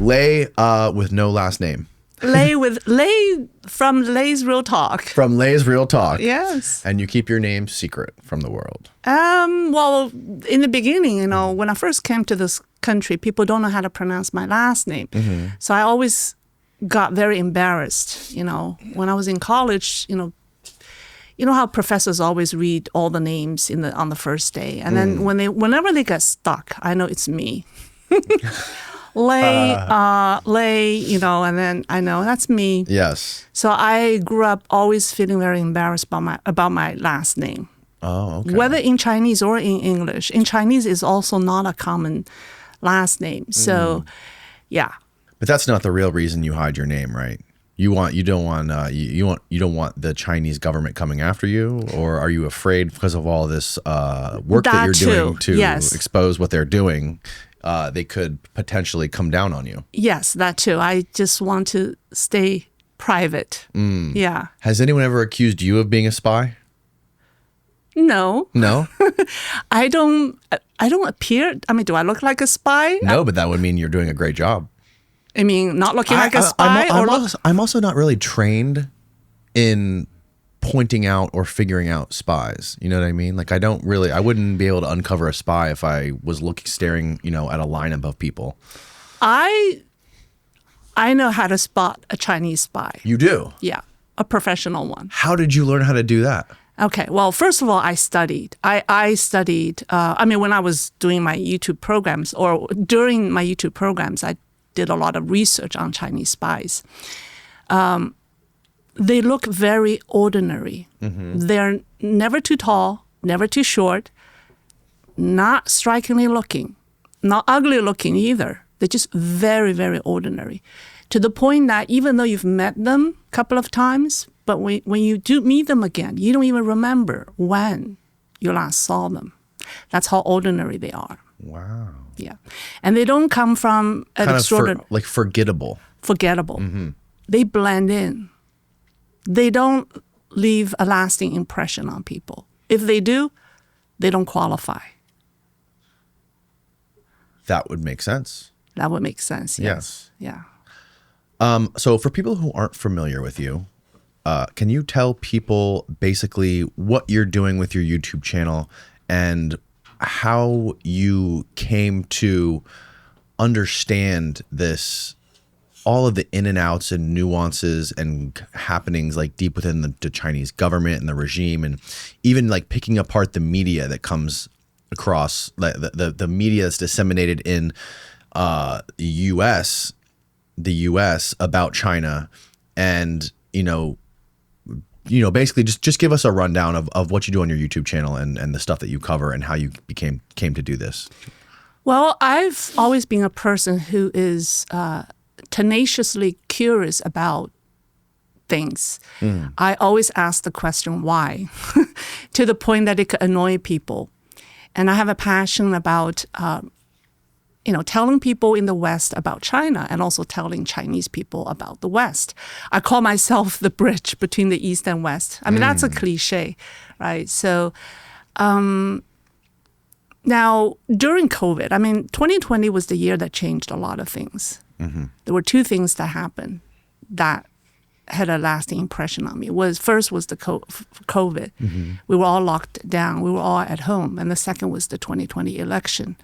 Lei with no last name. Lei from Lei's Real Talk. From Lei's Real Talk. Yes. And you keep your name secret from the world. Well, in the beginning, when I first came to this country, people don't know how to pronounce my last name. Mm-hmm. So I always got very embarrassed. When I was in college, you know how professors always read all the names on the first day, and then whenever they get stuck, I know it's me. Lei, and then I know that's me. Yes. So I grew up always feeling very embarrassed about my last name. Oh, okay. Whether in Chinese or in English. In Chinese is also not a common last name. So, yeah. But that's not the real reason you hide your name, right? You don't want the Chinese government coming after you, or are you afraid because of all this work that you're doing to expose what they're doing? They could potentially come down on you. Yes, that too. I just want to stay private. Yeah. Has anyone ever accused you of being a spy? No. No? I don't appear. I mean, do I look like a spy? No, but that would mean you're doing a great job. I mean, not looking like a spy? I'm also not really trained in pointing out or figuring out spies. You know what I mean? Like I wouldn't be able to uncover a spy if I was staring, at a lineup of people. I know how to spot a Chinese spy. You do? Yeah, a professional one. How did you learn how to do that? Okay, well, first of all, I studied. I studied, when I was doing my YouTube programs or during my YouTube programs, I did a lot of research on Chinese spies. They look very ordinary. Mm-hmm. They're never too tall, never too short, not strikingly looking, not ugly looking either. They're just very, very ordinary. To the point that even though you've met them a couple of times, but when you do meet them again, you don't even remember when you last saw them. That's how ordinary they are. Wow. Yeah. And they don't come from an extraordinary... forgettable. Forgettable. Mm-hmm. They blend in. They don't leave a lasting impression on people. If they do, they don't qualify. That would make sense. That would make sense, yes. Yeah. So for people who aren't familiar with you, can you tell people basically what you're doing with your YouTube channel and how you came to understand all of the in and outs and nuances and happenings like deep within the Chinese government and the regime, and even like picking apart the media that comes across, the media that's disseminated in the U.S. about China, and basically just give us a rundown of what you do on your YouTube channel and the stuff that you cover and how you came to do this. Well, I've always been a person who is tenaciously curious about things. I always ask the question why, to the point that it could annoy people. And I have a passion about telling people in the West about China and also telling Chinese people about the West. I call myself the bridge between the East and West. I mean, that's a cliche, right? So now during COVID, 2020 was the year that changed a lot of things. Mm-hmm. There were two things that happened that had a lasting impression on me. First was the COVID. Mm-hmm. We were all locked down. We were all at home. And the second was the 2020 election.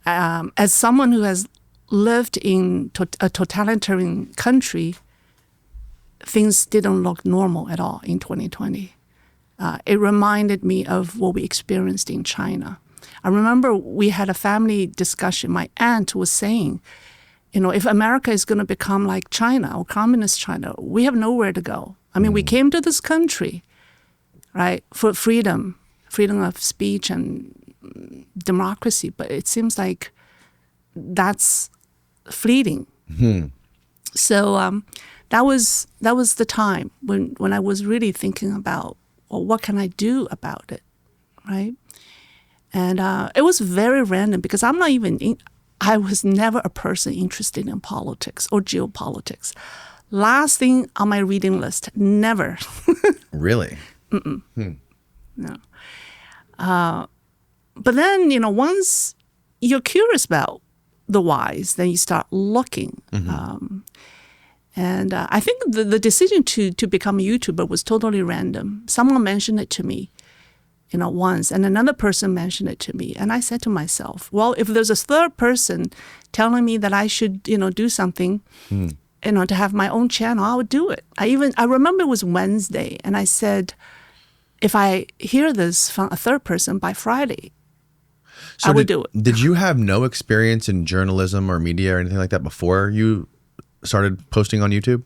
As someone who has lived in a totalitarian country, things didn't look normal at all in 2020. It reminded me of what we experienced in China. I remember we had a family discussion. My aunt was saying, if America is going to become like China or communist China, we have nowhere to go. We came to this country, right, for freedom of speech and democracy, but it seems like that's fleeting. Mm-hmm. So that was the time when I was really thinking about, well, what can I do about it, right? And it was very random because I was never a person interested in politics or geopolitics. Last thing on my reading list, never. Really? No. but then, once you're curious about the whys, then you start looking. And I think the decision to become a YouTuber was totally random. Someone mentioned it to me, once, and another person mentioned it to me. And I said to myself, well, if there's a third person telling me that I should, do something, to have my own channel, I would do it. I remember it was Wednesday, and I said, if I hear this from a third person by Friday, I would do it. Did you have no experience in journalism or media or anything like that before you started posting on YouTube?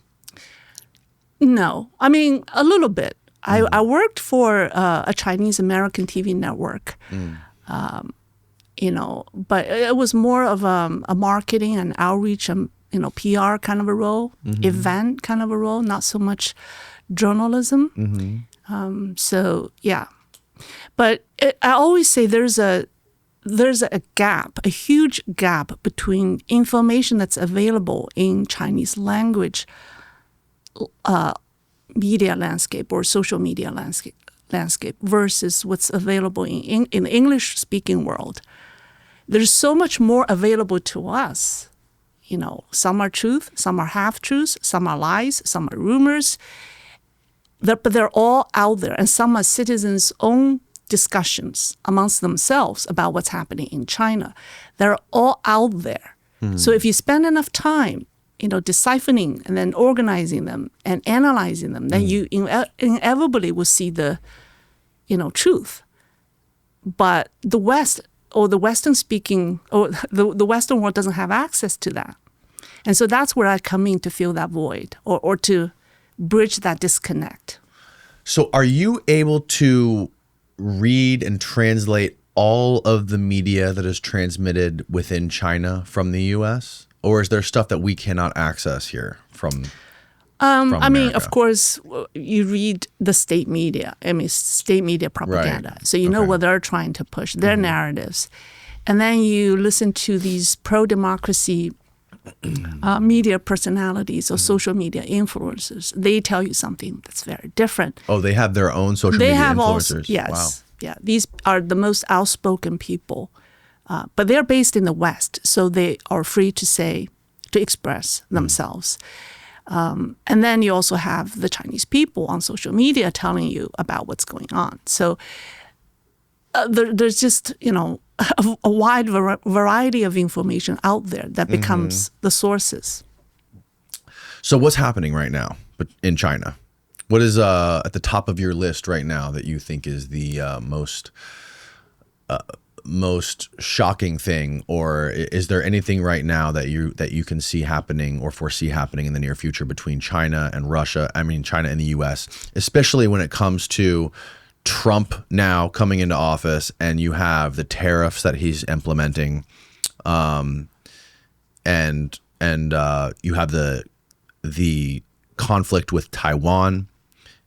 No, I mean, a little bit. I worked for a Chinese American TV network, but it was more of a marketing and outreach and, PR kind of a role, event kind of a role, not so much journalism. So, yeah. But I always say there's a gap, a huge gap between information that's available in Chinese language media landscape or social media landscape versus what's available in the English-speaking world. There's so much more available to us. Some are truth, some are half-truths, some are lies, some are rumors. But they're all out there, and some are citizens' own discussions amongst themselves about what's happening in China. They're all out there. So if you spend enough time, deciphering and then organizing them and analyzing them, then you inevitably will see the, truth. But the West or the Western speaking or the Western world doesn't have access to that. And so that's where I come in to fill that void or to bridge that disconnect. So are you able to read and translate all of the media that is transmitted within China from the U.S.? Or is there stuff that we cannot access here from I mean, of course, you read the state media. I mean, state media propaganda. Right. So you know what they're trying to push, their narratives. And then you listen to these pro-democracy media personalities or social media influencers. They tell you something that's very different. Oh, they have their own social media influencers? Also, yes. Wow. Yeah, these are the most outspoken people. But they're based in the West, so they are free to express themselves. And then you also have the Chinese people on social media telling you about what's going on. So there's just, a wide variety of information out there that becomes the sources. So what's happening right now in China? What is at the top of your list right now that you think is the most shocking thing, or is there anything right now that you can see happening or foresee happening in the near future between China and Russia? I mean, China and the U.S., especially when it comes to Trump now coming into office, and you have the tariffs that he's implementing, and you have the conflict with Taiwan.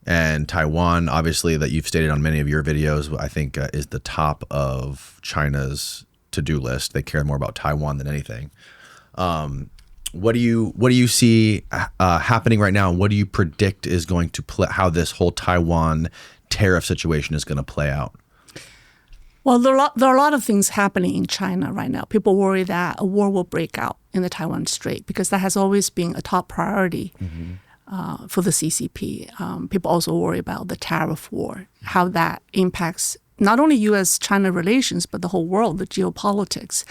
And Taiwan, obviously, that you've stated on many of your videos, I think is the top of China's to-do list. They care more about Taiwan than anything. What do you see happening right now, and what do you predict is going to play? How this whole Taiwan tariff situation is going to play out? Well, there are a lot of things happening in China right now. People worry that a war will break out in the Taiwan Strait because that has always been a top priority. For the CCP. People also worry about the tariff war, how that impacts not only U.S.-China relations, but the whole world, the geopolitics,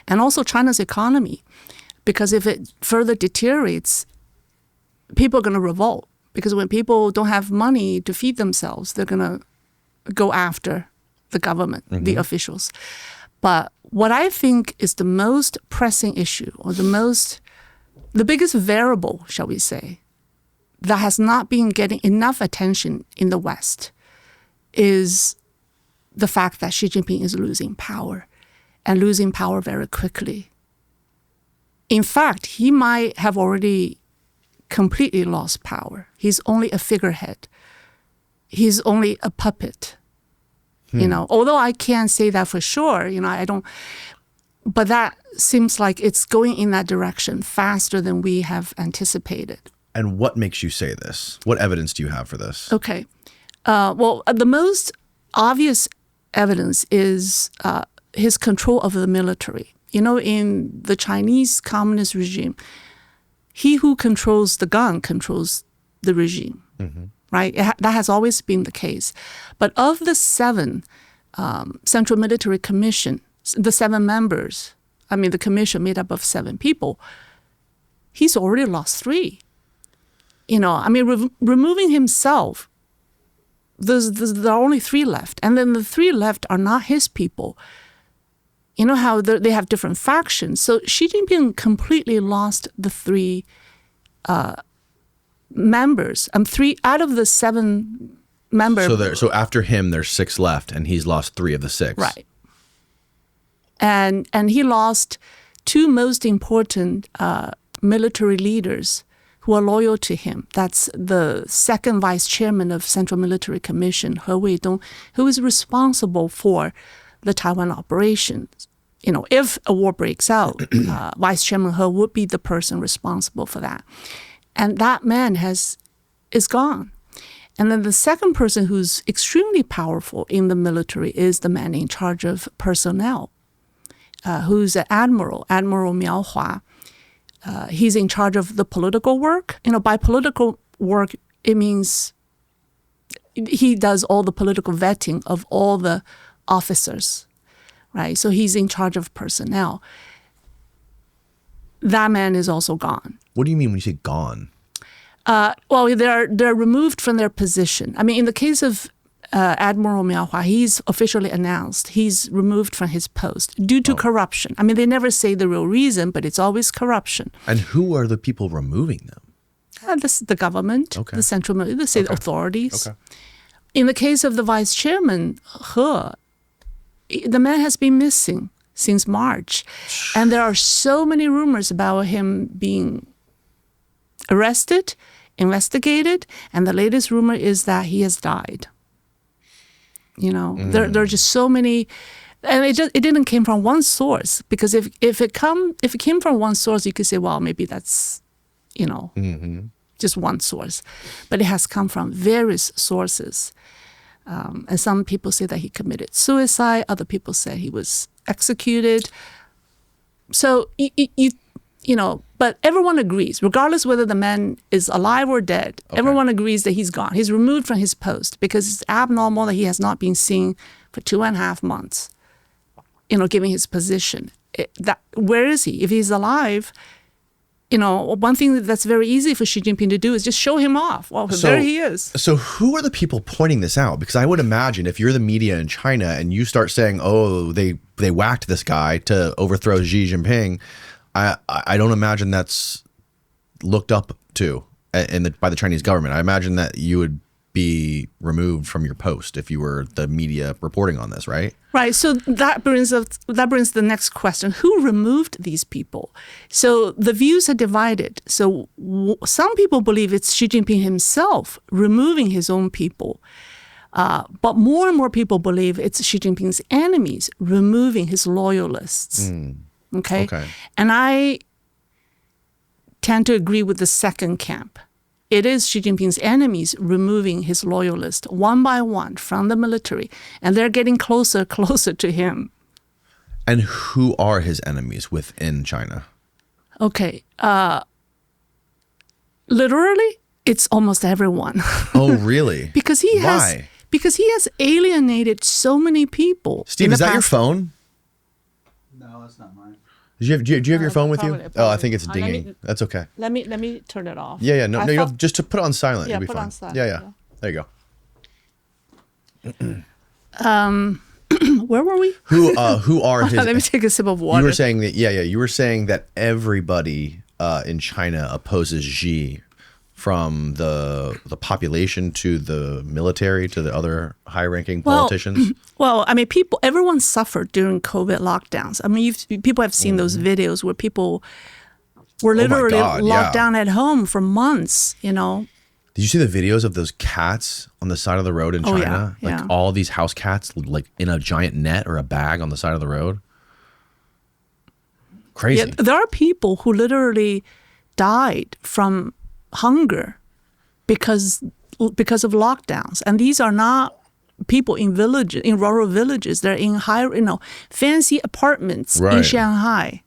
and also China's economy. Because if it further deteriorates, people are going to revolt. Because when people don't have money to feed themselves, they're going to go after the government, the officials. But what I think is the most pressing issue, or the biggest variable, shall we say, that has not been getting enough attention in the West is the fact that Xi Jinping is losing power, and losing power very quickly. In fact, he might have already completely lost power. He's only a figurehead. He's only a puppet. Although I can't say that for sure, I don't, but that seems like it's going in that direction faster than we have anticipated. And what makes you say this? What evidence do you have for this? Okay. Well, the most obvious evidence is his control of the military. In the Chinese communist regime, he who controls the gun controls the regime, right? That has always been the case. But of the 7 Central Military Commission, the 7 members, the commission made up of 7 people, he's already lost 3. Removing himself, there are only 3 left. And then the 3 left are not his people. You know how they have different factions. So Xi Jinping completely lost the 3 members. 3 out of the 7 members. So after him, there's 6 left, and he's lost 3 of the 6. Right. And he lost 2 most important military leaders who are loyal to him. That's the 2nd vice chairman of Central Military Commission, He Weidong, who is responsible for the Taiwan operations. If a war breaks out, Vice Chairman He would be the person responsible for that. And that man is gone. And then the second person who's extremely powerful in the military is the man in charge of personnel, who's an admiral, Admiral Miao Hua. He's in charge of the political work. By political work, it means he does all the political vetting of all the officers, right? So he's in charge of personnel. That man is also gone. What do you mean when you say gone? Well, they're removed from their position. In the case of Admiral Miao Hua, he's officially announced he's removed from his post due to corruption. They never say the real reason, but it's always corruption. And who are the people removing them? The government, the central, the state authorities. Okay. In the case of the vice chairman, He, the man has been missing since March. And there are so many rumors about him being arrested, investigated, and the latest rumor is that he has died. There are just so many, and it didn't came from one source, because if it came from one source, you could say, well, maybe that's, just one source, but it has come from various sources. And some people say that he committed suicide. Other people say he was executed. So, but everyone agrees, regardless whether the man is alive or dead, everyone agrees that he's gone. He's removed from his post because it's abnormal that he has not been seen for 2.5 months, given his position. Where is he? If he's alive, one thing that's very easy for Xi Jinping to do is just show him off. Well, there he is. So who are the people pointing this out? Because I would imagine if you're the media in China and you start saying, oh, they whacked this guy to overthrow Xi Jinping, I don't imagine that's looked up to by the Chinese government. I imagine that you would be removed from your post if you were the media reporting on this, right? Right. So that brings the next question: who removed these people? So the views are divided. So some people believe it's Xi Jinping himself removing his own people, but more and more people believe it's Xi Jinping's enemies removing his loyalists. Okay. And I tend to agree with the second camp. It is Xi Jinping's enemies removing his loyalists one by one from the military, and they're getting closer to him. And who are his enemies within China? Okay. Literally, it's almost everyone. Oh, really? Because he has alienated so many people. Steve, is that your phone? No, it's not mine. Do you have your phone with probably. you? Oh, I think it's dinging. That's okay. Let me turn it off. Yeah. No, you don't, just to put it on silent. Yeah, it'll be put fine. on silent. Yeah. There you go. Where were we? Who are his? Let me take a sip of water. You were saying that. You were saying that everybody in China opposes Xi, from the population to the military to the other high-ranking politicians. Well, everyone suffered during COVID lockdowns. People have seen those videos where people were literally locked down at home for months. Did you see the videos of those cats on the side of the road in China? Yeah. All these house cats, like in a giant net or a bag on the side of the road. Crazy. Yeah, there are people who literally died from hunger because of lockdowns, and these are not people in villages, in rural villages. They're in fancy apartments in Right. Shanghai.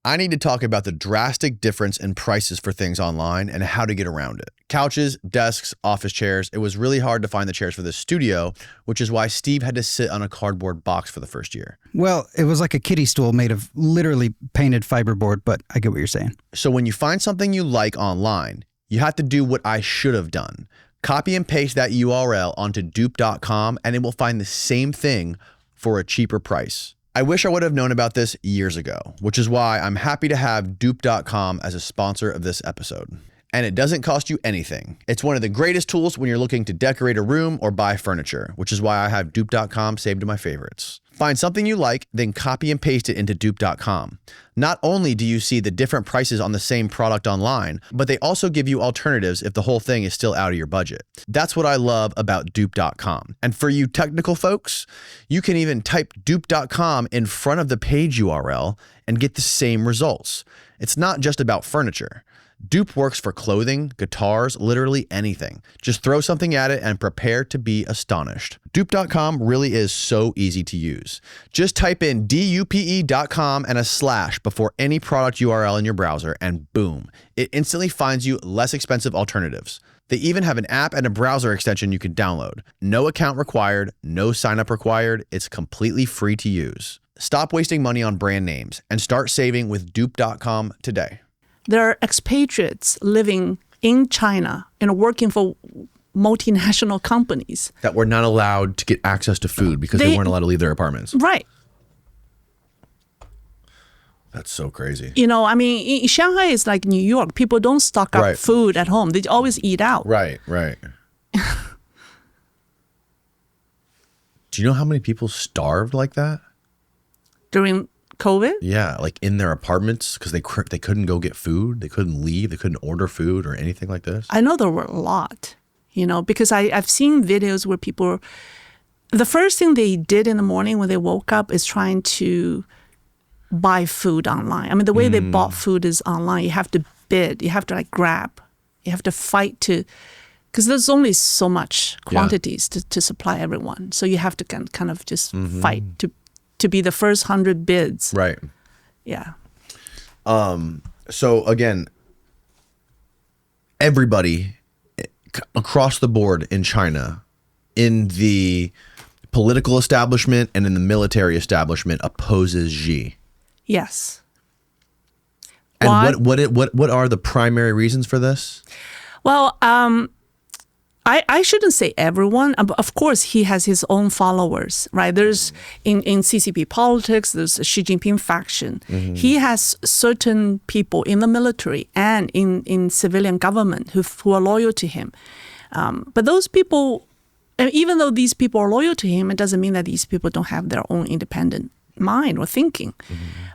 I need to talk about the drastic difference in prices for things online and how to get around it. Couches, desks, office chairs. It was really hard to find the chairs for this studio, which is why Steve had to sit on a cardboard box for the first year. Well, it was like a kiddie stool made of literally painted fiberboard, but I get what you're saying. So when you find something you like online, you have to do what I should have done. Copy and paste that URL onto dupe.com and it will find the same thing for a cheaper price. I wish I would have known about this years ago, which is why I'm happy to have dupe.com as a sponsor of this episode. And it doesn't cost you anything. It's one of the greatest tools when you're looking to decorate a room or buy furniture, which is why I have dupe.com saved to my favorites. Find something you like, then copy and paste it into dupe.com. Not only do you see the different prices on the same product online, but they also give you alternatives if the whole thing is still out of your budget. That's what I love about dupe.com. And for you technical folks, you can even type dupe.com in front of the page URL and get the same results. It's not just about furniture. Dupe works for clothing, guitars, literally anything. Just throw something at it and prepare to be astonished. Dupe.com really is so easy to use. Just type in dupe.com and a / before any product URL in your browser and boom, it instantly finds you less expensive alternatives. They even have an app and a browser extension you can download. No account required, no sign up required. It's completely free to use. Stop wasting money on brand names and start saving with dupe.com today. There are expatriates living in China and working for multinational companies. That were not allowed to get access to food because they weren't allowed to leave their apartments. Right. That's so crazy. Shanghai is like New York. People don't stock up Right. food at home. They always eat out. Right. Do you know how many people starved like that? During COVID? Yeah, like in their apartments because they couldn't go get food. They couldn't leave. They couldn't order food or anything like this. I know there were a lot, because I've seen videos where people, the first thing they did in the morning when they woke up is trying to buy food online. I mean, the way they bought food is online. You have to bid. You have to grab. You have to fight because there's only so much quantities to supply everyone. So you have to kind of just fight to be the first 100 bids. Right. Yeah. So again, everybody across the board in China, in the political establishment and in the military establishment, opposes Xi. Yes. And Why? what are the primary reasons for this? Well, I shouldn't say everyone. Of course, he has his own followers, right? There's in CCP politics, there's a Xi Jinping faction. He has certain people in the military and in civilian government who are loyal to him. But those people, even though these people are loyal to him, it doesn't mean that these people don't have their own independent mind or thinking.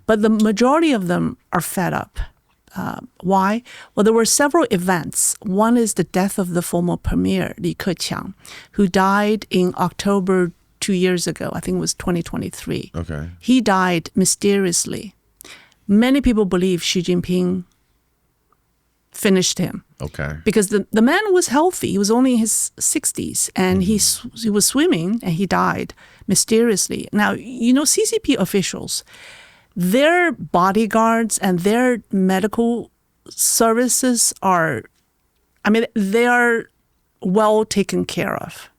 But the majority of them are fed up. Why? Well, there were several events. One is the death of the former premier, Li Keqiang, who died in October 2 years ago. I think it was 2023. Okay. He died mysteriously. Many people believe Xi Jinping finished him Okay. because the man was healthy. He was only in his 60s and he was swimming and he died mysteriously. Now, CCP officials, their bodyguards and their medical services they are well taken care of.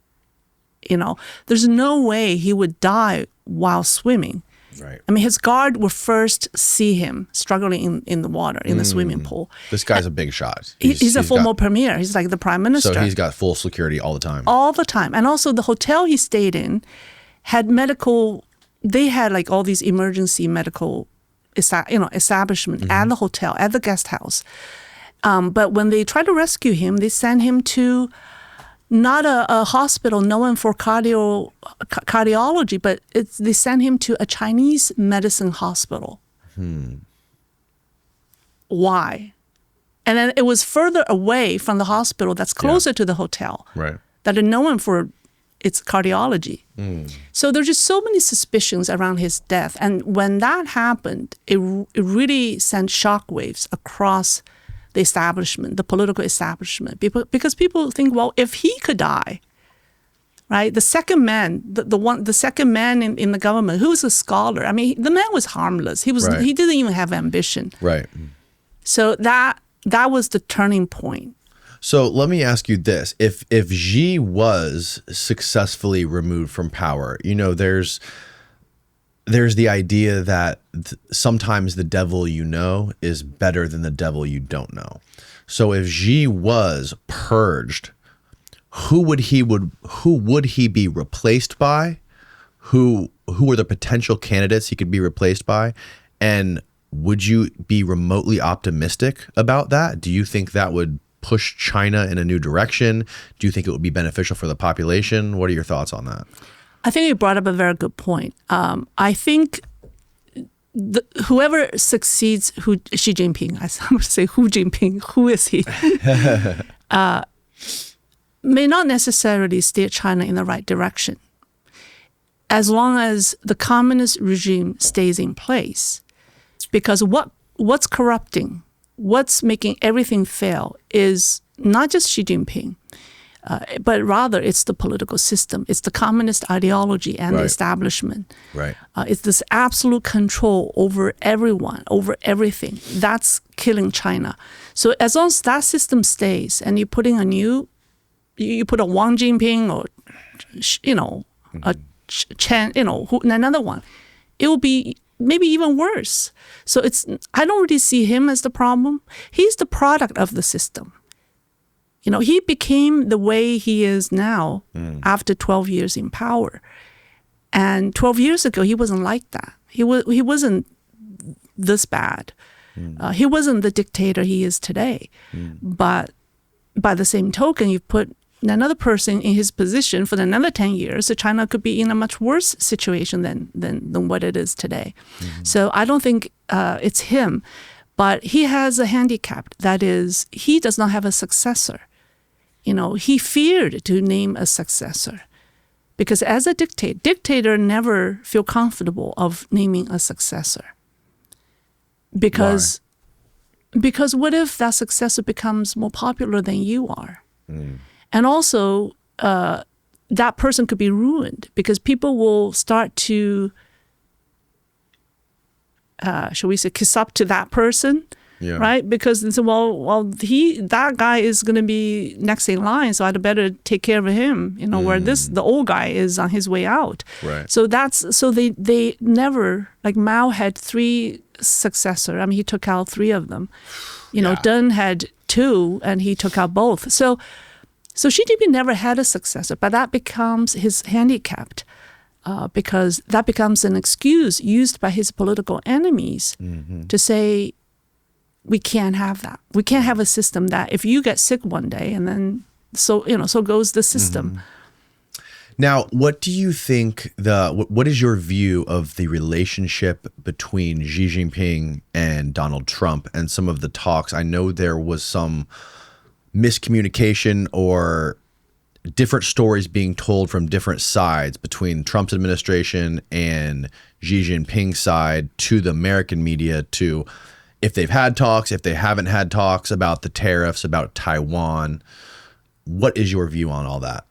There's no way he would die while swimming. Right. His guard would first see him struggling in the water, in the swimming pool. This guy's a big shot. He's a former premier. He's like the prime minister. So he's got full security all the time. All the time. And also the hotel he stayed in had they had all these emergency medical establishment at the hotel, at the guest house. But when they tried to rescue him, they sent him to not a hospital known for cardiology, but they sent him to a Chinese medicine hospital. Why? And then it was further away from the hospital that's closer to the hotel. Right. That are known for its cardiology. So there's just so many suspicions around his death. And when that happened, it really sent shockwaves across the establishment, the political establishment. Because people think, well, if he could die, right? The second man, the second man in the government, who was a scholar. I mean, the man was harmless. He didn't even have ambition. Right. So that was the turning point. So let me ask you this: if Xi was successfully removed from power, there's the idea that sometimes the devil you know is better than the devil you don't know. So if Xi was purged, who would he be replaced by? Who are the potential candidates he could be replaced by? And would you be remotely optimistic about that? Do you think that would push China in a new direction? Do you think it would be beneficial for the population? What are your thoughts on that? I think you brought up a very good point. I think whoever succeeds Xi Jinping, I would say Hu Jinping, who is he? May not necessarily steer China in the right direction. As long as the communist regime stays in place. Because what's corrupting, what's making everything fail is not just Xi Jinping, but rather it's the political system. It's the communist ideology and the establishment. Right. It's this absolute control over everyone, over everything. That's killing China. So as long as that system stays and you put a Wang Jinping or, a Chen, another one, it will be maybe even worse. So I don't really see him as the problem. He's the product of the system. He became the way he is now after 12 years in power. And 12 years ago, he wasn't like that. He wasn't this bad. He wasn't the dictator he is today. But by the same token, you put another person in his position for another 10 years, so China could be in a much worse situation than what it is today. So I don't think it's him. But he has a handicap. That is, he does not have a successor. He feared to name a successor. Because as a dictator never feel comfortable of naming a successor. Because what if that successor becomes more popular than you are? And also, that person could be ruined because people will start to, shall we say, kiss up to that person, right? Because they say, that guy is going to be next in line, so I'd better take care of him. Where the old guy is on his way out. Right. So they never, like Mao had 3 successors. I mean, he took out 3 of them. Deng had 2, and he took out both. So Xi Jinping never had a successor, but that becomes his handicap because that becomes an excuse used by his political enemies to say, we can't have that. We can't have a system that if you get sick one day and then so goes the system. Now, what do you think what is your view of the relationship between Xi Jinping and Donald Trump and some of the talks? I know there was some miscommunication or different stories being told from different sides between Trump's administration and Xi Jinping's side to the American media, to if they've had talks, if they haven't had talks about the tariffs, about Taiwan. What is your view on all that?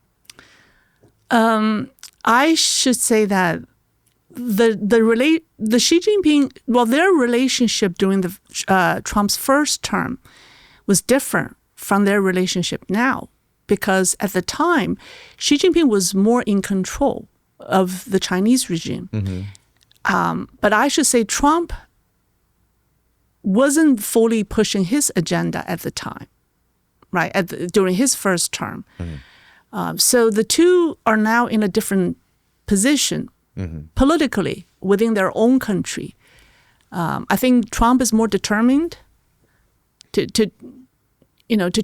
I should say that the Xi Jinping, their relationship during the Trump's first term was different from their relationship now, because at the time, Xi Jinping was more in control of the Chinese regime. But I should say Trump wasn't fully pushing his agenda at the time, right, during his first term. So the two are now in a different position politically within their own country. I think Trump is more determined to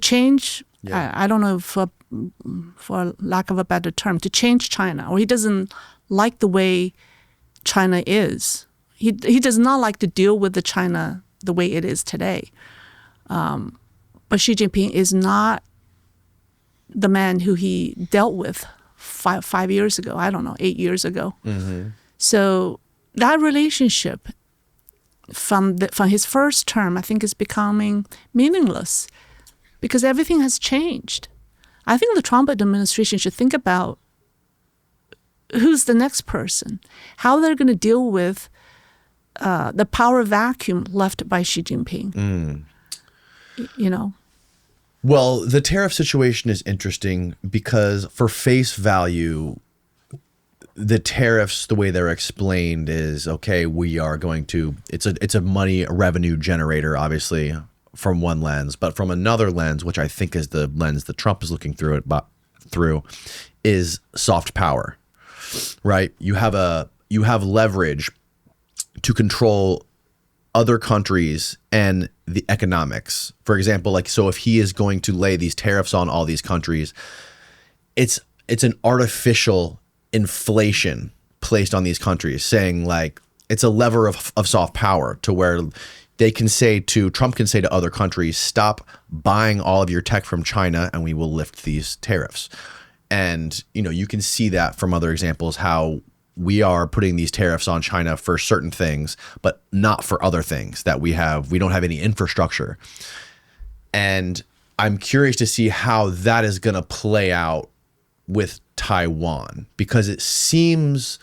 change. I don't know for lack of a better term, to change China, or he doesn't like the way China is. He does not like to deal with the China the way it is today. But Xi Jinping is not the man who he dealt with five years ago. I don't know, 8 years ago. So that relationship from his first term, I think, is becoming meaningless because everything has changed. I think the Trump administration should think about who's the next person? How they're going to deal with the power vacuum left by Xi Jinping? You know. Well, the tariff situation is interesting because for face value, the tariffs, the way they're explained is, okay, we are going to, it's a money revenue generator, obviously, from one lens, but from another lens, which I think is the lens that Trump is looking through is soft power, right? You have leverage to control other countries and the economics. For example, like, so if he is going to lay these tariffs on all these countries, it's an artificial inflation placed on these countries, saying like it's a lever of soft power to where Trump can say to other countries, stop buying all of your tech from China and we will lift these tariffs. And, you know, you can see that from other examples, how we are putting these tariffs on China for certain things, but not for other things that we don't have any infrastructure. And I'm curious to see how that is going to play out with Taiwan, because it seems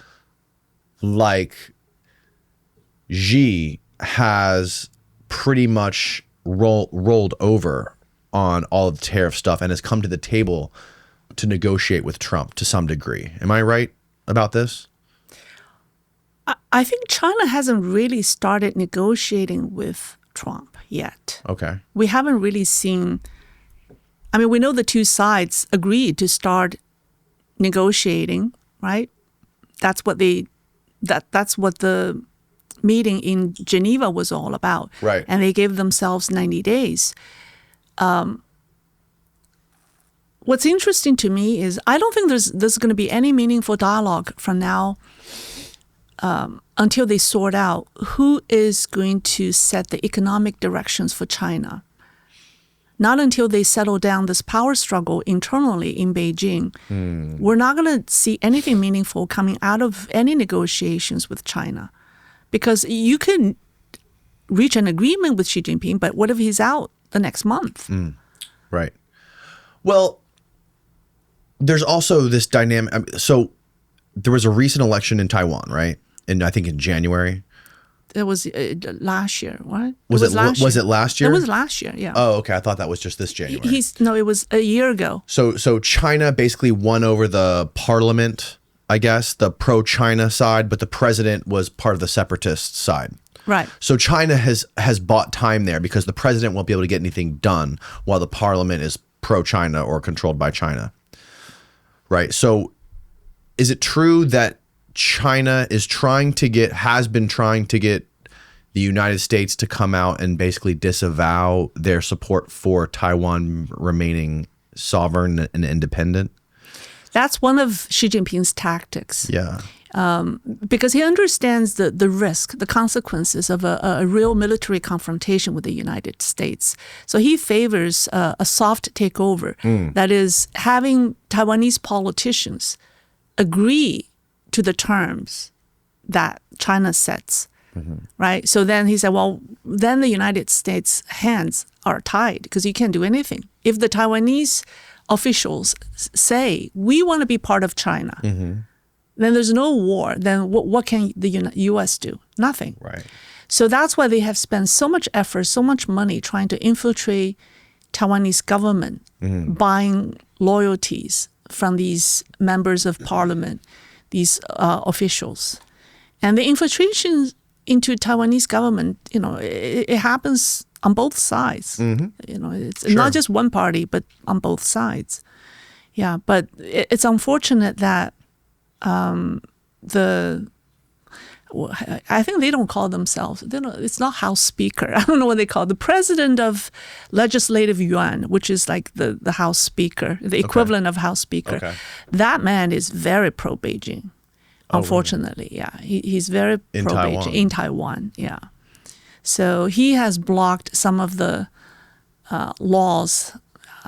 like Xi has pretty much rolled over on all of the tariff stuff and has come to the table to negotiate with Trump to some degree. Am I right about this? I think China hasn't really started negotiating with Trump yet. Okay. We haven't really seen, I mean, we know the two sides agreed to start negotiating, right? That's what that's what the meeting in Geneva was all about. Right. And they gave themselves 90 days. What's interesting to me is I don't think there's going to be any meaningful dialogue from now until they sort out who is going to set the economic directions for China. Not until they settle down this power struggle internally in Beijing. We're not going to see anything meaningful coming out of any negotiations with China. Because you can reach an agreement with Xi Jinping, but what if he's out the next month? Right. Well, there's also this dynamic. So there was a recent election in Taiwan, right? And I think in January. It was last year, right? Was it last year? It was last year, yeah. Oh, okay. I thought that was just this January. No, it was a year ago. So China basically won over the parliament, I guess, the pro-China side, but the president was part of the separatist side. Right. So China has bought time there because the president won't be able to get anything done while the parliament is pro-China or controlled by China. Right. So is it true that China has been trying to get the United States to come out and basically disavow their support for Taiwan remaining sovereign and independent? That's one of Xi Jinping's tactics. Yeah. Because he understands the risk, the consequences of a real military confrontation with the United States. So he favors a soft takeover. That is, having Taiwanese politicians agree to the terms that China sets, right? So then he said, well, then the United States' hands are tied because you can't do anything. If the Taiwanese officials say, we want to be part of China, then there's no war. Then what can the U.S. do? Nothing. Right. So that's why they have spent so much effort, so much money trying to infiltrate Taiwanese government, buying loyalties from these members of parliament, these officials. And the infiltration into Taiwanese government, you know, it happens on both sides. You know, it's not just one party, but on both sides. Yeah, but it's unfortunate that I think they don't call themselves, it's not House Speaker. I don't know what they call it. The president of Legislative Yuan, which is like the House Speaker, the equivalent of House Speaker. Okay. That man is very pro-Beijing, unfortunately. Yeah, he's very pro-Beijing in Taiwan. Yeah. So he has blocked some of the laws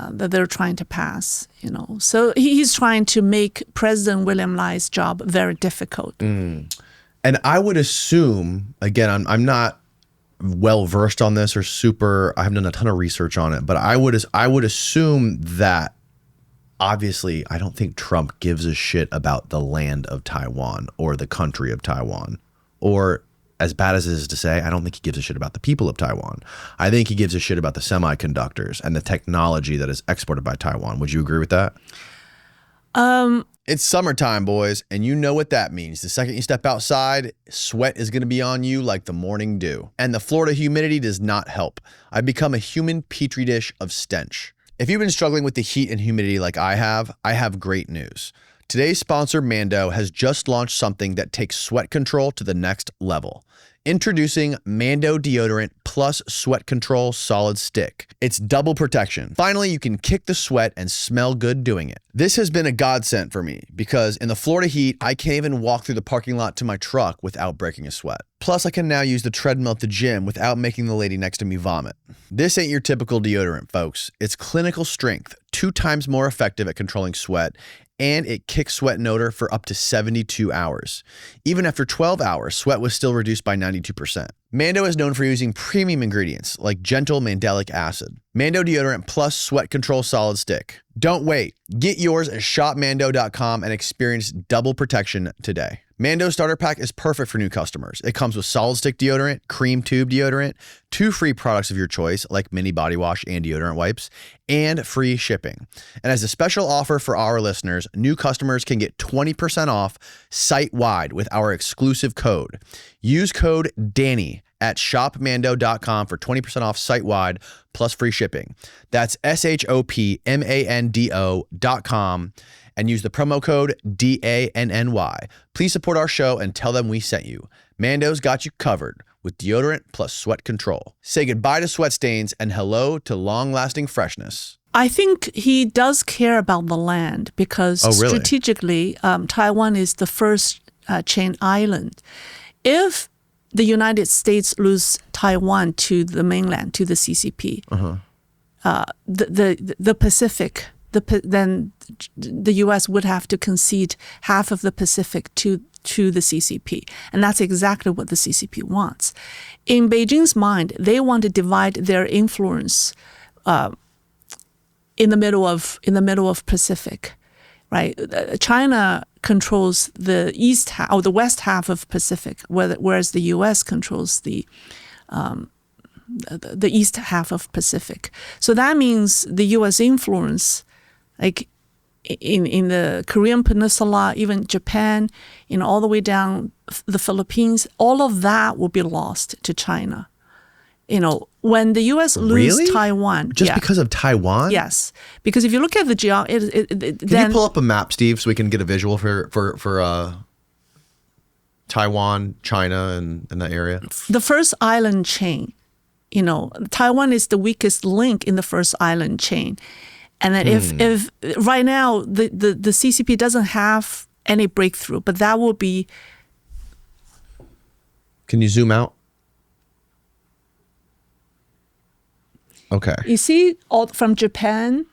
that they're trying to pass, you know. So he's trying to make President William Lai's job very difficult. And I would assume, again, I'm not well versed on this I haven't done a ton of research on it, but I would assume that obviously, I don't think Trump gives a shit about the land of Taiwan or the country of Taiwan. Or as bad as it is to say, I don't think he gives a shit about the people of Taiwan. I think he gives a shit about the semiconductors and the technology that is exported by Taiwan. Would you agree with that? It's summertime, boys, and you know what that means. The second you step outside, sweat is going to be on you like the morning dew. And the Florida humidity does not help. I've become a human petri dish of stench. If you've been struggling with the heat and humidity like I have great news. Today's sponsor, Mando, has just launched something that takes sweat control to the next level. Introducing Mando Deodorant Plus Sweat Control Solid Stick. It's double protection. Finally, you can kick the sweat and smell good doing it. This has been a godsend for me because in the Florida heat, I can't even walk through the parking lot to my truck without breaking a sweat. Plus, I can now use the treadmill at the gym without making the lady next to me vomit. This ain't your typical deodorant, folks. It's clinical strength, 2 times more effective at controlling sweat, and it kicks sweat and odor for up to 72 hours. Even after 12 hours, sweat was still reduced by 92%. Mando is known for using premium ingredients like gentle mandelic acid. Mando Deodorant Plus Sweat Control Solid Stick. Don't wait. Get yours at shopmando.com and experience double protection today. Mando Starter Pack is perfect for new customers. It comes with solid stick deodorant, cream tube deodorant, 2 free products of your choice like mini body wash and deodorant wipes, and free shipping. And as a special offer for our listeners, new customers can get 20% off site-wide with our exclusive code. Use code DANNY at shopmando.com for 20% off site-wide plus free shipping. That's shopmando.com and use the promo code DANNY. Please support our show and tell them we sent you. Mando's got you covered with deodorant plus sweat control. Say goodbye to sweat stains and hello to long-lasting freshness. I think he does care about the land because strategically, Taiwan is the first chain island. If the United States lose Taiwan to the mainland, to the CCP, the Pacific, then the U.S. would have to concede half of the Pacific to the CCP. And that's exactly what the CCP wants. In Beijing's mind, they want to divide their influence in the middle of Pacific, right? China controls the the west half of Pacific, whereas the U.S. controls the east half of Pacific. So that means the U.S. influence, like in the Korean Peninsula, even Japan, all the way down the Philippines, all of that will be lost to China. When the U.S. lose Taiwan. Just because of Taiwan? Yes. Because if you look at the geography... Can you pull up a map, Steve, so we can get a visual for Taiwan, China, and that area? The first island chain, Taiwan is the weakest link in the first island chain. And that if right now the CCP doesn't have any breakthrough, but that will be... Can you zoom out? Okay. You see from Japan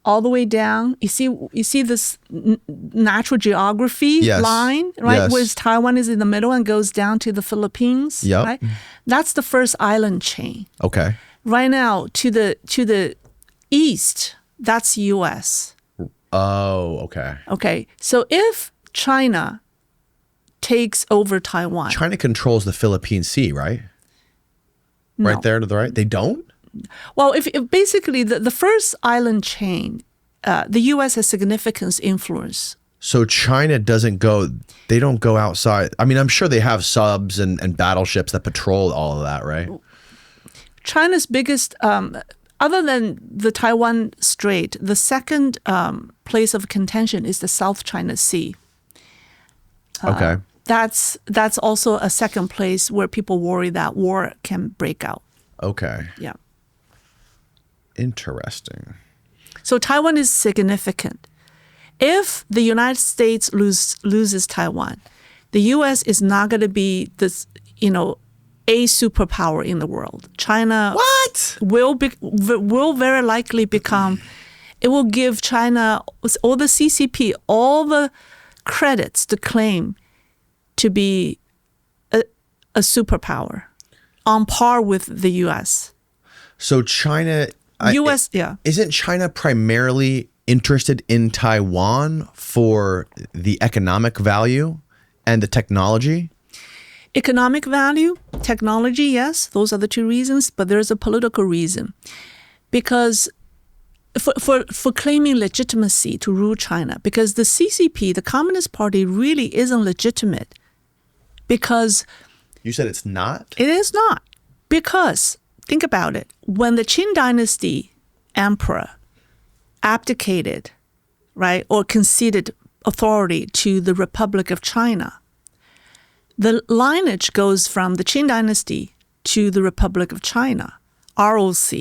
all the way down, you see this natural geography line, right? Yes. Where Taiwan is in the middle and goes down to the Philippines, yep. Right? That's the first island chain. Okay. Right now, to the east, that's U.S. Oh, okay. Okay. So if China takes over Taiwan. China controls the Philippine Sea, right? No. Right there to the right? They don't? Well, if basically the first island chain, the U.S. has significant influence. So China they don't go outside. I mean, I'm sure they have subs and battleships that patrol all of that, right? China's biggest, other than the Taiwan Strait, the second place of contention is the South China Sea. Okay. That's also a second place where people worry that war can break out. Okay. Yeah. Interesting. So Taiwan is significant. If the United States loses Taiwan, the U.S. is not going to be this, a superpower in the world. China will very likely become. It will give China or the CCP all the credits to claim to be a superpower on par with the U.S. So China... U.S. Isn't China primarily interested in Taiwan for the economic value and the technology? Economic value, technology, yes, those are the two reasons, but there's a political reason. Because for claiming legitimacy to rule China, because the CCP, the Communist Party, really isn't legitimate. Because You said it's not? it is not. Because, think about it, when the Qing Dynasty emperor abdicated, right, or conceded authority to the Republic of China, the lineage goes from the Qing Dynasty to the Republic of China, ROC.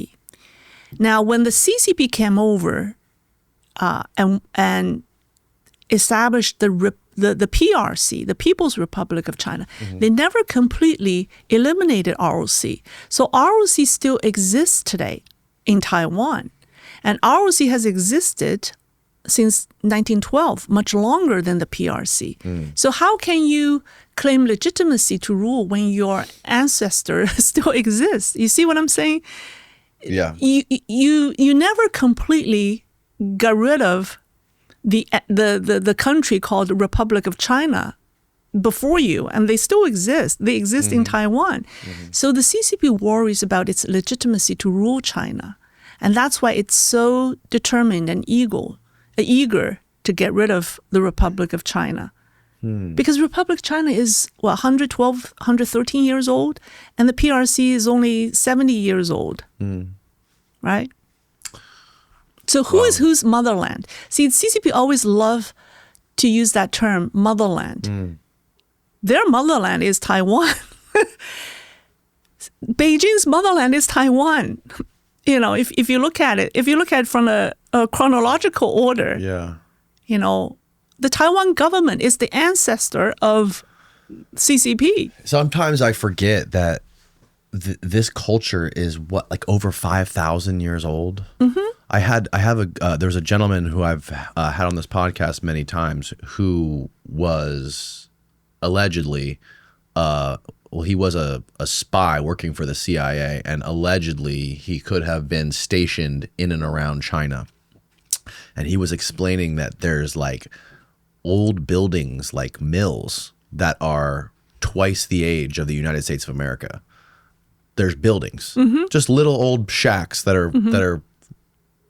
Now, when the CCP came over and established the PRC, the People's Republic of China, they never completely eliminated ROC. So ROC still exists today in Taiwan. And ROC has existed since 1912, much longer than the PRC. So how can you claim legitimacy to rule when your ancestor still exists? You see what I'm saying? Yeah. You never completely got rid of the country called the Republic of China before you, and they still exist. They exist in Taiwan. So the CCP worries about its legitimacy to rule China. And that's why it's so determined and eager to get rid of the Republic of China. Because Republic of China is, 112, 113 years old, and the PRC is only 70 years old, right? So who is whose motherland? See, CCP always love to use that term, motherland. Their motherland is Taiwan. Beijing's motherland is Taiwan. You know, if you look at it from a chronological order, you know, the Taiwan government is the ancestor of CCP. Sometimes I forget that this culture is like over 5,000 years old. There's a gentleman who I've had on this podcast many times who was allegedly, he was a spy working for the CIA, and allegedly he could have been stationed in and around China. And he was explaining that there's like old buildings, like mills, that are twice the age of the United States of America. There's buildings, just little old shacks that are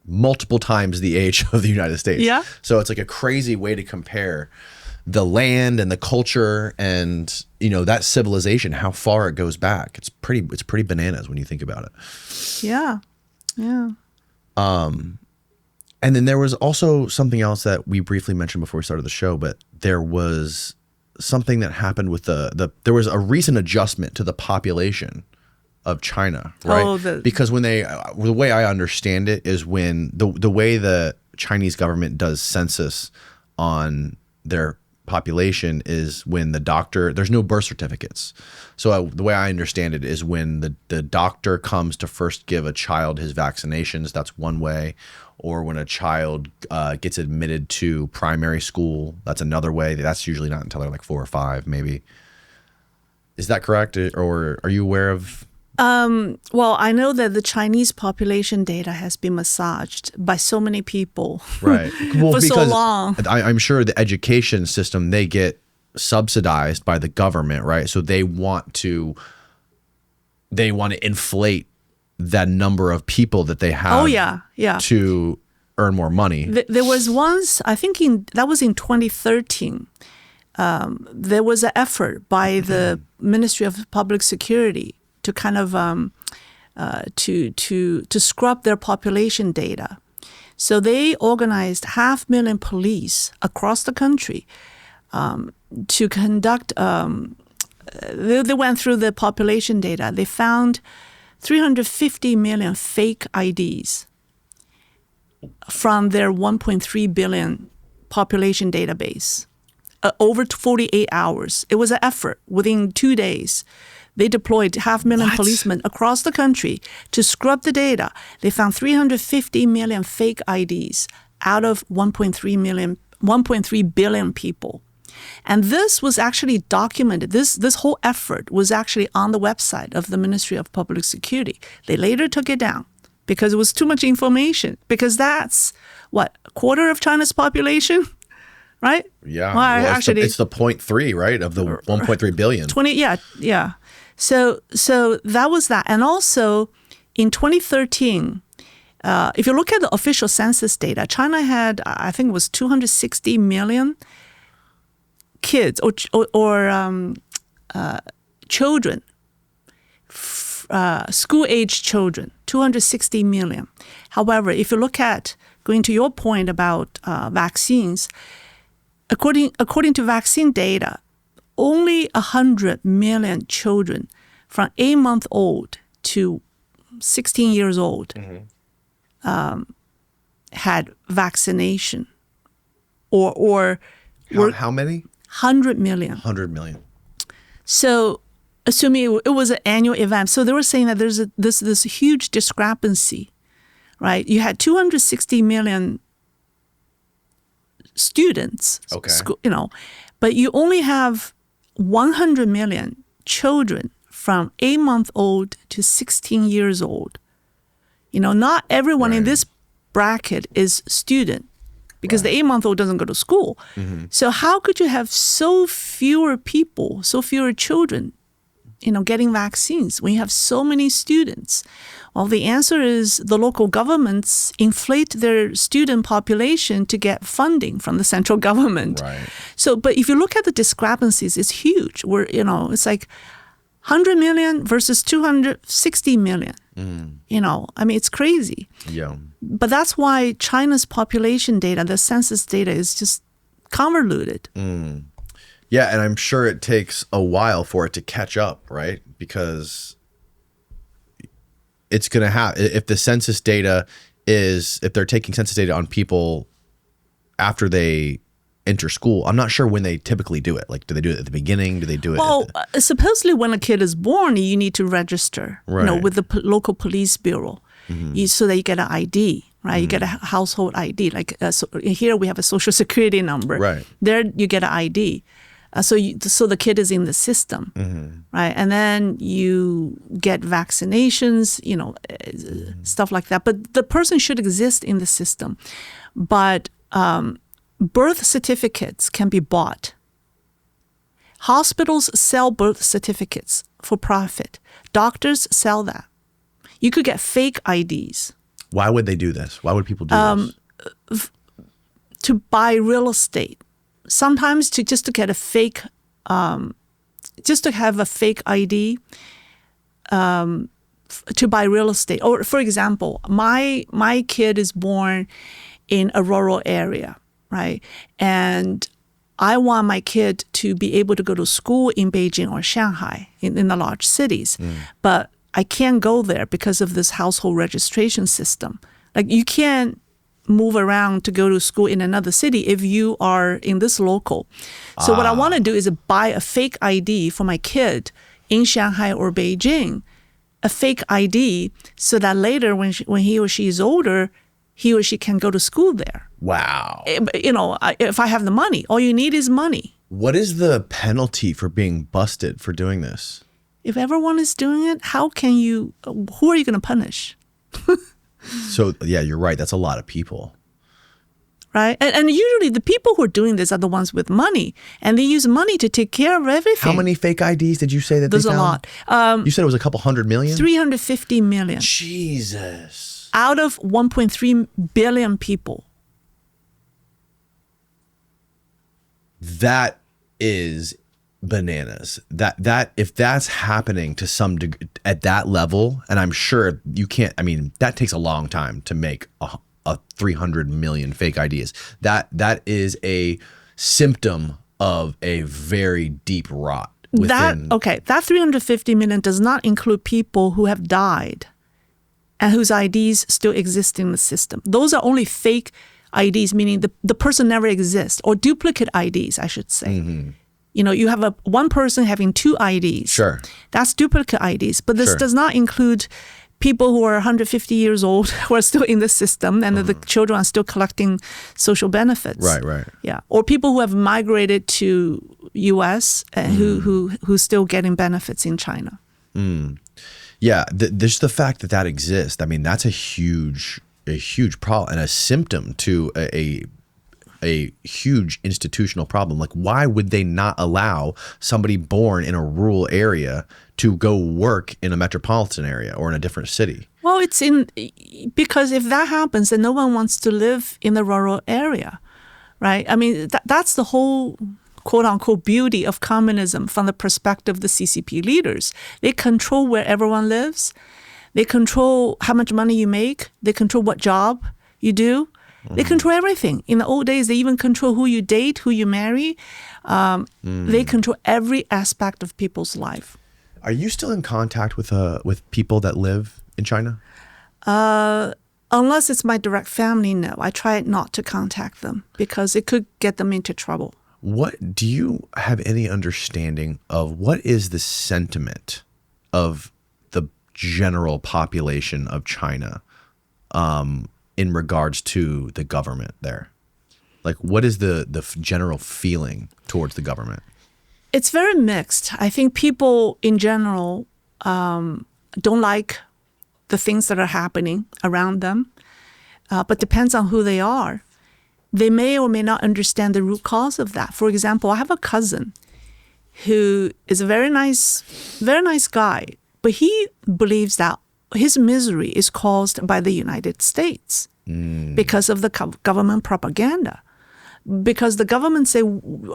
multiple times the age of the United States. Yeah. So it's like a crazy way to compare the land and the culture and, you know, that civilization, how far it goes back. It's pretty bananas when you think about it. Yeah. And then there was also something else that we briefly mentioned before we started the show, but there was something that happened with there was a recent adjustment to the population of China, right? Because when the way I understand it is when the way the Chinese government does census on their population is when there's no birth certificates. So the way I understand it is when the doctor comes to first give a child his vaccinations, that's one way. Or when a child gets admitted to primary school, that's another way. That's usually not until they're like 4 or 5, maybe. Is that correct? Or are you aware of? Well, I know that the Chinese population data has been massaged by so many people Right. Well, for so long. I'm sure the education system, they get subsidized by the government, right? So they want to inflate that number of people that they have to earn more money. There was once, I think that was in 2013, there was an effort by the Ministry of Public Security to kind of to scrub their population data. So they organized 500,000 police across the country to conduct, they went through the population data. They found 350 million fake IDs from their 1.3 billion population database over 48 hours. It was an effort. Within 2 days, they deployed 500,000 policemen across the country to scrub the data. They found 350 million fake IDs out of 1.3 billion people. And this was actually documented. This whole effort was actually on the website of the Ministry of Public Security. They later took it down. because it was too much information. Because that's what, a quarter of China's population, right? Yeah. Well, Well, actually, it's the 0.3, right, of the 1.3 billion. 20. Yeah. So that was that, and also in 2013. If you look at the official census data, China had, I think it was 260 million kids or children, school-age children, 260 million. However, if you look at, going to your point about vaccines, according to vaccine data, only 100 million children from 8-month-old to 16 years old had vaccination, or How many? 100 million. 100 million. So, assuming it was an annual event, so they were saying that there's this huge discrepancy, right? You had 260 million students, Okay. but you only have 100 million children from 8-month-old to 16 years old. Not everyone in this bracket is student, because the 8-month-old doesn't go to school. So how could you have so fewer children, getting vaccines when you have so many students? Well, the answer is the local governments inflate their student population to get funding from the central government. Right. So, but if you look at the discrepancies, it's huge. It's like 100 million versus 260 million. It's crazy. Yeah. But that's why China's population data, the census data, is just convoluted. Yeah, and I'm sure it takes a while for it to catch up, right? Because it's going to have, if the census data if they're taking census data on people after they enter school, I'm not sure when they typically do it. Like, do they do it at the beginning? Do they do it? Well, supposedly when a kid is born, you need to register, Right. with the local police bureau, so that you get an ID, right? You get a household ID. Like so here we have a social security number. Right. There you get an ID. So the kid is in the system, right? And then you get vaccinations, stuff like that. But the person should exist in the system. But birth certificates can be bought. Hospitals sell birth certificates for profit. Doctors sell that. You could get fake IDs. Why would they do this? Why would people do this? To buy real estate. Sometimes to get a fake, just to have a fake ID, to buy real estate. Or for example, my kid is born in a rural area, right? And I want my kid to be able to go to school in Beijing or Shanghai, in the large cities. But I can't go there because of this household registration system. Like, you can't move around to go to school in another city if you are in this local. So what I want to do is buy a fake ID for my kid in Shanghai or Beijing, a fake ID, so that later when he or she is older, he or she can go to school there. Wow. If I have the money, all you need is money. What is the penalty for being busted for doing this? If everyone is doing it, who are you going to punish? So, yeah, you're right. That's a lot of people. Right? And usually the people who are doing this are the ones with money, and they use money to take care of everything. How many fake IDs did you say that There's they found? a lot. You said it was a couple 100 million? 350 million. Jesus. Out of 1.3 billion people. That is bananas. That if that's happening to some degree at that level, and I'm sure you can't, that takes a long time to make a 300 million fake IDs. That is a symptom of a very deep rot within. That 350 million does not include people who have died and whose IDs still exist in the system. Those are only fake IDs, meaning the person never exists, or duplicate IDs, I should say. You have one person having two IDs. Sure. That's duplicate IDs. But this Sure. does not include people who are 150 years old who are still in the system, and the children are still collecting social benefits. Right. Yeah. Or people who have migrated to U.S. and who still getting benefits in China. Yeah, there's the fact that that exists. I mean, that's a huge problem and a symptom to a huge institutional problem. Like, why would they not allow somebody born in a rural area to go work in a metropolitan area or in a different city? Well, because if that happens, then no one wants to live in the rural area, right? I mean, that's the whole quote unquote beauty of communism from the perspective of the CCP leaders. They control where everyone lives. They control how much money you make. They control what job you do. They control everything. In the old days, they even control who you date, who you marry. They control every aspect of people's life. Are you still in contact with people that live in China? Unless it's my direct family, no. I try not to contact them because it could get them into trouble. What do you have any understanding of what is the sentiment of the general population of China in regards to the government there? Like, what is the general feeling towards the government? It's very mixed. I think people in general don't like the things that are happening around them, but depends on who they are. They may or may not understand the root cause of that. For example, I have a cousin who is a very nice guy, but he believes that his misery is caused by the United States because of the government propaganda. Because the government say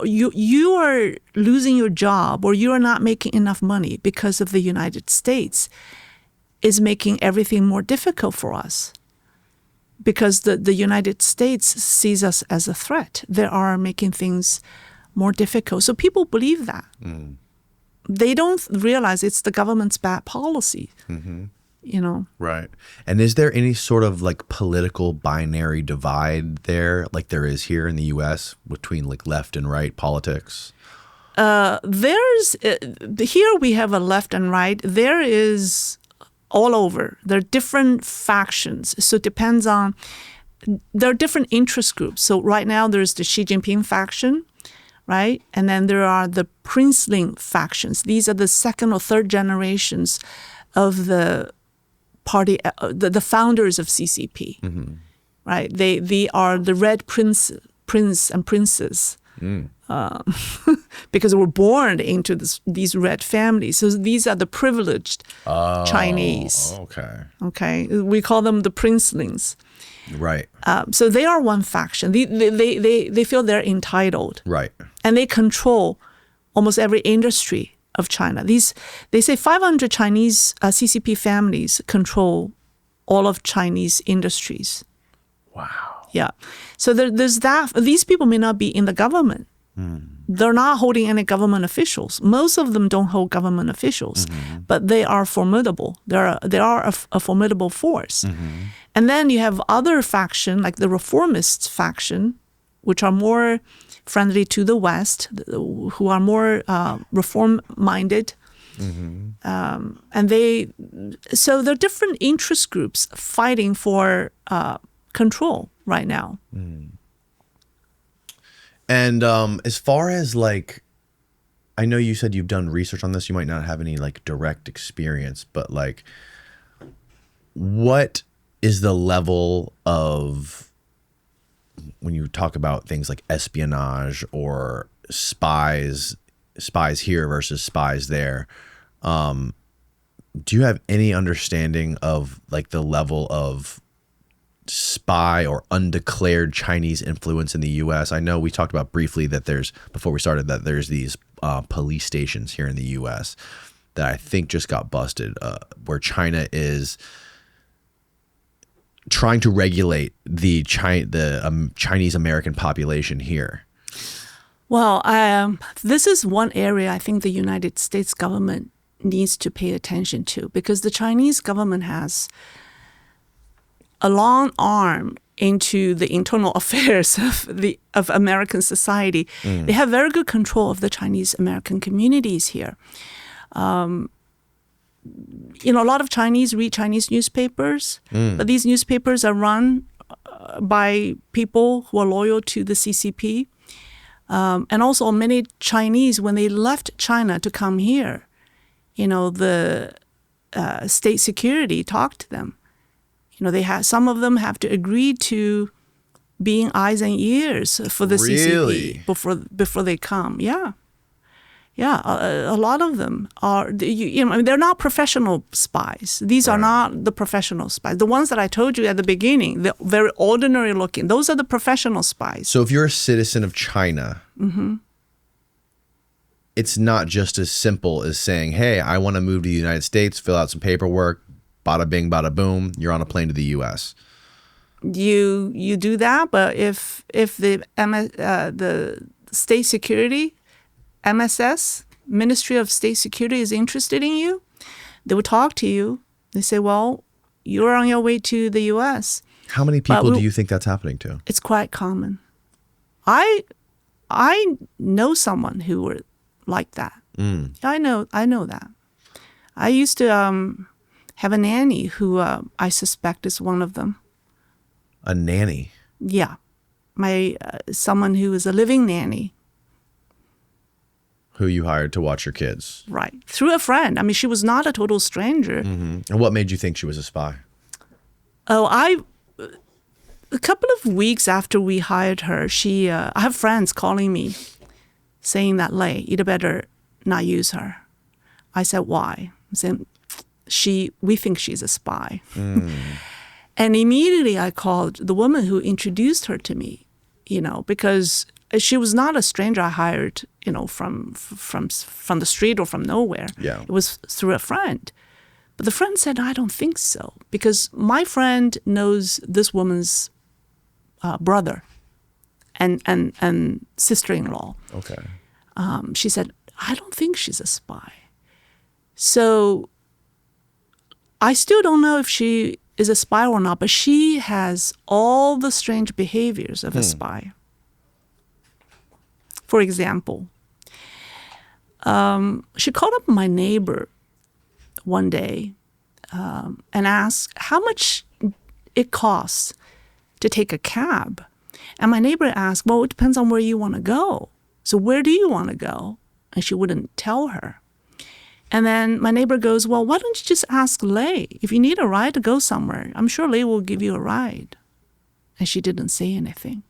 you are losing your job or you are not making enough money because of the United States is making everything more difficult for us. Because the United States sees us as a threat. They are making things more difficult. So people believe that. They don't realize it's the government's bad policy. You know. Right. And is there any sort of like political binary divide there, like there is here in the U.S. between like left and right politics? There's here we have a left and right. There is all over. There are different factions. So it depends on, there are different interest groups. So right now there's the Xi Jinping faction, right? And then there are the princeling factions. These are the second or third generations of the party, the founders of CCP, right? They are the red prince and princess. Because they were born into these red families. So these are the privileged Chinese. Okay. We call them the princelings. Right. So they are one faction. They feel they're entitled. Right. And they control almost every industry of China. They say 500 Chinese CCP families control all of Chinese industries. Wow. Yeah. So there's that. These people may not be in the government. They're not holding any government officials. Most of them don't hold government officials, but they are formidable. They are a formidable force. And then you have other faction, like the reformist faction, which are more friendly to the West, who are more reform-minded. And so there are different interest groups fighting for control right now. And as far as like, I know you said you've done research on this. You might not have any like direct experience, but like, what is the level of, when you talk about things like espionage or spies here versus spies there, do you have any understanding of like the level of spy or undeclared Chinese influence in the U.S.? I know we talked about briefly that before we started, that there's these police stations here in the U.S. that I think just got busted, where China is trying to regulate the Chinese American population here. Well, this is one area I think the United States government needs to pay attention to, because the Chinese government has a long arm into the internal affairs of American society. They have very good control of the Chinese American communities here. A lot of Chinese read Chinese newspapers, but these newspapers are run by people who are loyal to the CCP. And also many Chinese, when they left China to come here, state security talk to them. Some of them have to agree to being eyes and ears for the Really? CCP before they come. Yeah. Yeah, a lot of them are, they're not professional spies. These are not the professional spies. The ones that I told you at the beginning, the very ordinary looking, those are the professional spies. So if you're a citizen of China, it's not just as simple as saying, hey, I want to move to the United States, fill out some paperwork, bada bing, bada boom, you're on a plane to the U.S. You do that, but if the state security, MSS, Ministry of State Security, is interested in you, they will talk to you. They say, well, you're on your way to the U.S. How many people do you think that's happening to? It's quite common. I know someone who were like that. I know that. I used to have a nanny who I suspect is one of them. A nanny? Yeah. Someone who is a living nanny. Who you hired to watch your kids. Right. Through a friend. I mean, she was not a total stranger. And what made you think she was a spy? A couple of weeks after we hired her, I have friends calling me saying that, Lei, you'd better not use her. I said, why? I said, we think she's a spy. And immediately I called the woman who introduced her to me, because she was not a stranger I hired, from the street or from nowhere. Yeah. It was through a friend. But the friend said, I don't think so, because my friend knows this woman's brother and sister-in-law. Okay. She said, I don't think she's a spy. So I still don't know if she is a spy or not, but she has all the strange behaviors of a spy. For example, she called up my neighbor one day and asked how much it costs to take a cab. And my neighbor asked, well, it depends on where you want to go. So where do you want to go? And she wouldn't tell her. And then my neighbor goes, well, why don't you just ask Lei? If you need a ride to go somewhere, I'm sure Lei will give you a ride. And she didn't say anything.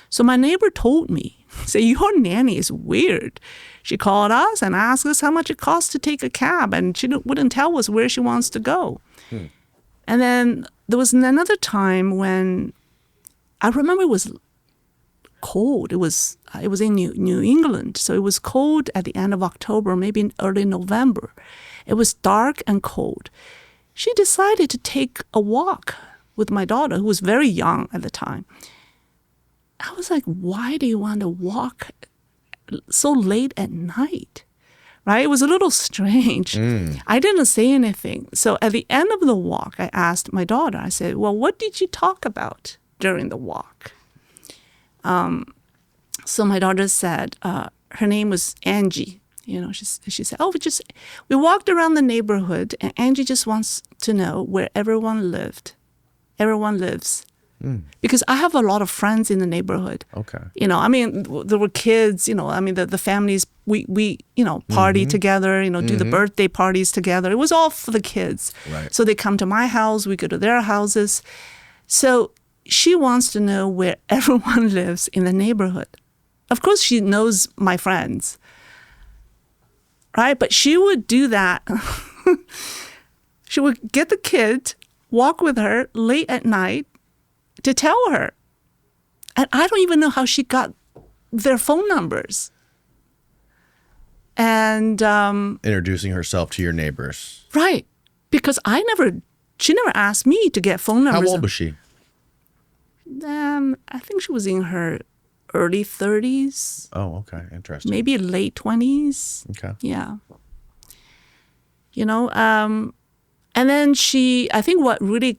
So my neighbor told me, say, your nanny is weird. She called us and asked us how much it costs to take a cab, and she wouldn't tell us where she wants to go. And then there was another time when I remember it was cold. It was in New England, so it was cold at the end of October, maybe in early November. It was dark and cold. She decided to take a walk with my daughter, who was very young at the time. I was like, why do you want to walk so late at night? Right? It was a little strange. I didn't say anything. So at the end of the walk, I asked my daughter, I said, well, what did you talk about during the walk? So my daughter said, her name was Angie. She said, oh, we walked around the neighborhood, and Angie just wants to know where everyone lived. Everyone lives. Because I have a lot of friends in the neighborhood. Okay. I mean, there were kids, the families, we party together, do the birthday parties together. It was all for the kids. Right. So they come to my house, we go to their houses. So she wants to know where everyone lives in the neighborhood. Of course, she knows my friends, right? But she would do that. She would get the kid, walk with her late at night to tell her. And I don't even know how she got their phone numbers. And introducing herself to your neighbors. Right. Because she never asked me to get phone numbers. How old was she? I think she was in her early 30s. Oh, okay. Interesting. Maybe late 20s. Okay. Yeah. And then I think what really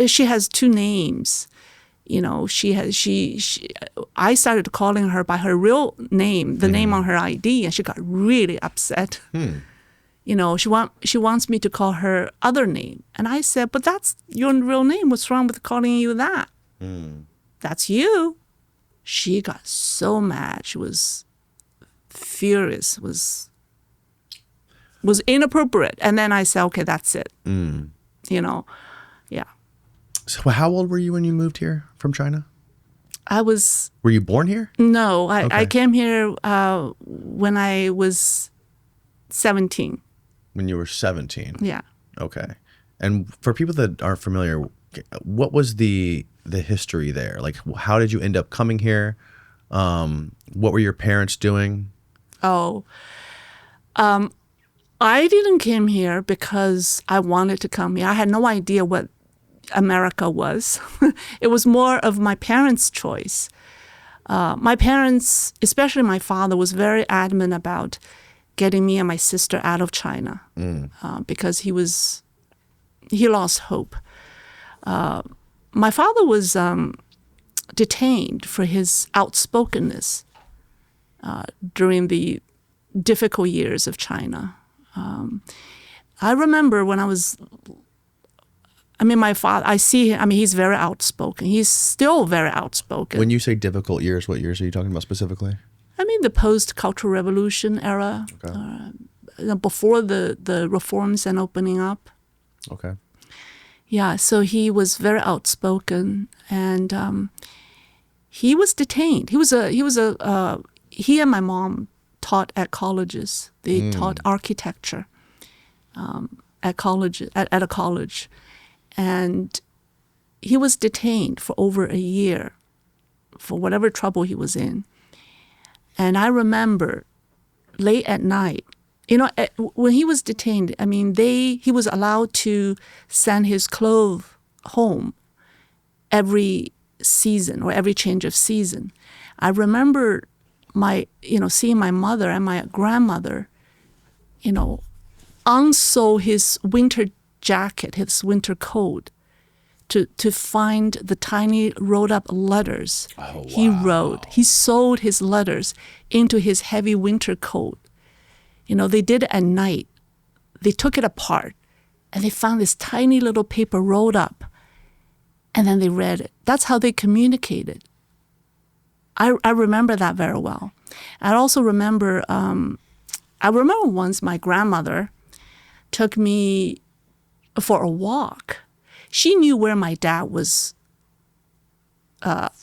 she has two names. I started calling her by her real name, the name on her ID, and she got really upset. She wants me to call her other name. And I said, but that's your real name. What's wrong with calling you that? That's you. She got so mad. She was furious. was inappropriate. And then I said, okay, that's it. You know, yeah. So how old were you when you moved here from China? Were you born here? No, I Okay. came here when I was 17. When you were 17. Yeah. Okay. And for people that aren't familiar, what was the history there? Like, how did you end up coming here? What were your parents doing? Oh, I didn't came here because I wanted to come here. I had no idea what America was. It was more of my parents' choice. My parents, especially my father, was very adamant about getting me and my sister out of China because he lost hope. My father was detained for his outspokenness during the difficult years of China. I remember when my father, I see him, he's very outspoken. He's still very outspoken. When you say difficult years, what years are you talking about specifically? The post-Cultural Revolution era, before the reforms and opening up. Okay. Yeah, so he was very outspoken, and he was detained. He and my mom taught at colleges. They taught architecture at a college, and he was detained for over a year for whatever trouble he was in. And I remember late at night, when he was detained, he was allowed to send his clothes home every season or every change of season. I remember seeing my mother and my grandmother, unsew his winter jacket, his winter coat, to find the tiny rolled up letters he wrote. He sewed his letters into his heavy winter coat. They did it at night. They took it apart and they found this tiny little paper rolled up, and then they read it. That's how they communicated. I remember that very well. I also remember, once my grandmother took me for a walk. She knew where my dad was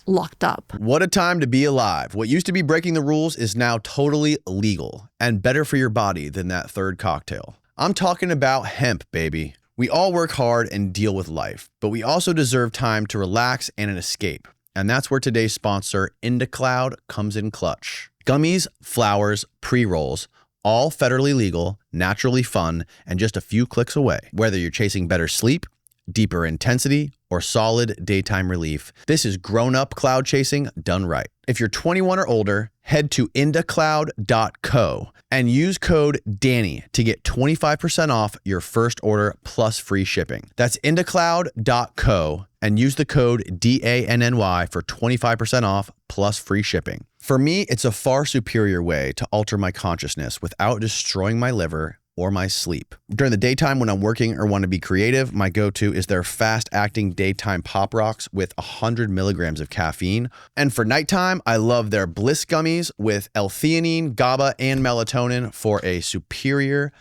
locked up. What a time to be alive. What used to be breaking the rules is now totally legal and better for your body than that third cocktail. I'm talking about hemp, baby. We all work hard and deal with life, but we also deserve time to relax and an escape. And that's where today's sponsor, IndaCloud, comes in clutch. Gummies, flowers, pre-rolls, all federally legal, naturally fun, and just a few clicks away. Whether you're chasing better sleep, deeper intensity, or solid daytime relief, this is grown-up cloud chasing done right. If you're 21 or older, head to indacloud.co and use code DANNY to get 25% off your first order plus free shipping. That's indacloud.co and use the code DANNY for 25% off plus free shipping. For me, it's a far superior way to alter my consciousness without destroying my liver or my sleep. During the daytime when I'm working or want to be creative, my go-to is their fast-acting daytime pop rocks with 100 milligrams of caffeine. And for nighttime, I love their Bliss gummies with L-theanine, GABA, and melatonin for a superior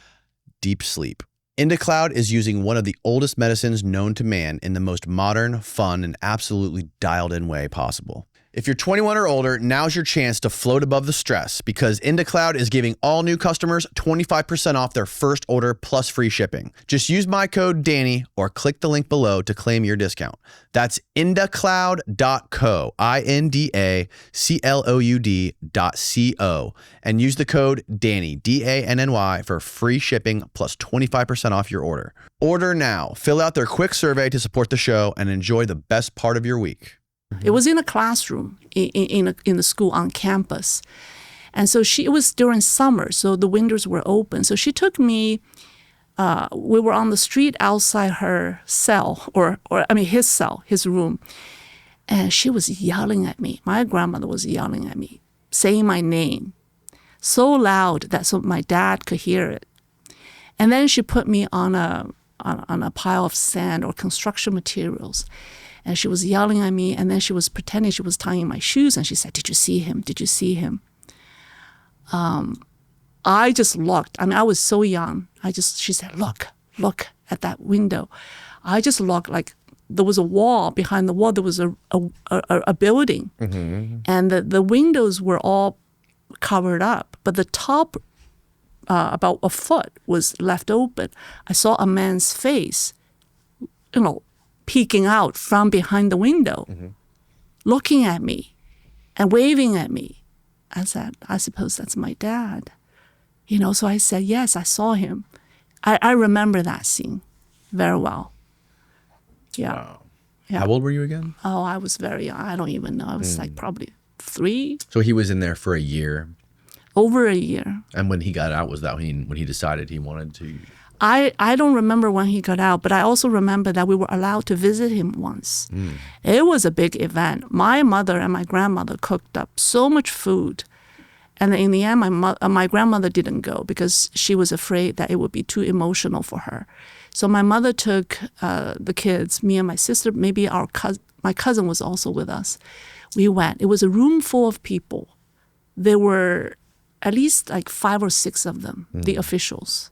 deep sleep. IndaCloud is using one of the oldest medicines known to man in the most modern, fun, and absolutely dialed-in way possible. If you're 21 or older, now's your chance to float above the stress because IndaCloud is giving all new customers 25% off their first order plus free shipping. Just use my code DANNY or click the link below to claim your discount. That's indacloud.co, INDACLOUD.co, and use the code DANNY, DANNY, for free shipping plus 25% off your order. Order now, fill out their quick survey to support the show, and enjoy the best part of your week. It was in a classroom in the school on campus. And so it was during summer, so the windows were open. So she took me, we were on the street outside her cell, his cell, his room. And she was yelling at me. My grandmother was yelling at me, saying my name so loud that so my dad could hear it. And then she put me on a pile of sand or construction materials. And she was yelling at me, and then she was pretending she was tying my shoes, and she said, "Did you see him? Did you see him?" I just looked. I was so young. She said, look at that window. I just looked like there was a wall. Behind the wall, there was a building. And the windows were all covered up. But the top, about a foot, was left open. I saw a man's face, peeking out from behind the window, looking at me and waving at me. I said, I suppose that's my dad. So I said, yes, I saw him. I remember that scene very well. Yeah. Wow. Yeah. How old were you again? Oh, I was very young. I don't even know. I was like probably 3. So he was in there for a year. Over a year. And when he got out, was that when he decided he wanted to? I don't remember when he got out, but I also remember that we were allowed to visit him once. It was a big event. My mother and my grandmother cooked up so much food. And in the end, my grandmother didn't go because she was afraid that it would be too emotional for her. So my mother took the kids, me and my sister, maybe my cousin was also with us. We went. It was a room full of people. There were at least like 5 or 6 of them, the officials.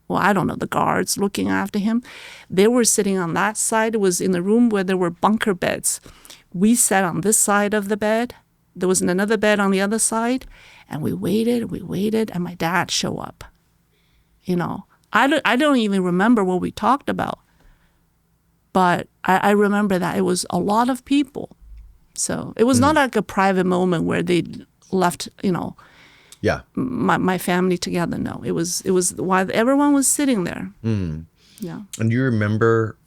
Well, I don't know, the guards looking after him. They were sitting on that side. It was in the room where there were bunker beds. We sat on this side of the bed. There was another bed on the other side. And we waited, and my dad showed up. I don't even remember what we talked about. But I remember that it was a lot of people. So it was not like a private moment where they left, Yeah. my family together. No, it was while everyone was sitting there. Yeah. And do you remember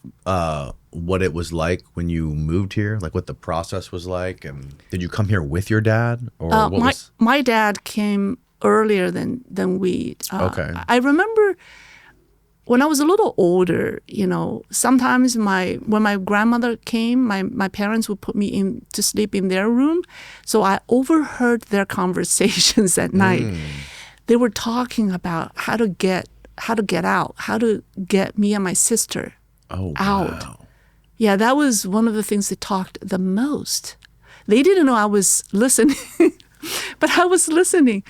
what it was like when you moved here? Like what the process was like? And did you come here with your dad? Or my dad came earlier than we. Okay. I remember when I was a little older, sometimes when my grandmother came, my parents would put me in to sleep in their room. So I overheard their conversations at night. They were talking about how to get out, how to get me and my sister out. Wow. Yeah, that was one of the things they talked the most. They didn't know I was listening, but I was listening.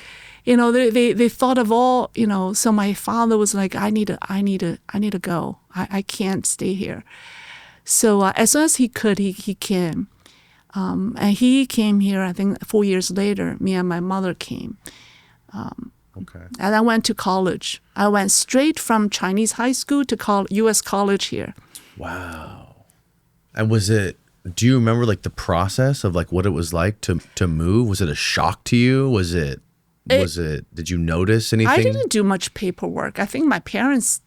They thought of all, so my father was like, I need to go. I can't stay here. So as soon as he could, he came. And he came here, I think 4 years later, me and my mother came. Okay. And I went to college. I went straight from Chinese high school to U.S. college here. Wow. And do you remember like the process of like what it was like to move? Was it a shock to you? Did you notice anything? I didn't do much paperwork. I think my parents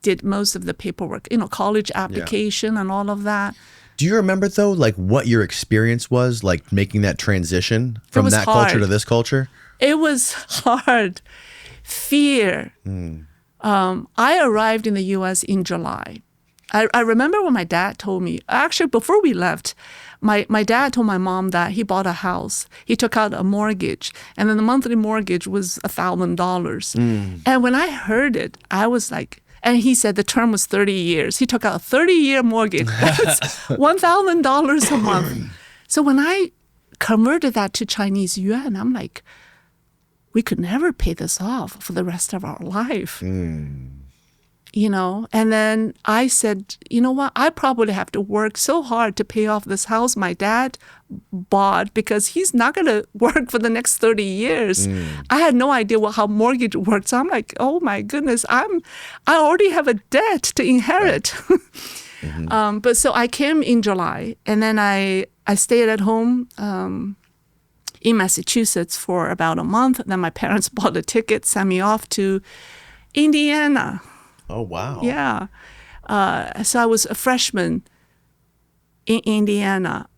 did most of the paperwork, college application and all of that. Do you remember though, like what your experience was like making that transition from that culture to this culture? It was hard. Fear. I arrived in the U.S. in July. I remember when my dad told me, actually before we left, my dad told my mom that he bought a house. He took out a mortgage, and then the monthly mortgage was $1,000. And when I heard it, I was like, and he said the term was 30 years. He took out a 30-year mortgage. That's $1,000 a month. So when I converted that to Chinese yuan, I'm like, we could never pay this off for the rest of our life. And then I said, you know what? I probably have to work so hard to pay off this house my dad bought because he's not going to work for the next 30 years. I had no idea how mortgage worked. So I'm like, oh my goodness, I already have a debt to inherit. But so I came in July, and then I stayed at home in Massachusetts for about a month. Then my parents bought a ticket, sent me off to Indiana. Oh, wow. Yeah. So I was a freshman in Indiana.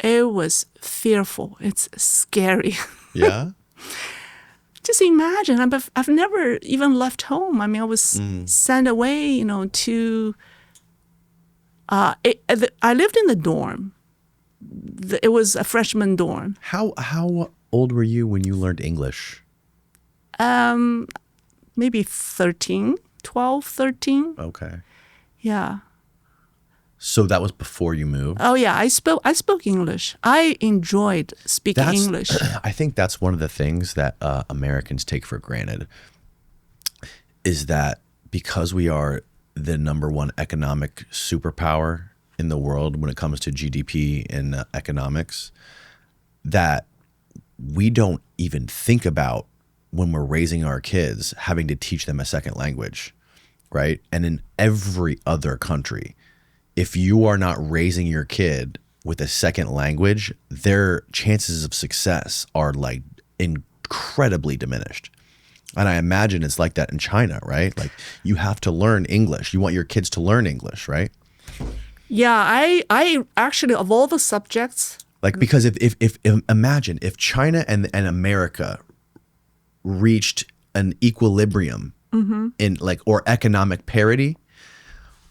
It was fearful. It's scary. Yeah? Just imagine, I've never even left home. I mean, I was sent away, to... I lived in the dorm. It was a freshman dorm. How old were you when you learned English? Maybe 12, 13. Okay. Yeah. So that was before you moved? Oh, yeah. I spoke English. I enjoyed speaking English. I think that's one of the things that Americans take for granted. is that because we are the number one economic superpower in the world when it comes to GDP and economics, that we don't even think about when we're raising our kids having to teach them a second language, right? And in every other country, if you are not raising your kid with a second language, their chances of success are like incredibly diminished. And I imagine it's like that in China, right? Like you have to learn English. You want your kids to learn English, right? Yeah, I actually, of all the subjects, Like, because if imagine if China and America reached an equilibrium in like, or economic parity,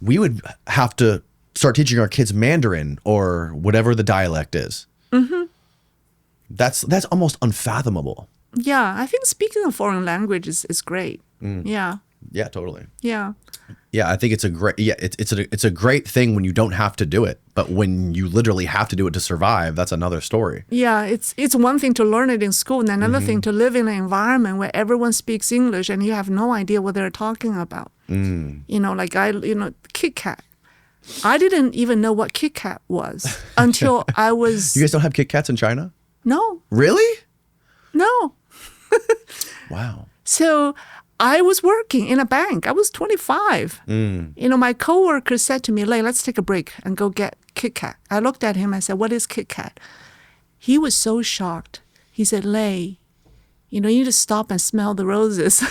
we would have to start teaching our kids Mandarin or whatever the dialect is. That's almost unfathomable. yeah, I think speaking a foreign language is great. Yeah, Yeah, totally. yeah. Yeah, I think it's a great it's a great thing when you don't have to do it, but when you literally have to do it to survive, that's another story. Yeah, it's one thing to learn it in school, and another thing to live in an environment where everyone speaks English and you have no idea what they're talking about. You know, like Kit Kat. I didn't even know what Kit Kat was until I was. You guys don't have Kit Kats in China? No, Really? no. Wow. So I was working in a bank. I was 25. You know, my coworker said to me, "Lei, let's take a break and go get Kit Kat." I looked at him. I said, "What is Kit Kat?" He was so shocked. He said, "Lei, you know, you need to stop and smell the roses."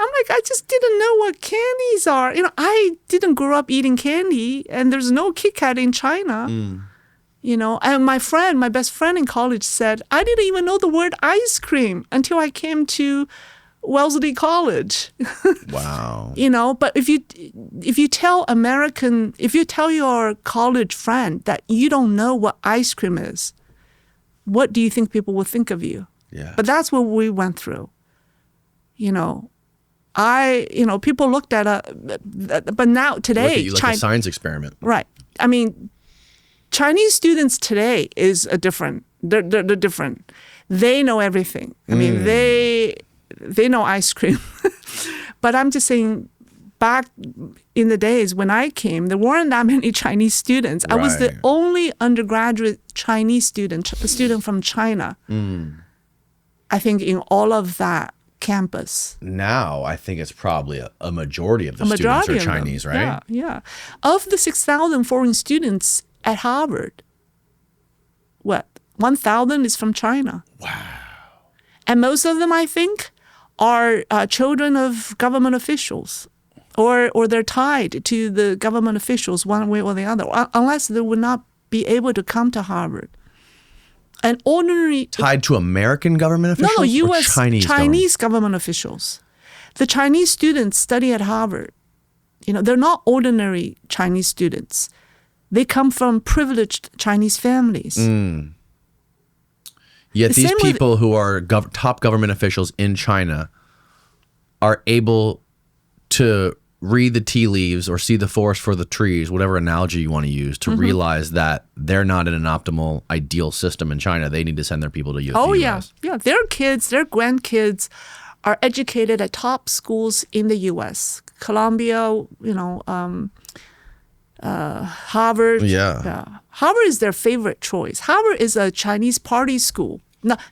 I'm like, I just didn't know what candies are. You know, I didn't grow up eating candy, and there's no Kit Kat in China. You know, and my best friend in college said, I didn't even know the word ice cream until I came to Wellesley College. Wow. You know, but if you tell your college friend that you don't know what ice cream is, what do you think people will think of you? Yeah. But that's what we went through. You know, people looked at but now today, Look at you like a science experiment. right? I mean, Chinese students today is they're different. They know everything. I mean, they know ice cream. But I'm just saying, back in the days when I came, there weren't that many Chinese students. I was the Right. only undergraduate Chinese student from China. I think in all of that campus. Now, I think it's probably a majority of the students are Chinese, right? Yeah, yeah. Of the 6,000 foreign students at Harvard, 1,000 is from China. Wow. And most of them, I think, are children of government officials, or they're tied to the government officials one way or the other, unless they would not be able to come to Harvard. An ordinary Tied to American government officials? no, or U.S. Chinese government officials. The Chinese students study at Harvard. You know, they're not ordinary Chinese students. They come from privileged Chinese families. Yet The these same with- people who are top government officials in China are able to read the tea leaves or see the forest for the trees, whatever analogy you want to use, to realize that they're not in an optimal, ideal system in China. They need to send their people to Oh, the yeah. US. Yeah. Their kids, their grandkids are educated at top schools in the U.S. Columbia, Harvard. Yeah. Harvard is their favorite choice. Harvard is a Chinese party school.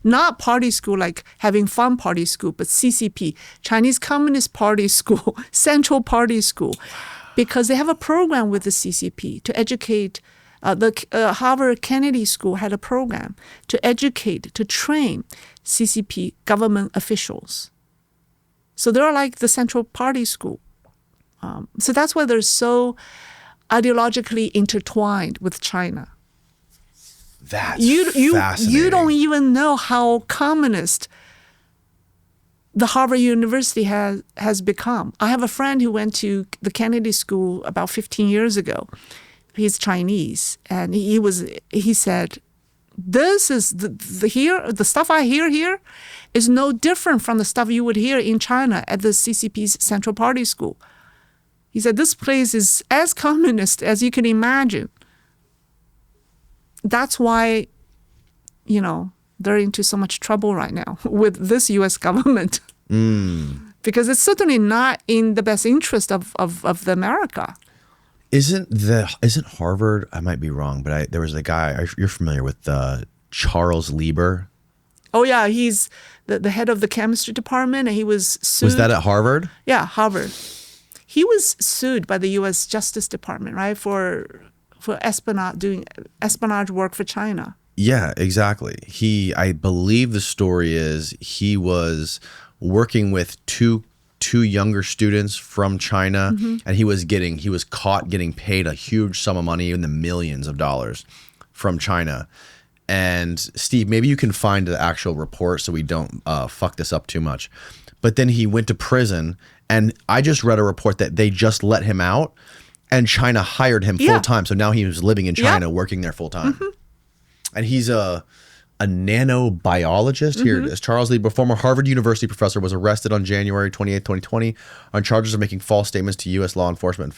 Not party school like having fun party school, but CCP, Chinese Communist Party School, Central Party School, because they have a program with the CCP to educate. The Harvard Kennedy School had a program to educate, to train CCP government officials. So they're like the Central Party School. So that's why they're so ideologically intertwined with China. That's You fascinating. don't even know how communist the Harvard University has become. I have a friend who went to the Kennedy School about 15 years ago. He's Chinese, and he said, "This is the stuff I hear here is no different from the stuff you would hear in China at the CCP's Central Party School." He said, "This place is as communist as you can imagine." That's why, they're into so much trouble right now with this U.S. government. because it's certainly not in the best interest of the America. Isn't Harvard? I might be wrong, but there was a guy you're familiar with, Charles Lieber. Oh yeah, he's the head of the chemistry department, and he was sued. Was that at Harvard? Yeah, Harvard. He was sued by the U.S. Justice Department, right, for espionage, doing espionage work for China. Yeah, exactly. I believe the story is he was working with two younger students from China, and he was caught getting paid a huge sum of money, in the millions of dollars, from China. And Steve, maybe you can find the actual report so we don't fuck this up too much. But then he went to prison, and I just read a report that they just let him out, and China hired him full time. So now he was living in China, working there full time. And he's a nanobiologist. Here it is. Charles Lieber, former Harvard University professor, was arrested on January 28, 2020 on charges of making false statements to U.S. law enforcement and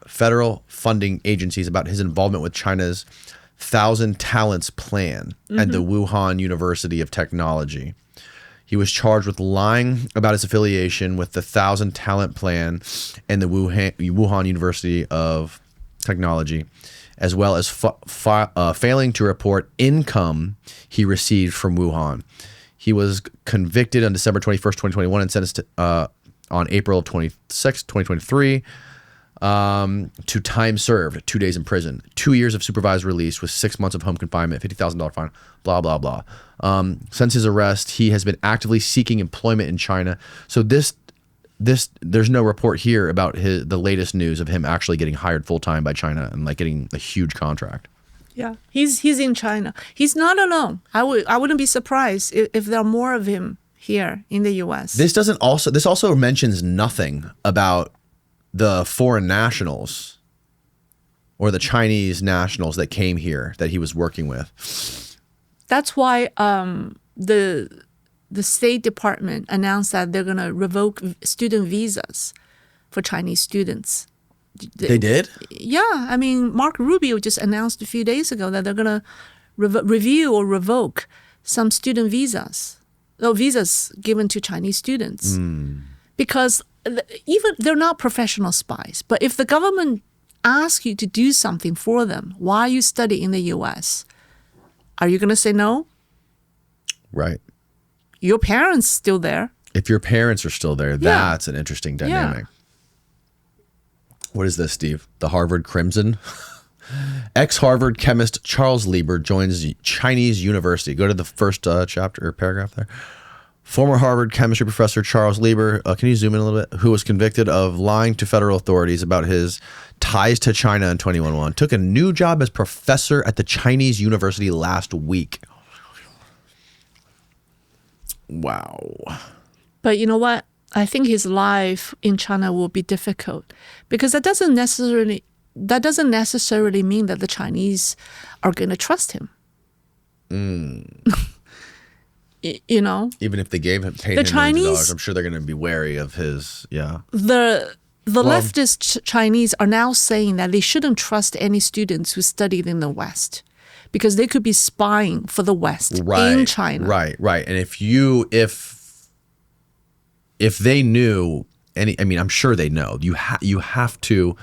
federal funding agencies about his involvement with China's 1,000 Talents Plan at the Wuhan University of Technology. He was charged with lying about his affiliation with the 1,000 Talent Plan and the Wuhan University of Technology, as well as failing to report income he received from Wuhan. He was convicted on December 21st, 2021 and sentenced on April 26, 2023 to time served, 2 days in prison, 2 years of supervised release with 6 months of home confinement, $50,000 fine, blah, blah, blah. Since his arrest, he has been actively seeking employment in China. So there's no report here about the latest news of him actually getting hired full time by China and like getting a huge contract. Yeah, he's in China. He's not alone. I wouldn't be surprised if there are more of him here in the U.S. This also mentions nothing about the foreign nationals or the Chinese nationals that came here that he was working with. That's why the State Department announced that they're going to revoke student visas for Chinese students. They did? Yeah. I mean, Mark Rubio just announced a few days ago that they're going to review or revoke some student visas given to Chinese students. Because even they're not professional spies. But if the government asks you to do something for them while you study in the U.S., are you going to say no? Right. Your parents still there. If your parents are still there, that's an interesting dynamic. What is this, Steve? The Harvard Crimson? Ex-Harvard chemist Charles Lieber joins Chinese University. Go to the first chapter or paragraph there. Former Harvard chemistry professor Charles Lieber, can you zoom in a little bit? Who was convicted of lying to federal authorities about his ties to China in 2011, took a new job as professor at the Chinese University last week. Wow. But you know what? I think his life in China will be difficult because that doesn't necessarily mean that the Chinese are going to trust him. You know, even if they paid him millions of dollars, I'm sure they're going to be wary of his. Yeah. The leftist Chinese are now saying that they shouldn't trust any students who studied in the West because they could be spying for the West in China. Right. And if they knew I'm sure they know. You have to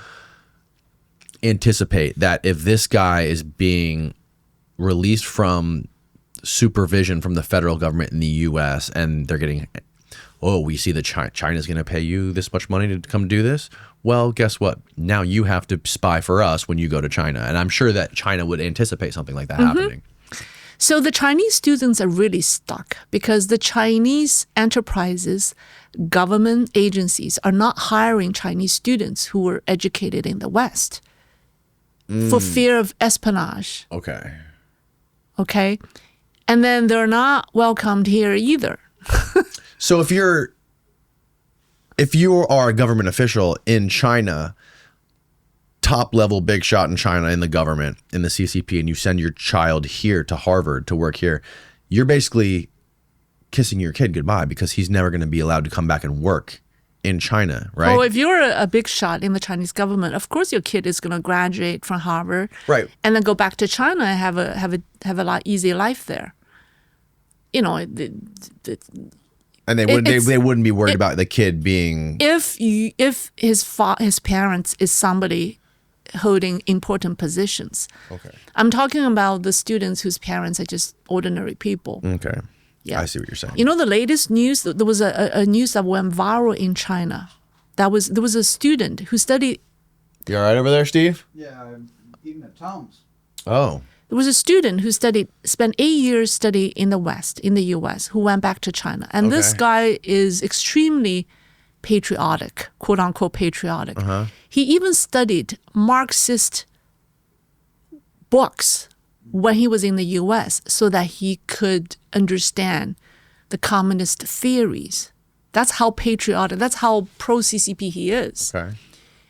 anticipate that if this guy is being released from supervision from the federal government in the U.S. and they're getting, we see that China's going to pay you this much money to come do this. Well, guess what? Now you have to spy for us when you go to China. And I'm sure that China would anticipate something like that happening. So the Chinese students are really stuck because the Chinese enterprises, government agencies are not hiring Chinese students who were educated in the West for fear of espionage. Okay. And then they're not welcomed here either. So if you are a government official in China, top level big shot in China in the government, in the CCP, and you send your child here to Harvard to work here, you're basically kissing your kid goodbye because he's never going to be allowed to come back and work in China, right? Well, if you're a big shot in the Chinese government, of course your kid is going to graduate from Harvard, right, and then go back to China and have a lot easier life there. You know, And they wouldn't be worried about the kid being. If his parents is somebody holding important positions. Okay. I'm talking about the students whose parents are just ordinary people. Okay. Yeah. I see what you're saying. You know the latest news? There was a news that went viral in China. There was a student who studied. You all right over there, Steve? Yeah, I'm eating at Tom's. Oh. There was a student who spent 8 years studying in the West, in the U.S., who went back to China. And this guy is extremely patriotic, quote unquote patriotic. He even studied Marxist books when he was in the U.S. so that he could understand the communist theories. That's how patriotic, that's how pro-CCP he is. Okay.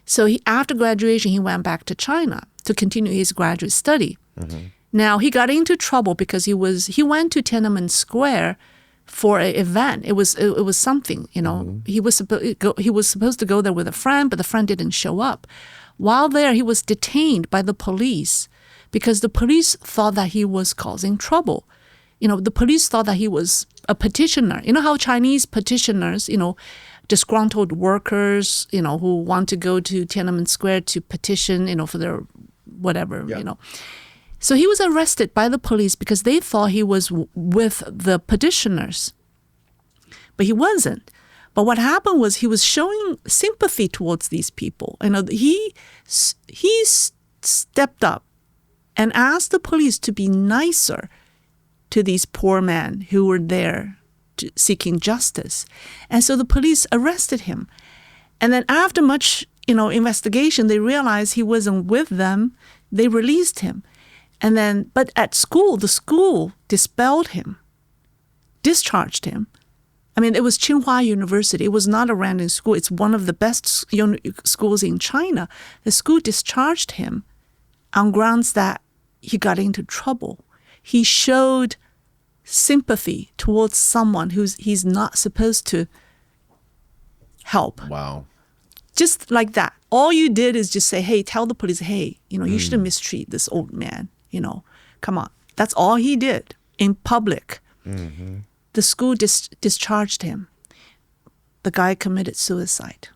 So after graduation, he went back to China to continue his graduate study. Now, he got into trouble because he went to Tiananmen Square for an event. It was something, you know. He was supposed to go there with a friend, but the friend didn't show up. While there, he was detained by the police because the police thought that he was causing trouble. You know, the police thought that he was a petitioner. You know how Chinese petitioners, you know, disgruntled workers, you know, who want to go to Tiananmen Square to petition, you know, for their whatever, you know. So he was arrested by the police because they thought he was with the petitioners. But he wasn't. But what happened was he was showing sympathy towards these people. You know, he stepped up and asked the police to be nicer to these poor men who were there seeking justice. And so the police arrested him. And then after much, you know, investigation, they realized he wasn't with them. They released him. And then, but at school, the school dispelled him, discharged him. I mean, it was Tsinghua University. It was not a random school. It's one of the best schools in China. The school discharged him on grounds that he got into trouble. He showed sympathy towards someone he's not supposed to help. Wow. Just like that. All you did is just say, hey, tell the police, hey, you know, you shouldn't mistreat this old man. You know, come on. That's all he did in public. The school discharged him. The guy committed suicide.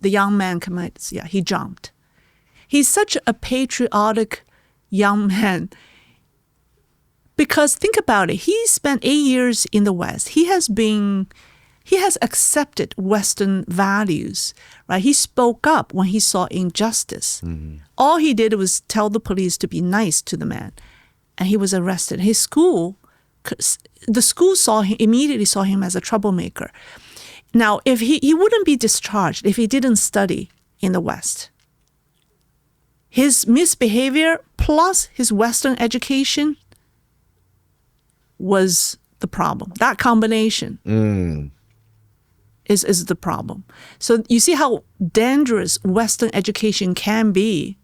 The young man he jumped. He's such a patriotic young man. Because think about it. He spent 8 years in the West. He has accepted Western values, right? He spoke up when he saw injustice. All he did was tell the police to be nice to the man, and he was arrested. The school immediately saw him as a troublemaker. Now, if he wouldn't be discharged if he didn't study in the West. His misbehavior plus his Western education was the problem. That combination is the problem. So you see how dangerous Western education can be.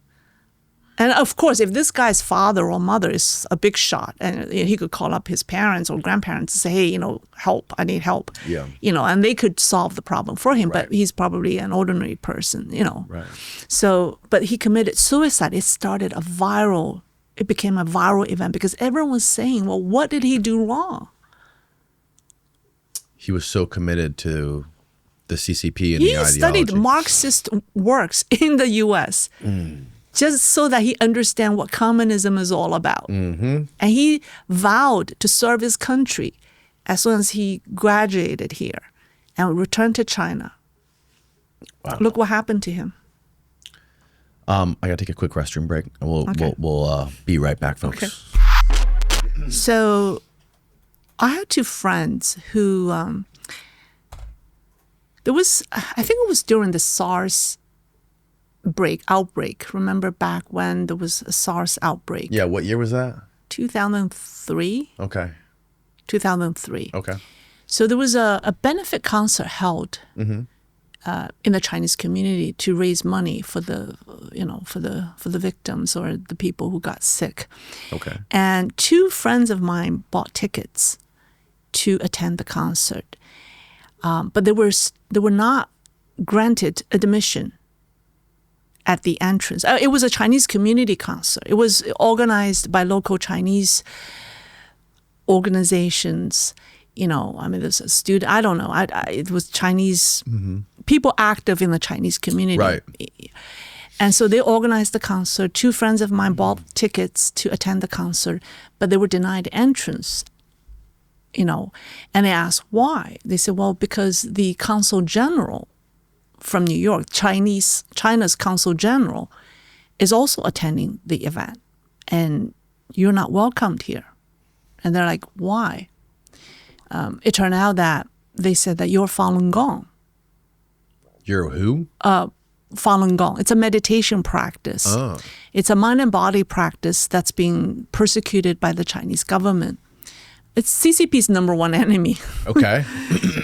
And of course, if this guy's father or mother is a big shot, and he could call up his parents or grandparents and say, hey, you know, help, I need help. Yeah. You know, and they could solve the problem for him, but he's probably an ordinary person, you know. Right. So, but he committed suicide. It became a viral event because everyone was saying, well, what did he do wrong? He was so committed to the CCP and the ideology. He studied Marxist works in the U.S. Just so that he understand what communism is all about. And he vowed to serve his country as soon as he graduated here and returned to China. Wow. Look what happened to him. I got to take a quick restroom break. We'll be right back, folks. Okay. So I had two friends who, I think it was during the SARS outbreak. Remember back when there was a SARS outbreak? Yeah, what year was that? 2003. Okay. 2003. Okay. So there was a benefit concert held in the Chinese community to raise money for the victims or the people who got sick. Okay. And two friends of mine bought tickets to attend the concert, but they were not granted admission at the entrance. It was a Chinese community concert. It was organized by local Chinese organizations. I mean, there's a student, I don't know, it was Chinese people active in the Chinese community. Right. And so they organized the concert. 2 friends of mine bought tickets to attend the concert, but they were denied entrance, and they asked why. They said, well, because the consul general from New York, China's consul general, is also attending the event, and you're not welcomed here. And they're like, why? It turned out that they said that you're Falun Gong. You're who? Falun Gong. It's a meditation practice. Oh. It's a mind and body practice that's being persecuted by the Chinese government. It's CCP's number one enemy. Okay.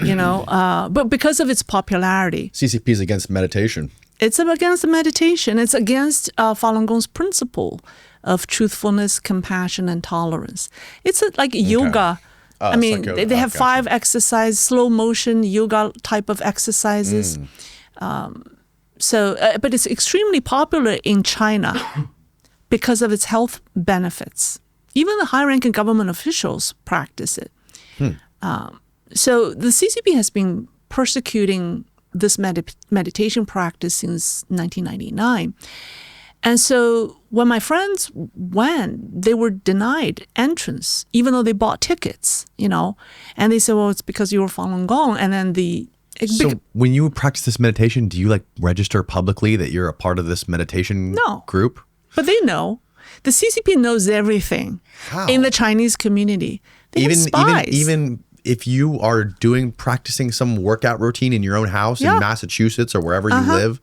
But because of its popularity. CCP is against meditation. It's against the meditation. It's against Falun Gong's principle of truthfulness, compassion, and tolerance. It's like yoga. I mean, they have 5 exercise, slow motion yoga type of exercises. But it's extremely popular in China because of its health benefits. Even the high-ranking government officials practice it. So the CCP has been persecuting this meditation practice since 1999. And so when my friends went, they were denied entrance, even though they bought tickets, and they said, well, it's because you were Falun Gong. And then So when you practice this meditation, do you register publicly that you're a part of this meditation group? But they know. The CCP knows everything in the Chinese community. They have spies. Even if you are practicing some workout routine in your own house in Massachusetts or wherever you live,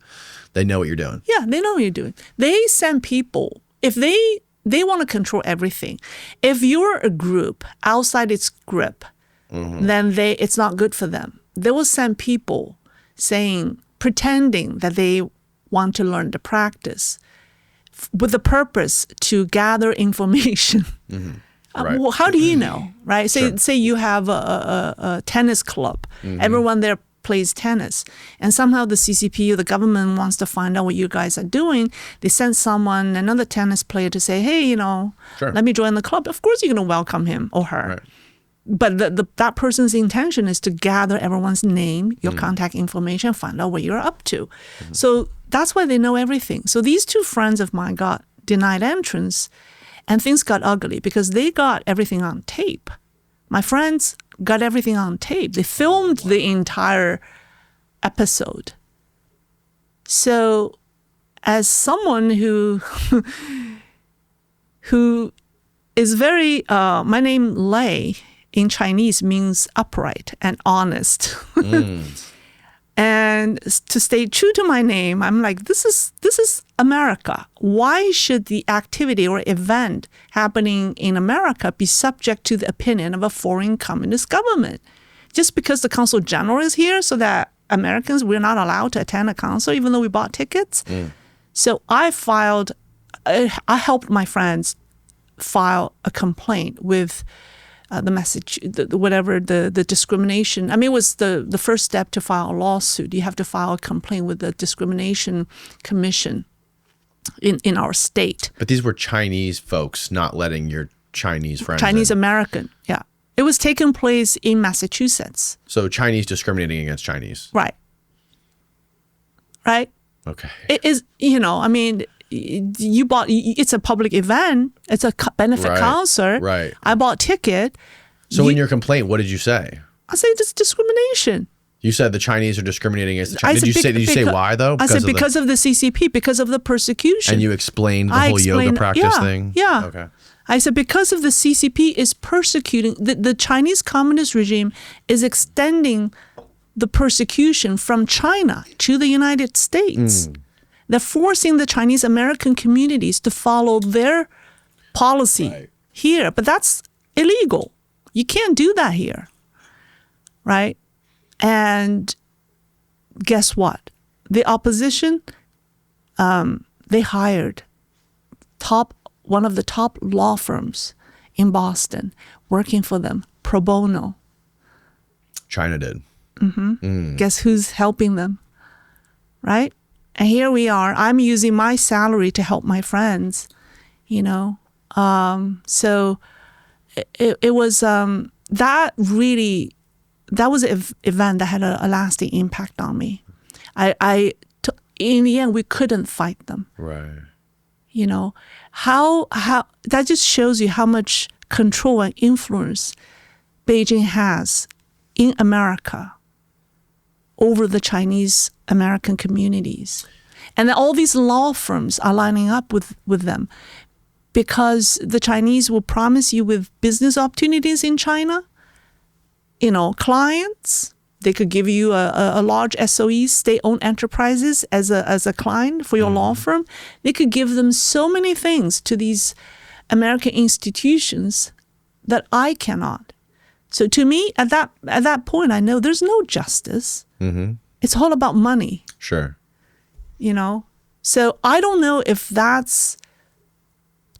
they know what you're doing. Yeah, they know what you're doing. They send people, if they want to control everything. If you're a group outside its grip, then it's not good for them. They will send people pretending that they want to learn the practice with the purpose to gather information. Right. Well, how do you know, right? Say you have a tennis club. Everyone there plays tennis. And somehow the CCP or the government wants to find out what you guys are doing. They send another tennis player to say, hey, let me join the club. Of course you're going to welcome him or her. Right. But that person's intention is to gather everyone's name, your contact information, find out what you're up to. So that's why they know everything. So these 2 friends of mine got denied entrance, and things got ugly because they got everything on tape. My friends got everything on tape. They filmed the entire episode. So as someone who is very, my name Lei in Chinese means upright and honest. And to stay true to my name, I'm like, this is America. Why should the activity or event happening in America be subject to the opinion of a foreign communist government? Just because the consul general is here so that Americans, we're not allowed to attend a concert even though we bought tickets? So I helped my friends file a complaint with the message, the discrimination. I mean, it was the first step to file a lawsuit. You have to file a complaint with the discrimination commission in our state. But these were Chinese folks not letting your Chinese friends Chinese in. American, yeah. It was taking place in Massachusetts. So Chinese discriminating against Chinese. Right. Right? Okay. It is, I mean, it's a public event. It's a benefit concert. Right. I bought ticket. So in your complaint, what did you say? I said it's discrimination. You said the Chinese are discriminating against the Chinese. Did you say why though? I said because of the CCP, because of the persecution. And you explained the whole yoga practice thing? Yeah. Okay. I said because of the CCP is persecuting, the Chinese communist regime is extending the persecution from China to the United States. They're forcing the Chinese American communities to follow their policy here. But that's illegal. You can't do that here. Right? And guess what? The opposition, they hired one of the top law firms in Boston working for them pro bono. China did. Guess who's helping them? Right? And here we are. I'm using my salary to help my friends, So it was that was an event that had a lasting impact on me. In the end, we couldn't fight them. Right. You know, how that just shows you how much control and influence Beijing has in America over the Chinese American communities. And all these law firms are lining up with them because the Chinese will promise you with business opportunities in China, you know, clients. They could give you a large SOE, state-owned enterprises as a client for your law firm. They could give them so many things to these American institutions that I cannot. So to me, at that point, I know there's no justice. Mm-hmm. It's all about money. Sure. You know? So I don't know if that's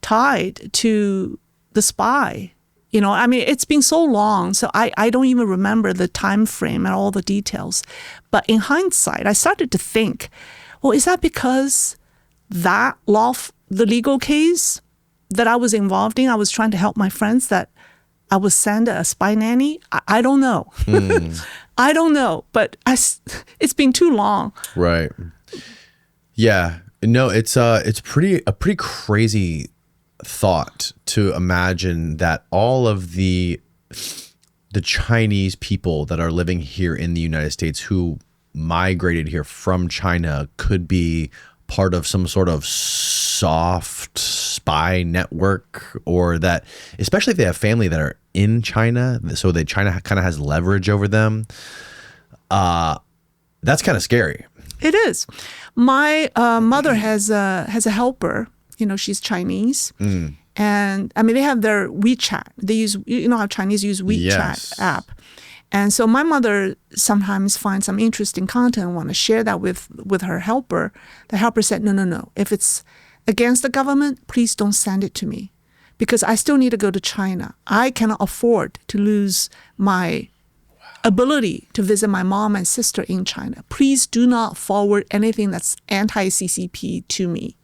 tied to the spy. You know, I mean, it's been so long, so I don't even remember the time frame and all the details. But in hindsight, I started to think, well, is that because the legal case that I was involved in, I was trying to help my friends that I was sent a spy nanny? I don't know. I don't know, but it's been too long. Right. Yeah. No, it's a pretty crazy thought to imagine that all of the Chinese people that are living here in the United States who migrated here from China could be part of some sort of soft spy network, or that, especially if they have family that are in China, so that China kind of has leverage over them. That's kind of scary. It is. My mother has a helper. You know, she's Chinese. And I mean, they have their WeChat. They use, you know how Chinese use WeChat Yes. app. And so my mother sometimes finds some interesting content and want to share that with her helper. The helper said, no. If it's against the government, please don't send it to me because I still need to go to China. I cannot afford to lose my ability to visit my mom and sister in China. Please do not forward anything that's anti-CCP to me.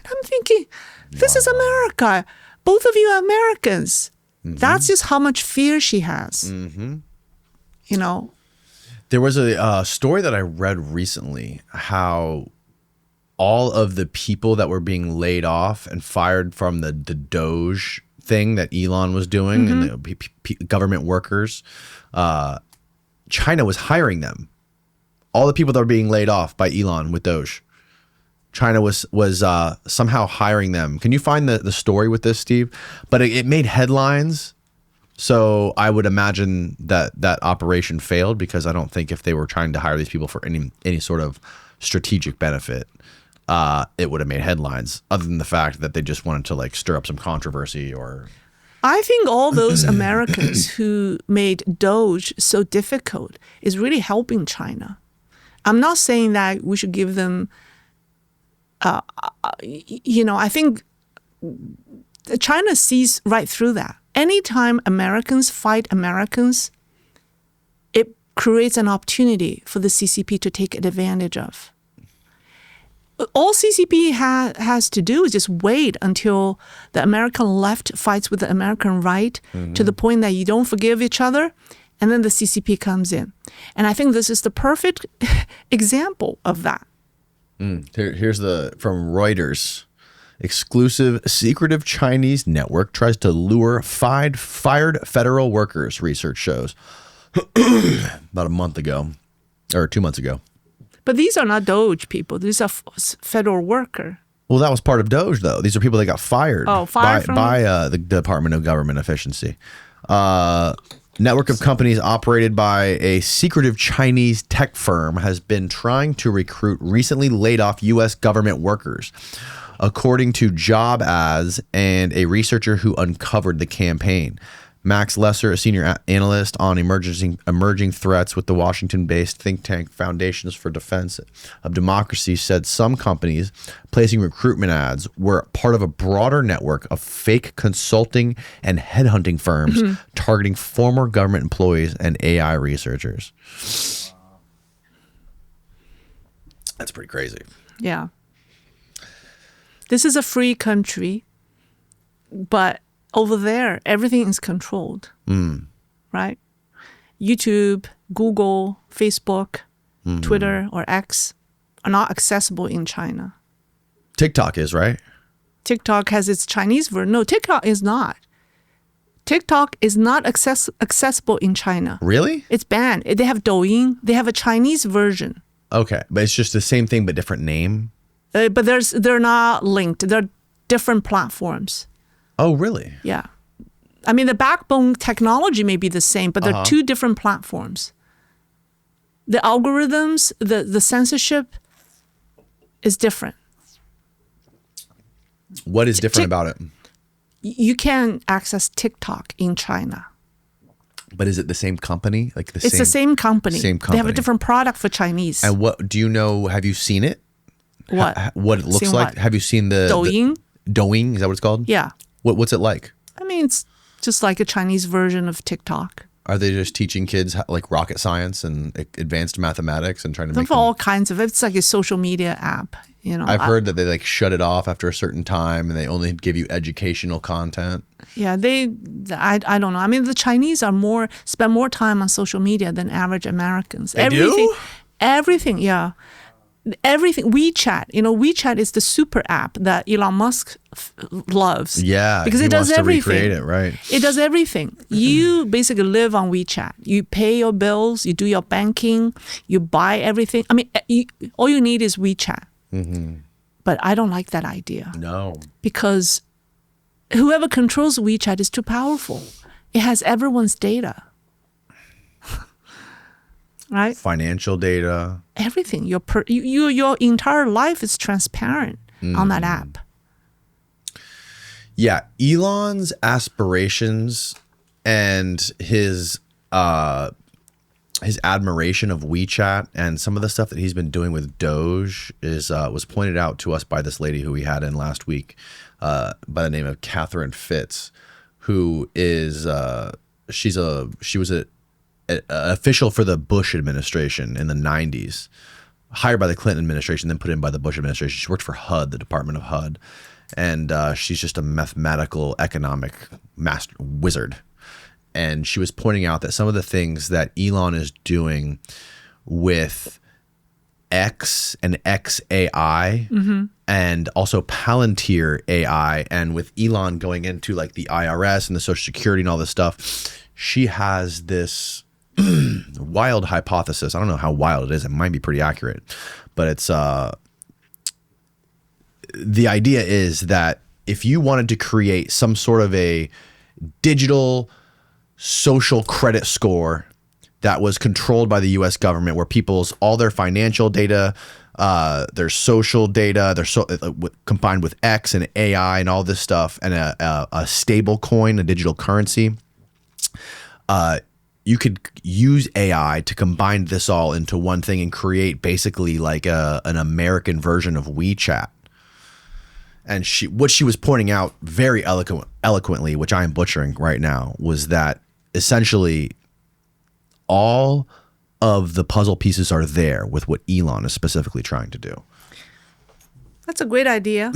I'm thinking, this is America. Both of you are Americans. That's just how much fear she has. You know? There was a story that I read recently, how all of the people that were being laid off and fired from the DOGE thing that Elon was doing and the government workers, China was hiring them. All the people that were being laid off by Elon with DOGE. China was somehow hiring them. Can you find the story with this, Steve? But it made headlines. So I would imagine that operation failed because I don't think if they were trying to hire these people for any sort of strategic benefit, it would have made headlines, other than the fact that they just wanted to like stir up some controversy or. I think all those Americans who made DOGE so difficult is really helping China. I'm not saying that we should give them. You know, I think China sees right through that. Anytime Americans fight Americans, it creates an opportunity for the CCP to take advantage of. All CCP has to do is just wait until the American left fights with the American right to the point that you don't forgive each other, and then the CCP comes in. And I think this is the perfect example of that. Here's from Reuters. Exclusive secretive Chinese network tries to lure fired federal workers, research shows. About a month ago, or 2 months ago. But these are not DOGE people. These are federal worker. Well, that was part of DOGE, though. These are people that got fired, by the Department of Government Efficiency. Network of companies operated by a secretive Chinese tech firm has been trying to recruit recently laid off U.S. government workers, according to job ads and a researcher who uncovered the campaign. Max Lesser, a senior analyst on emerging threats with the Washington-based think tank Foundations for Defense of Democracy, said some companies placing recruitment ads were part of a broader network of fake consulting and headhunting firms targeting former government employees and AI researchers. That's pretty crazy. Yeah. This is a free country, but over there, everything is controlled, right? YouTube, Google, Facebook, Twitter, or X are not accessible in China. TikTok is, right? TikTok has its Chinese version. No, TikTok is not. TikTok is not accessible in China. Really? It's banned. They have Douyin. They have a Chinese version. Okay, but it's just the same thing but different name? But they're not linked. They're different platforms. Oh, really? Yeah. I mean, the backbone technology may be the same, but they're two different platforms. The algorithms, the censorship is different. What is different about it? You can access TikTok in China. But is it the same company? Like the It's the same company. Same They have company. a different product for Chinese. And what do you know? Have you seen it? What? What it looks Seen like? what? Have you seen the Douyin? Douyin? Is that what it's called? Yeah. What's it like? I mean, it's just like a Chinese version of TikTok. Are they just teaching kids like rocket science and advanced mathematics and trying to They make have them? all kinds of. It's like a social media app. You know. I've heard that they like shut it off after a certain time and they only give you educational content. Yeah, I don't know. I mean, the Chinese spend more time on social media than average Americans. They do? Everything, yeah. Everything. WeChat, WeChat is the super app that Elon Musk loves. Yeah, because he it does wants to everything. recreate it, right? It does everything. You basically live on WeChat. You pay your bills. You do your banking. You buy everything. I mean, all you need is WeChat. But I don't like that idea. No. Because whoever controls WeChat is too powerful. It has everyone's data. Right? Financial data. Everything. Your entire life is transparent on that app. Yeah, Elon's aspirations and his admiration of WeChat and some of the stuff that he's been doing with Doge was pointed out to us by this lady who we had in last week by the name of Catherine Fitz, who is she was an official for the Bush administration in the 90s, hired by the Clinton administration, then put in by the Bush administration. She worked for HUD, the Department of HUD, and she's just a mathematical economic master wizard. And she was pointing out that some of the things that Elon is doing with X and XAI and also Palantir AI, and with Elon going into like the IRS and the Social Security and all this stuff, she has this wild hypothesis. I don't know how wild it is. It might be pretty accurate, but it's the idea is that if you wanted to create some sort of a digital social credit score that was controlled by the U.S. government, where all their financial data, their social data, combined with X and AI and all this stuff, and a stable coin, a digital currency, you could use AI to combine this all into one thing and create basically like an American version of WeChat. And what she was pointing out very eloquently, which I am butchering right now, was that essentially all of the puzzle pieces are there with what Elon is specifically trying to do. That's a great idea.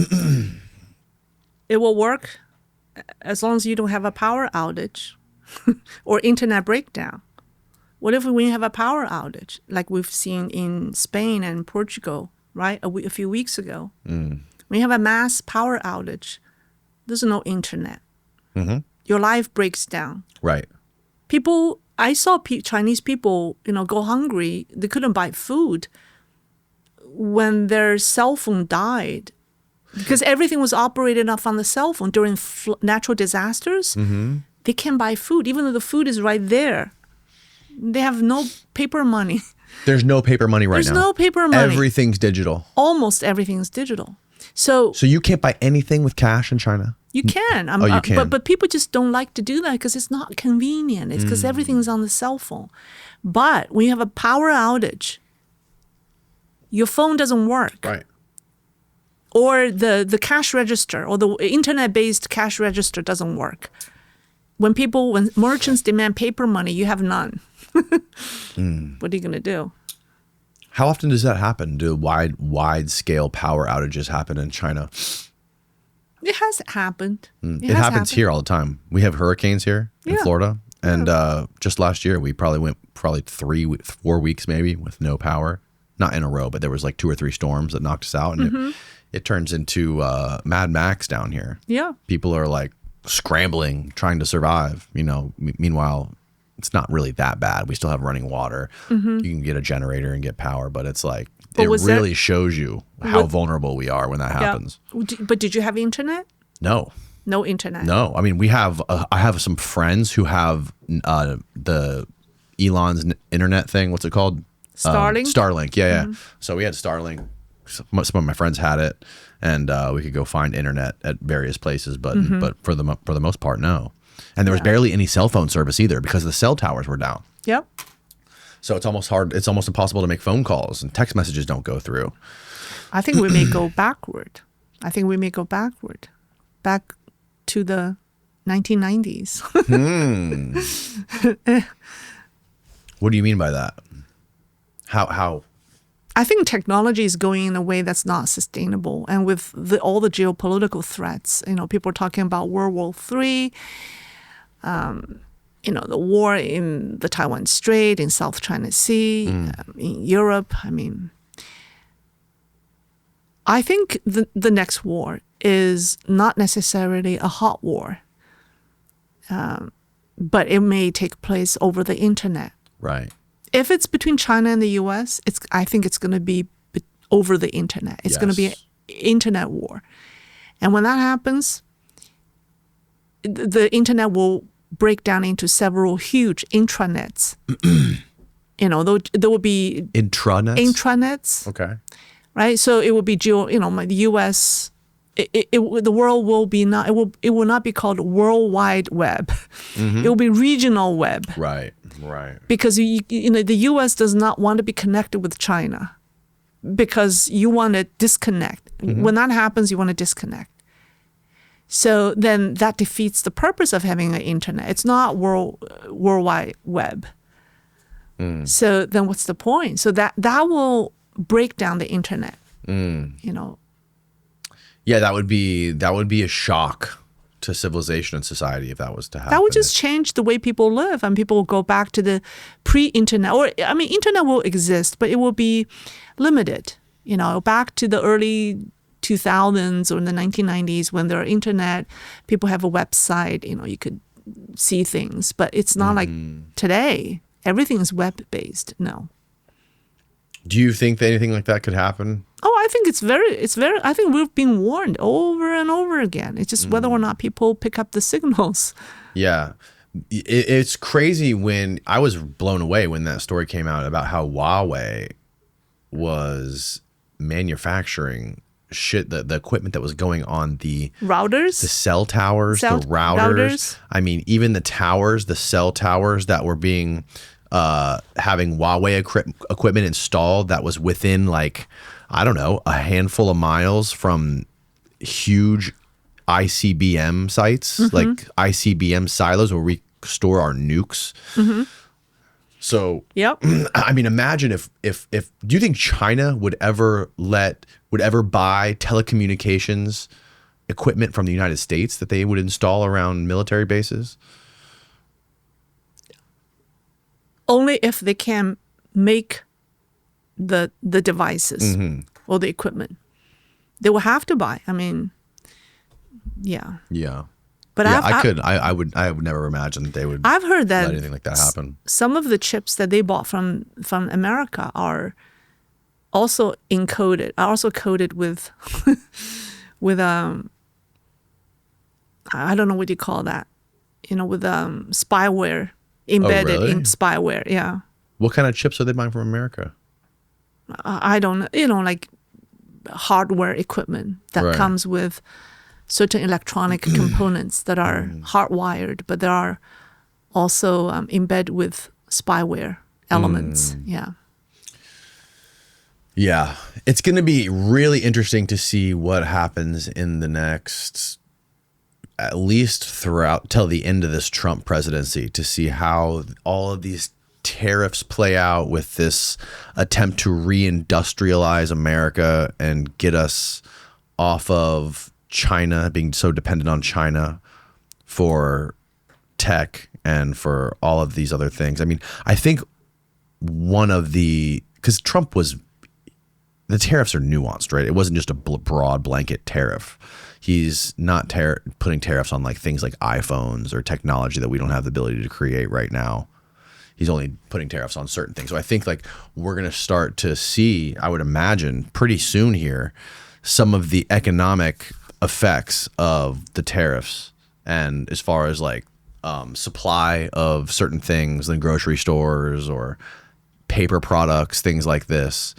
It will work as long as you don't have a power outage or internet breakdown. What if we have a power outage like we've seen in Spain and Portugal, right? A few weeks ago. We have a mass power outage. There's no internet. Your life breaks down. Right. I saw Chinese people, go hungry. They couldn't buy food when their cell phone died, because everything was operated off on the cell phone during natural disasters. They can't buy food, even though the food is right there. They have no paper money. There's no paper money right now. There's no paper money. Everything's digital. Almost everything is digital. So you can't buy anything with cash in China? You can. You can. But people just don't like to do that because it's not convenient. It's because everything's on the cell phone. But when you have a power outage, your phone doesn't work. Right. Or the cash register or the internet-based cash register doesn't work. When merchants demand paper money, you have none. What are you going to do? How often does that happen? Do wide-scale power outages happen in China? It has happened. It has happens happened. here all the time. We have hurricanes here in Yeah. Florida. And just last year, we probably went 4 weeks maybe with no power. Not in a row, but there was like 2 or 3 storms that knocked us out. And it turns into Mad Max down here. Yeah. People are like scrambling, trying to survive. Meanwhile, it's not really that bad. We still have running water. You can get a generator and get power, but it's like, But it was really shows you how vulnerable we are when that happens. But did you have internet? No. No internet. No, I mean I have some friends who have the Elon's internet thing. What's it called? Starlink? Starlink, yeah. So we had Starlink. Some of my friends had it, and we could go find internet at various places. But for the most part, no. And there was barely any cell phone service either because the cell towers were down. Yep. So it's almost hard. It's almost impossible to make phone calls, and text messages don't go through. I think we may go backward. Back to the 1990s. What do you mean by that? How? I think technology is going in a way that's not sustainable. And with all the geopolitical threats, people are talking about World War III, the war in the Taiwan Strait, in South China Sea, in Europe. I mean, I think the next war is not necessarily a hot war, but it may take place over the internet. Right. If it's between China and the U.S., I think it's going to be over the internet. It's going to be an internet war. And when that happens, the internet will break down into several huge intranets. There will be intranets. Okay. Right? So it will be the U.S. The world will be not. It will not be called World Wide Web. It will be regional web. Right. Because the U.S. does not want to be connected with China, because you want to disconnect. When that happens, you want to disconnect. So then that defeats the purpose of having an internet. It's not World Wide Web. So then what's the point? So that will break down the internet. Yeah, that would be a shock to civilization and society if that was to happen. That would just change the way people live, and people will go back to the pre-internet. Internet will exist, but it will be limited. Back to the early 2000s or in the 1990s when there are internet, people have a website. You could see things, but it's not like today. Everything is web-based. No. Do you think that anything like that could happen? Oh, I think it's very, I think we've been warned over and over again. It's just whether or not people pick up the signals. Yeah. It's crazy when I was blown away when that story came out about how Huawei was manufacturing the equipment that was going on the routers, the cell towers, the routers. I mean, even the towers, the cell towers that were being having Huawei equipment installed that was within a handful of miles from huge ICBM sites, like ICBM silos where we store our nukes. So, yep. I mean, imagine if do you think China would ever buy telecommunications equipment from the United States that they would install around military bases? Only if they can make the devices or the equipment. They will have to buy. I mean, yeah. Yeah. But yeah, I would never imagine that they would. I've heard that let anything like that happen. Some of the chips that they bought from America are also coated with I don't know what you call that. With spyware embedded in spyware. Yeah. What kind of chips are they buying from America? I don't know. Like hardware equipment that comes with certain electronic components that are hardwired, but they are also embedded with spyware elements. Yeah. Yeah. It's going to be really interesting to see what happens in the next, at least throughout till the end of this Trump presidency, to see how all of these tariffs play out with this attempt to reindustrialize America and get us off of China, being so dependent on China for tech and for all of these other things. I mean, I think because Trump the tariffs are nuanced, right? It wasn't just a broad blanket tariff. He's not putting tariffs on like things like iPhones or technology that we don't have the ability to create right now. He's only putting tariffs on certain things. So I think like we're going to start to see, I would imagine pretty soon here, some of the economic effects of the tariffs, and as far as like supply of certain things in grocery stores or paper products, things like this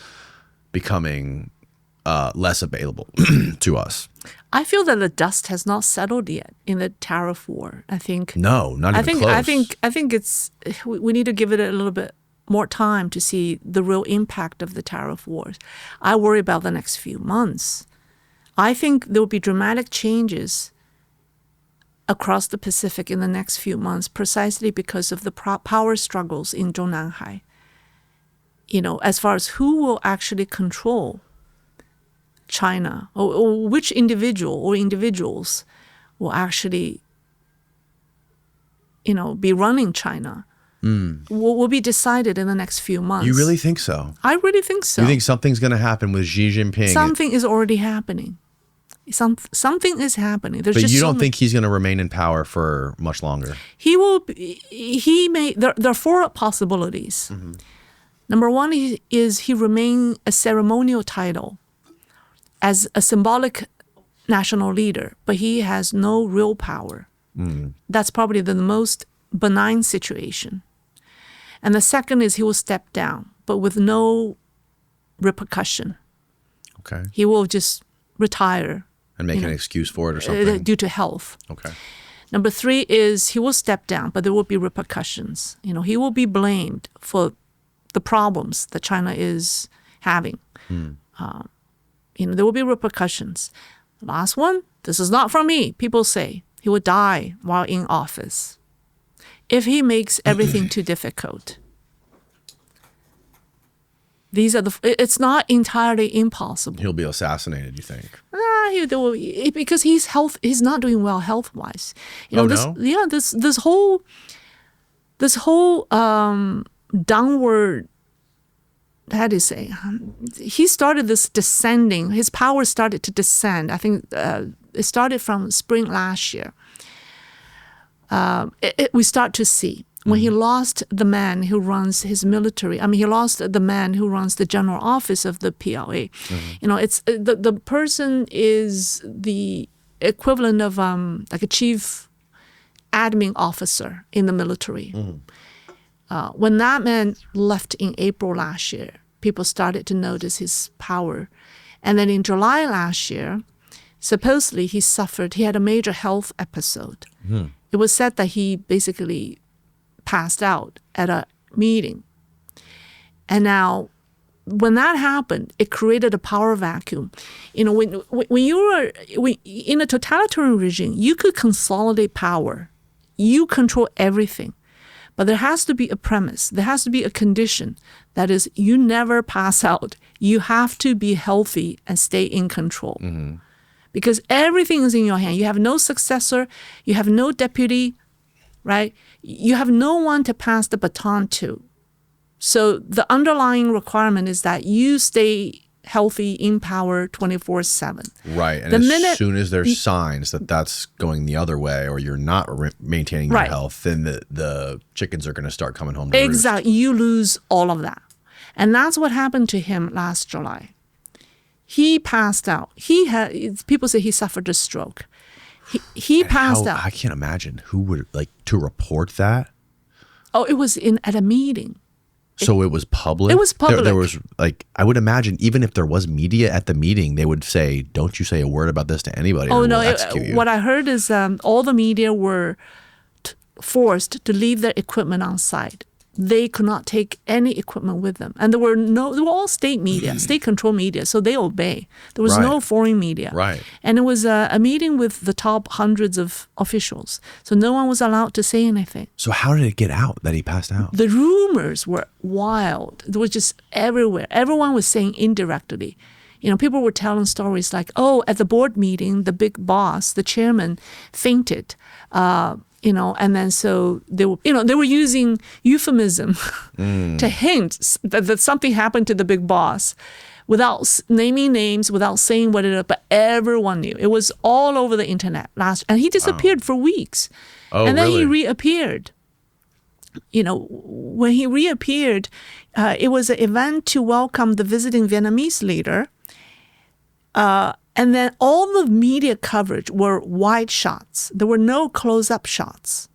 becoming less available to us. I feel that the dust has not settled yet in the tariff war. I think No, not even close. I think we need to give it a little bit more time to see the real impact of the tariff wars. I worry about the next few months. I think there will be dramatic changes across the Pacific in the next few months, precisely because of the power struggles in Zhongnanhai. You know, as far as who will actually control China, or which individual or individuals will actually, you know, be running China, will be decided in the next few months. You really think so? I really think so. You think something's going to happen with Xi Jinping? Something is already happening. Something is happening. There's But just you don't think he's going to remain in power for much longer? He will. He may. There are four possibilities. Mm-hmm. Number one is he remain a ceremonial title as a symbolic national leader, but he has no real power. That's probably the most benign situation. And the second is he will step down, but with no repercussion. Okay. He will just retire. And make an excuse for it or something? Due to health. Okay. Number three is he will step down, but there will be repercussions. You know, he will be blamed for the problems that China is having. You know, there will be repercussions. Last one, this is not from me. People say he will die while in office if he makes everything too difficult. It's not entirely impossible. He'll be assassinated, you think? Because he's not doing well health-wise. You know, this whole downward, how do you say? He started this descending. His power started to descend. I think it started from spring last year. We start to see when he lost the man who runs his military. I mean, he lost the man who runs the general office of the PLA. You know, it's the person is the equivalent of like a chief admin officer in the military. When that man left in April last year, people started to notice his power. And then in July last year, supposedly he had a major health episode. It was said that he basically passed out at a meeting. And now, when that happened, it created a power vacuum. You know, when in a totalitarian regime, you could consolidate power. You control everything. But there has to be a premise. There has to be a condition. That is, you never pass out. You have to be healthy and stay in control. Because everything is in your hand. You have no successor. You have no deputy, right? You have no one to pass the baton to. So the underlying requirement is that you stay healthy, in power 24/7. Right. And as soon as there's signs that that's going the other way or you're not maintaining your health, then the chickens are going to start coming home to roost. Exactly. You lose all of that. And that's what happened to him last July. He passed out. People say he suffered a stroke. He passed out. I can't imagine who would like to report that. Oh, it was at a meeting. So it was public? It was public. There was like, I would imagine even if there was media at the meeting, they would say, don't you say a word about this to anybody or we'll execute you. What I heard is all the media were forced to leave their equipment on site. They could not take any equipment with them. And they were all state media, state control media, so they obey. There was no foreign media. Right. And it was a meeting with the top hundreds of officials. So no one was allowed to say anything. So how did it get out that he passed out? The rumors were wild. It was just everywhere. Everyone was saying indirectly, People were telling stories like, oh, at the board meeting, the big boss, the chairman, fainted. And then so they were using euphemism to hint that something happened to the big boss without naming names, without saying what it is, but everyone knew. It was all over the internet and he disappeared for weeks. And then he reappeared. When he reappeared, it was an event to welcome the visiting Vietnamese leader. And then all the media coverage were wide shots. There were no close-up shots.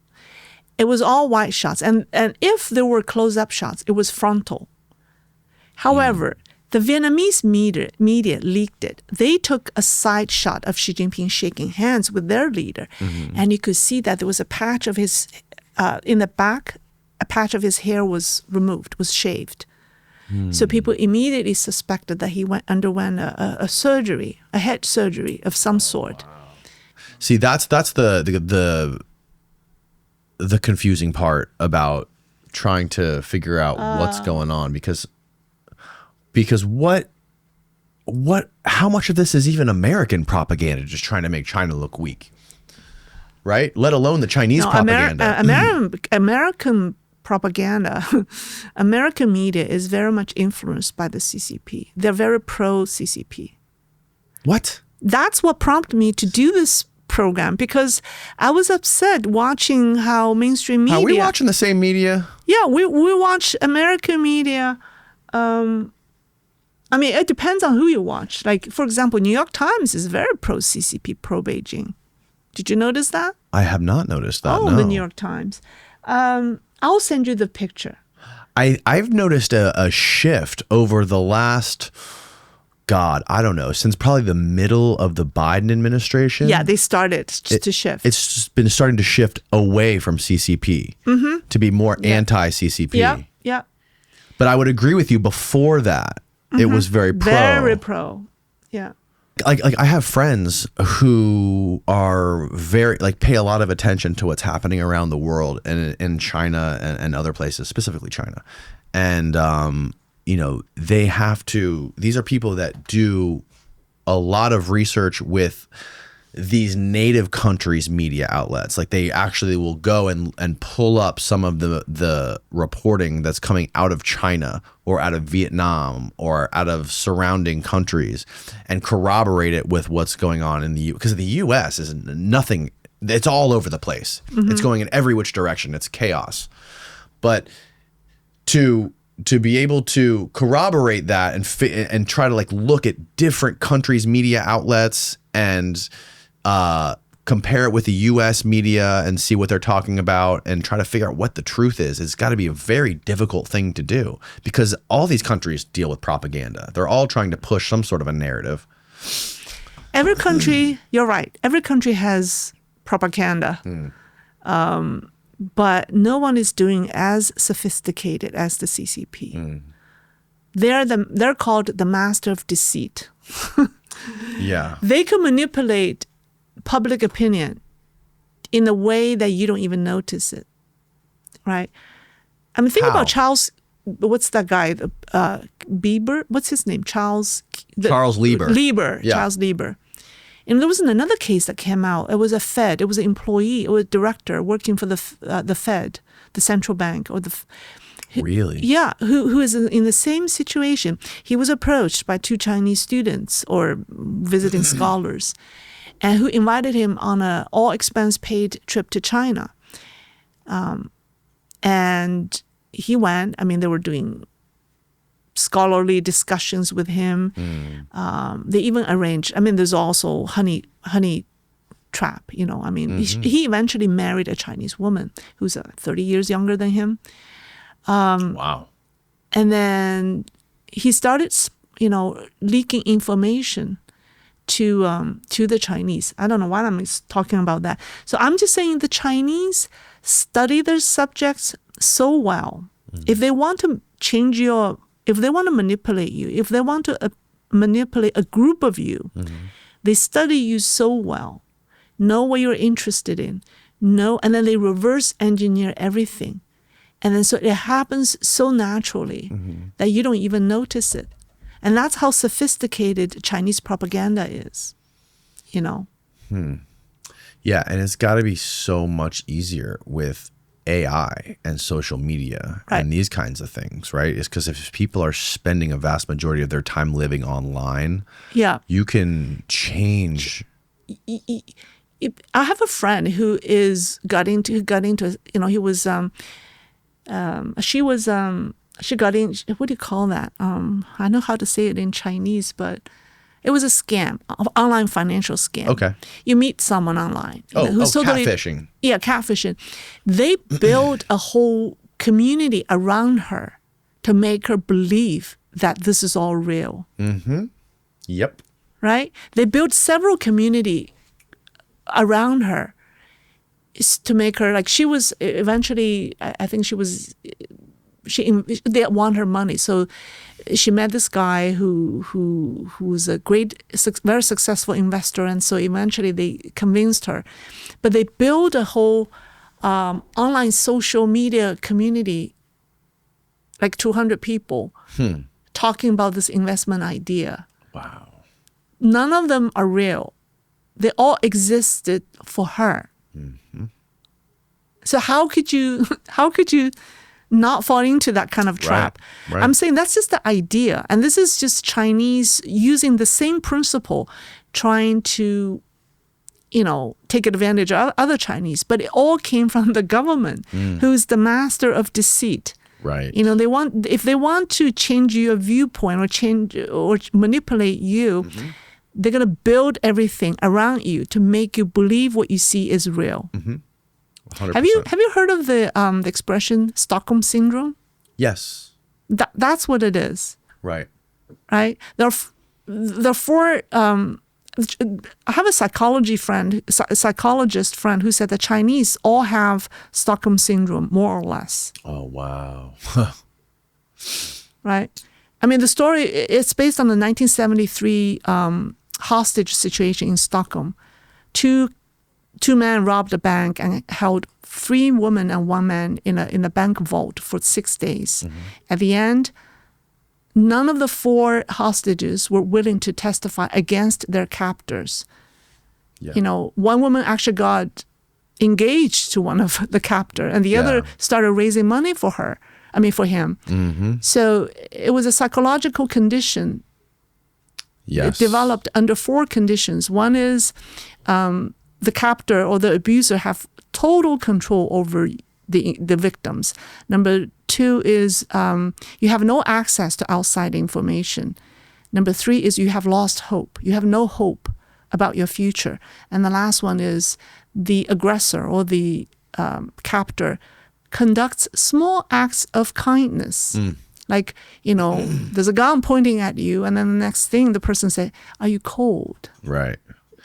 It was all wide shots. And if there were close-up shots, it was frontal. However, the Vietnamese media leaked it. They took a side shot of Xi Jinping shaking hands with their leader. And you could see that there was a patch of his, in the back, a patch of his hair was removed, was shaved. So people immediately suspected that he underwent a surgery, a head surgery of some sort. See, that's the confusing part about trying to figure out what's going on because how much of this is even American propaganda just trying to make China look weak, right? Let alone the Chinese propaganda. American propaganda, American media is very much influenced by the CCP. They're very pro-CCP. What? That's what prompted me to do this program because I was upset watching how mainstream media... Are we watching the same media? Yeah, we watch American media. It depends on who you watch. Like, for example, New York Times is very pro-CCP, pro-Beijing. Did you notice that? I have not noticed that, no. The New York Times. I'll send you the picture. I've noticed a shift over the last, I don't know, since probably the middle of the Biden administration. Yeah, they started to shift. It's just been starting to shift away from CCP to be more anti-CCP. Yeah. But I would agree with you before that, it was very pro. Very pro, yeah. Like I have friends who are pay a lot of attention to what's happening around the world and in China and other places, specifically China. And, these are people that do a lot of research with these native countries' media outlets. Like they actually will go and pull up some of the reporting that's coming out of China or out of Vietnam or out of surrounding countries and corroborate it with what's going on in the U.S. Because the U.S. is nothing. It's all over the place. It's going in every which direction. It's chaos. But to be able to corroborate that and try to look at different countries' media outlets and compare it with the U.S. media and see what they're talking about and try to figure out what the truth is. It's got to be a very difficult thing to do because all these countries deal with propaganda. They're all trying to push some sort of a narrative. Every country, you're right. Every country has propaganda. But no one is doing as sophisticated as the CCP. They're called the master of deceit. Yeah. They can manipulate public opinion in a way that you don't even notice it, right? Think about Charles, what's that guy, Bieber? What's his name? Charles Lieber. Yeah. Charles Lieber. And there was another case that came out. It was a Fed. It was an employee. It was a director working for the Fed, the central bank, or Really? Yeah, who is in the same situation. He was approached by two Chinese students or visiting scholars, and who invited him on an all-expense-paid trip to China. And he went. They were doing scholarly discussions with him. They even arranged. There's also honey trap. He eventually married a Chinese woman who's 30 years younger than him. Wow. And then he started, leaking information to the Chinese. I don't know why I'm talking about that. So I'm just saying the Chinese study their subjects so well. If they want to change if they want to manipulate you, if they want to manipulate a group of you, they study you so well, know what you're interested in, and then they reverse engineer everything. And then so it happens so naturally that you don't even notice it. And that's how sophisticated Chinese propaganda is, you know. Yeah, and it's got to be so much easier with AI and social media and these kinds of things, right? It's because if people are spending a vast majority of their time living online, you can change. I have a friend who got into, you know, she got in, what do you call that? I know how to say it in Chinese, but it was a scam, an online financial scam. Okay. You meet someone online. Who's catfishing. Yeah, catfishing. They build a whole community around her to make her believe that this is all real. Yep. Right? They built several community around her to make her, like, she was eventually, I think they want her money. So she met this guy who's a great, very successful investor, and so eventually they convinced her. But they built a whole online social media community, like 200 people, talking about this investment idea. Wow. None of them are real. They all existed for her. So how could you not fall into that kind of trap? Right. I'm saying that's just the idea. And this is just Chinese using the same principle, trying to, you know, take advantage of other Chinese. But it all came from the government, who's the master of deceit. Right. You know, if they want to change your viewpoint or manipulate you, they're going to build everything around you to make you believe what you see is real. 100%. Have you heard of the expression Stockholm Syndrome? Yes. That's what it is. Right. Right? There are four. I have a psychologist friend who said the Chinese all have Stockholm Syndrome, more or less. Oh, wow. Right? I mean, the story, it's based on the 1973 hostage situation in Stockholm. Two men robbed a bank and held 3 women and 1 man in a bank vault for 6 days. At the end, none of the 4 hostages were willing to testify against their captors. Yeah. You know, one woman actually got engaged to one of the captor, and the other started raising money for him. So it was a psychological condition. Yes. It developed under 4 conditions. One is the captor or the abuser have total control over the victims. Number 2 is you have no access to outside information. Number 3 is you have lost hope. You have no hope about your future. And the last one is the aggressor or the captor conducts small acts of kindness. Like, you know, there's a gun pointing at you, and then the next thing the person say, "Are you cold? Right.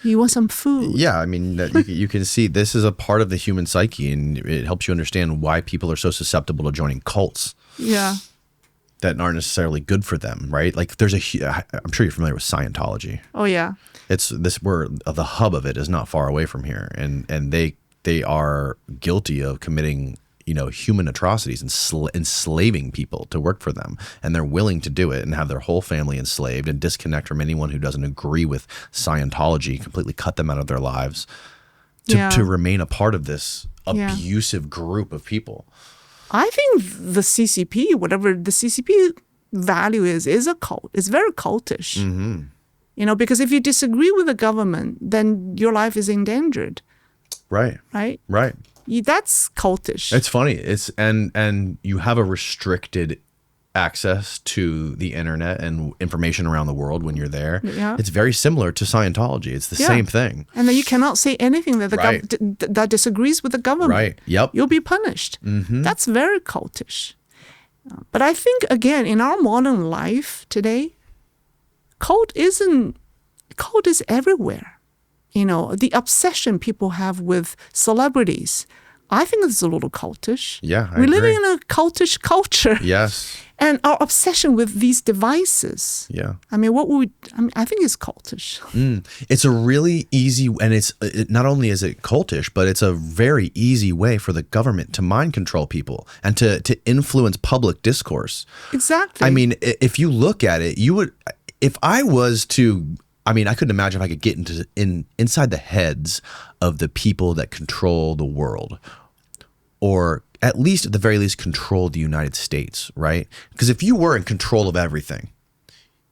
You want some food?" Yeah, I mean, you can see this is a part of the human psyche, and it helps you understand why people are so susceptible to joining cults. Yeah. That aren't necessarily good for them, right? Like I'm sure you're familiar with Scientology. Oh yeah. Where the hub of it is not far away from here, and they are guilty of committing, you know, human atrocities and enslaving people to work for them, and they're willing to do it and have their whole family enslaved and disconnect from anyone who doesn't agree with Scientology, completely cut them out of their lives to remain a part of this abusive group of people. I think the CCP, whatever the CCP value is a cult. It's very cultish. You know, because if you disagree with the government, then your life is endangered. Right. Right. Right. That's cultish. It's funny. And you have a restricted access to the internet and information around the world when you're there. Yeah. It's very similar to Scientology. It's the same thing. And then you cannot say anything that that disagrees with the government. Right. Yep. You'll be punished. That's very cultish. But I think, again, in our modern life today, cult is everywhere. You know, the obsession people have with celebrities, I think it's a little cultish. Yeah, I We're living agree. in a cultish culture. Yes. And our obsession with these devices. Yeah. I mean, I think it's cultish. It's a really easy, and not only is it cultish, but it's a very easy way for the government to mind control people and to influence public discourse. Exactly. I mean, if you look at it, if I was to, I mean, I couldn't imagine if I could get inside the heads of the people that control the world, or at least at the very least control the United States, right? Because if you were in control of everything,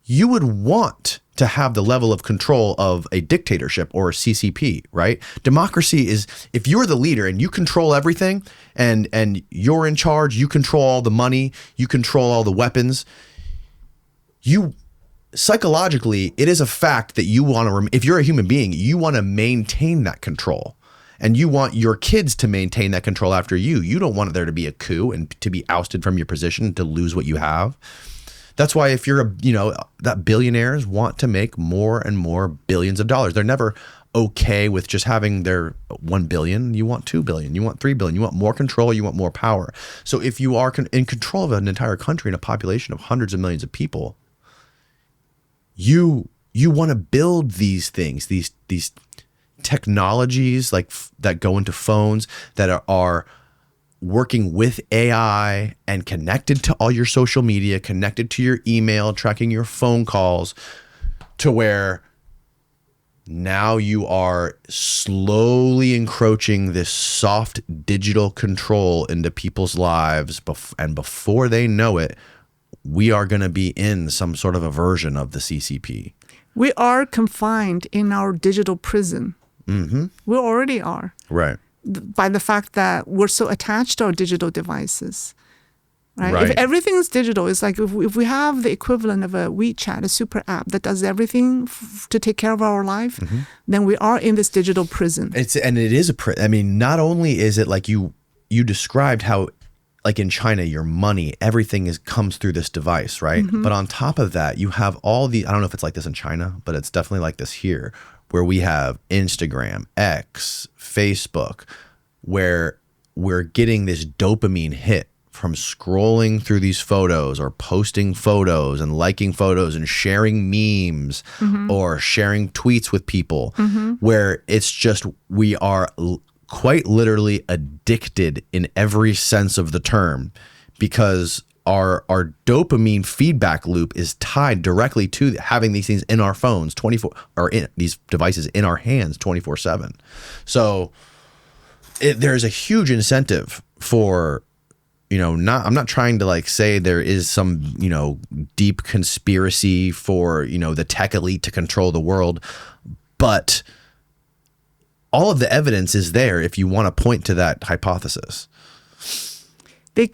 you would want to have the level of control of a dictatorship or a CCP, right? Democracy is, if you're the leader and you control everything and you're in charge, you control all the money, you control all the weapons, psychologically, it is a fact that you want to, if you're a human being, you want to maintain that control. And you want your kids to maintain that control after you. You don't want there to be a coup and to be ousted from your position, to lose what you have. That's why if you're that billionaires want to make more and more billions of dollars. They're never okay with just having their 1 billion. You want 2 billion, you want 3 billion, you want more control, you want more power. So if you are in control of an entire country and a population of hundreds of millions of people, you want to build these things, these technologies like that go into phones that are working with AI and connected to all your social media, connected to your email, tracking your phone calls, to where now you are slowly encroaching this soft digital control into people's lives. And before they know it, we are going to be in some sort of a version of the CCP. We are confined in our digital prison. Mm-hmm. We already are. Right. By the fact that we're so attached to our digital devices. Right? If everything is digital, it's like if we have the equivalent of a WeChat, a super app that does everything to take care of our life, then we are in this digital prison. It is I mean, not only is it like you described how, like in China, your money, everything comes through this device, right? But on top of that, you have all I don't know if it's like this in China, but it's definitely like this here, where we have Instagram, X, Facebook, where we're getting this dopamine hit from scrolling through these photos or posting photos and liking photos and sharing memes or sharing tweets with people, where it's just, we are quite literally addicted in every sense of the term, because our dopamine feedback loop is tied directly to having these things in our phones 24, or in these devices in our hands 24/7. So there's a huge incentive for, I'm not trying to like say there is some, deep conspiracy for, the tech elite to control the world, but all of the evidence is there if you want to point to that hypothesis. They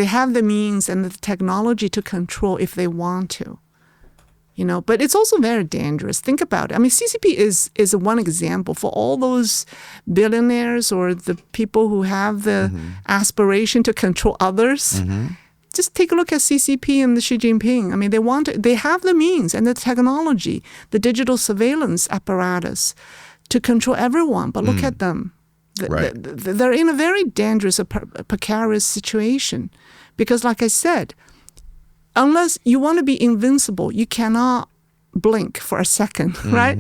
have the means and the technology to control if they want to, but it's also very dangerous. Think about it. I mean, CCP is one example for all those billionaires or the people who have the aspiration to control others. Just take a look at CCP and the Xi Jinping. I mean, they have the means and the technology, the digital surveillance apparatus to control everyone. But look at them. They're in a very dangerous, precarious situation, because, like I said, unless you want to be invincible, you cannot blink for a second, right?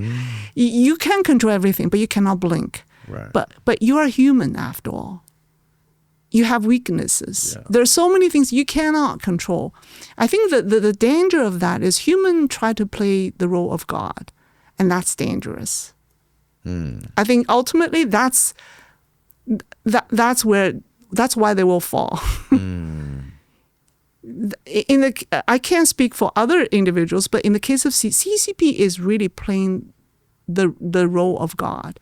You can control everything, but you cannot blink. Right. But you are human after all. You have weaknesses. Yeah. There are so many things you cannot control. I think that the danger of that is humans try to play the role of God, and that's dangerous. I think ultimately that's why they will fall. I can't speak for other individuals, but in the case of CCP is really playing the role of God,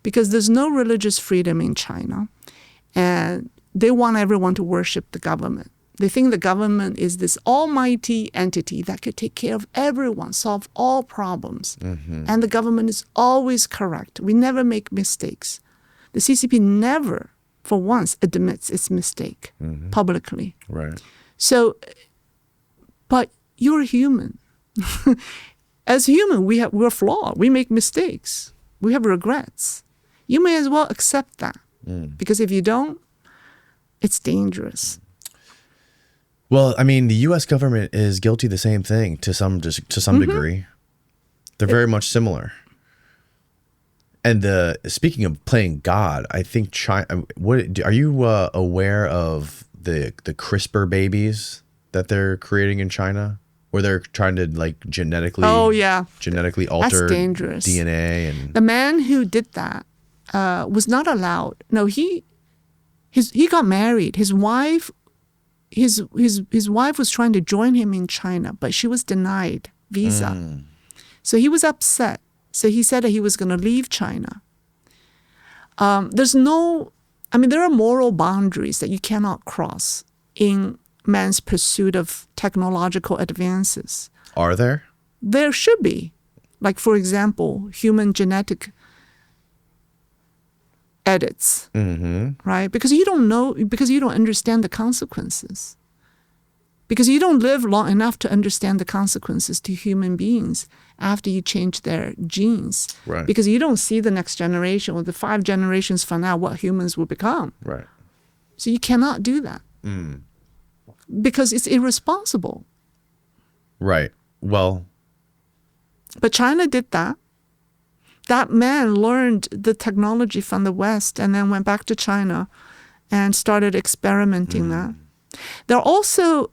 because there's no religious freedom in China, and they want everyone to worship the government. They think the government is this almighty entity that could take care of everyone, solve all problems, and the government is always correct. We never make mistakes. The CCP never, for once, admits its mistake publicly. Right. So, but you're human. As human, we're flawed. We make mistakes. We have regrets. You may as well accept that. Because if you don't, it's dangerous. Well, I mean, the U.S. government is guilty of the same thing to some degree. They're very much similar. And speaking of playing God, I think China. What are you aware of the CRISPR babies that they're creating in China, where they're trying to like genetically alter That's dangerous. DNA and the man who did that was not allowed. No, he got married. His wife was trying to join him in China, but she was denied visa. So he was upset. So he said that he was going to leave China. There are moral boundaries that you cannot cross in man's pursuit of technological advances. Are there? There should be. Like, for example, human genetic edits, right? Because you don't understand the consequences. Because you don't live long enough to understand the consequences to human beings after you change their genes. Right. Because you don't see the next generation or the 5 generations from now what humans will become. Right. So you cannot do that. Because it's irresponsible. Right. Well. But China did that. That man learned the technology from the West and then went back to China and started experimenting that. There are also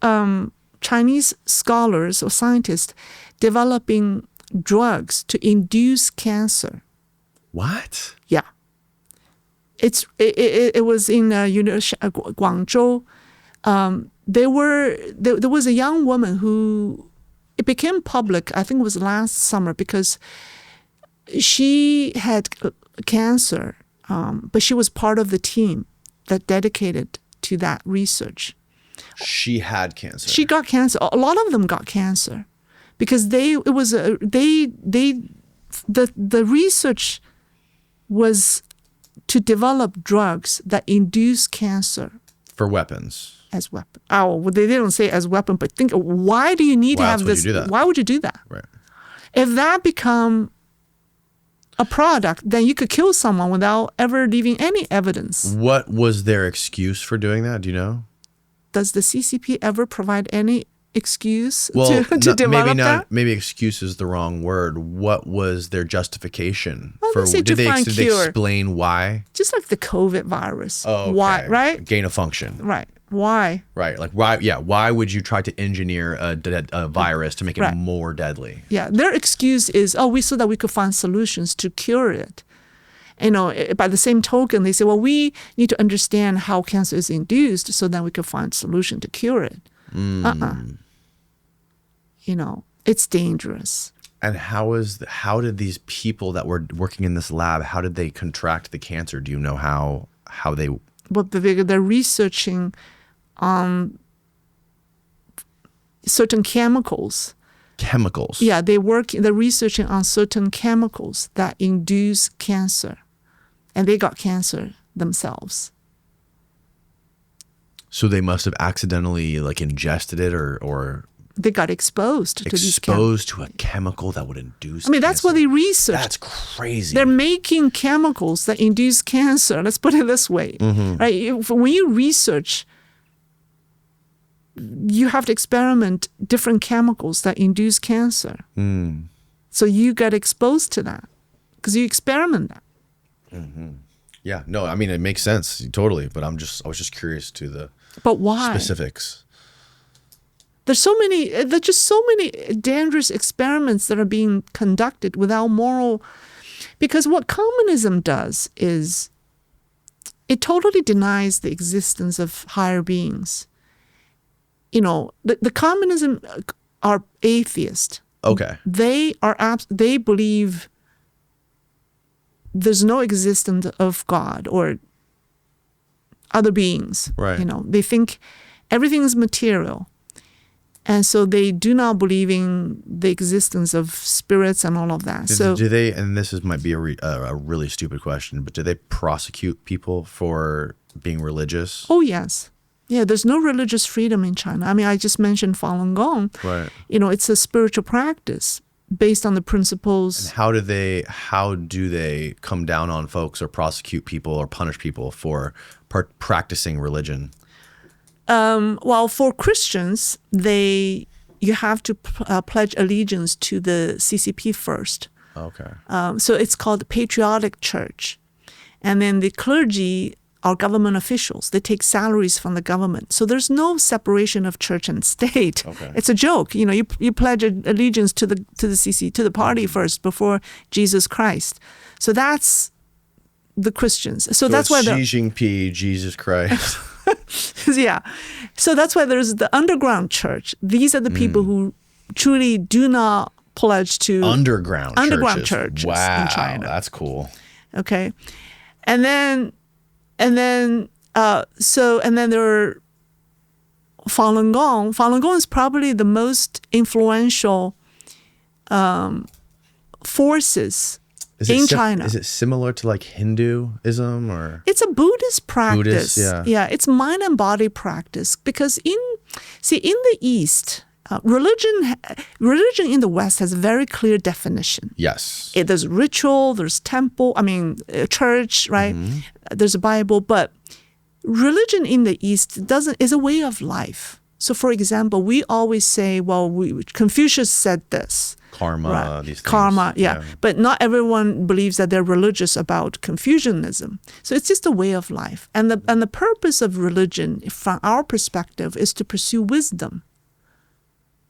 Chinese scholars or scientists developing drugs to induce cancer. What? Yeah. It was in Guangzhou. There was a young woman who, it became public, I think it was last summer, because she had cancer, but she was part of the team that dedicated to that research. She had cancer. She got cancer. A lot of them got cancer because the research was to develop drugs that induce cancer for weapons. As weapon. Oh, well, they didn't say as weapon, but think, why do you need to have this? Why would you do that? Right. If that become a product, then you could kill someone without ever leaving any evidence. What was their excuse for doing that? Do you know? Does the CCP ever provide any excuse to develop that? Maybe excuse is the wrong word. What was their justification? Well, did they explain why? Just like the COVID virus. Oh, okay. Why, right? Gain of function. Right. Why? Right. Like why? Yeah. Why would you try to engineer a virus to make it more deadly? Yeah. Their excuse is, so that we could find solutions to cure it. By the same token, they say, well, we need to understand how cancer is induced so that we can find a solution to cure it. It's dangerous. And how did these people that were working in this lab, how did they contract the cancer? Do you know how they? Well, they're researching on certain chemicals. Chemicals? Yeah, they're researching on certain chemicals that induce cancer. And they got cancer themselves. So they must have accidentally ingested it or they got exposed to these chemicals. Exposed to a chemical that would induce cancer. That's what they researched. That's crazy. They're making chemicals that induce cancer. Let's put it this way. Right? When you research, you have to experiment different chemicals that induce cancer. So you get exposed to that because you experiment that. Yeah, no, I mean, it makes sense totally, but I was just curious to the specifics. There's just so many dangerous experiments that are being conducted without moral, because what communism does is it totally denies the existence of higher beings. The communism are atheists. Okay. They believe there's no existence of God or other beings. Right. They think everything is material. And so they do not believe in the existence of spirits and all of that. Do they, and might be a really stupid question, but do they prosecute people for being religious? Oh, yes. Yeah, there's no religious freedom in China. I mean, I just mentioned Falun Gong. Right. It's a spiritual practice. based on the principles. And how do they come down on folks or prosecute people or punish people for practicing religion? Well, for Christians, you have to pledge allegiance to the CCP first. Okay. So it's called the patriotic church. And then the clergy are government officials. They take salaries from the government. So there's no separation of church and state. Okay. It's a joke. You pledge allegiance to the party first before Jesus Christ. So that's the Christians. So that's why Xi Jinping, Jesus Christ. yeah. So that's why there's the underground church. These are the people who truly do not pledge to underground churches wow, in China. That's cool. Okay. And then there are Falun Gong. Falun Gong is probably the most influential forces in China. Is it similar to like Hinduism or? It's a Buddhist practice. Yeah. It's mind and body practice because in the East, religion in the West has a very clear definition. Yes. There's ritual, there's temple, church, right? Mm-hmm. There's a Bible, but religion in the East is a way of life. So, for example, we always say, Confucius said this. Karma, right. These things. Karma, yeah. But not everyone believes that they're religious about Confucianism. So it's just a way of life. And the purpose of religion, from our perspective, is to pursue wisdom.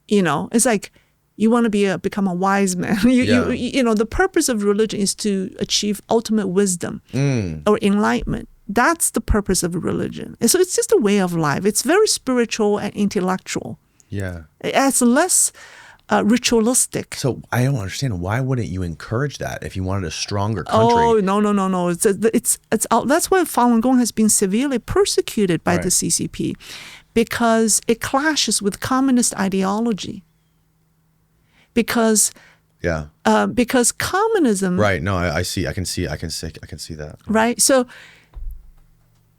It's like you want to become a wise man. The purpose of religion is to achieve ultimate wisdom or enlightenment. That's the purpose of religion. And so it's just a way of life. It's very spiritual and intellectual. Yeah. It's less ritualistic. So I don't understand. Why wouldn't you encourage that if you wanted a stronger country? Oh, no. It's that's why Falun Gong has been severely persecuted by the CCP because it clashes with communist ideology. Because communism. Right. No, I see. I can see that. Right. So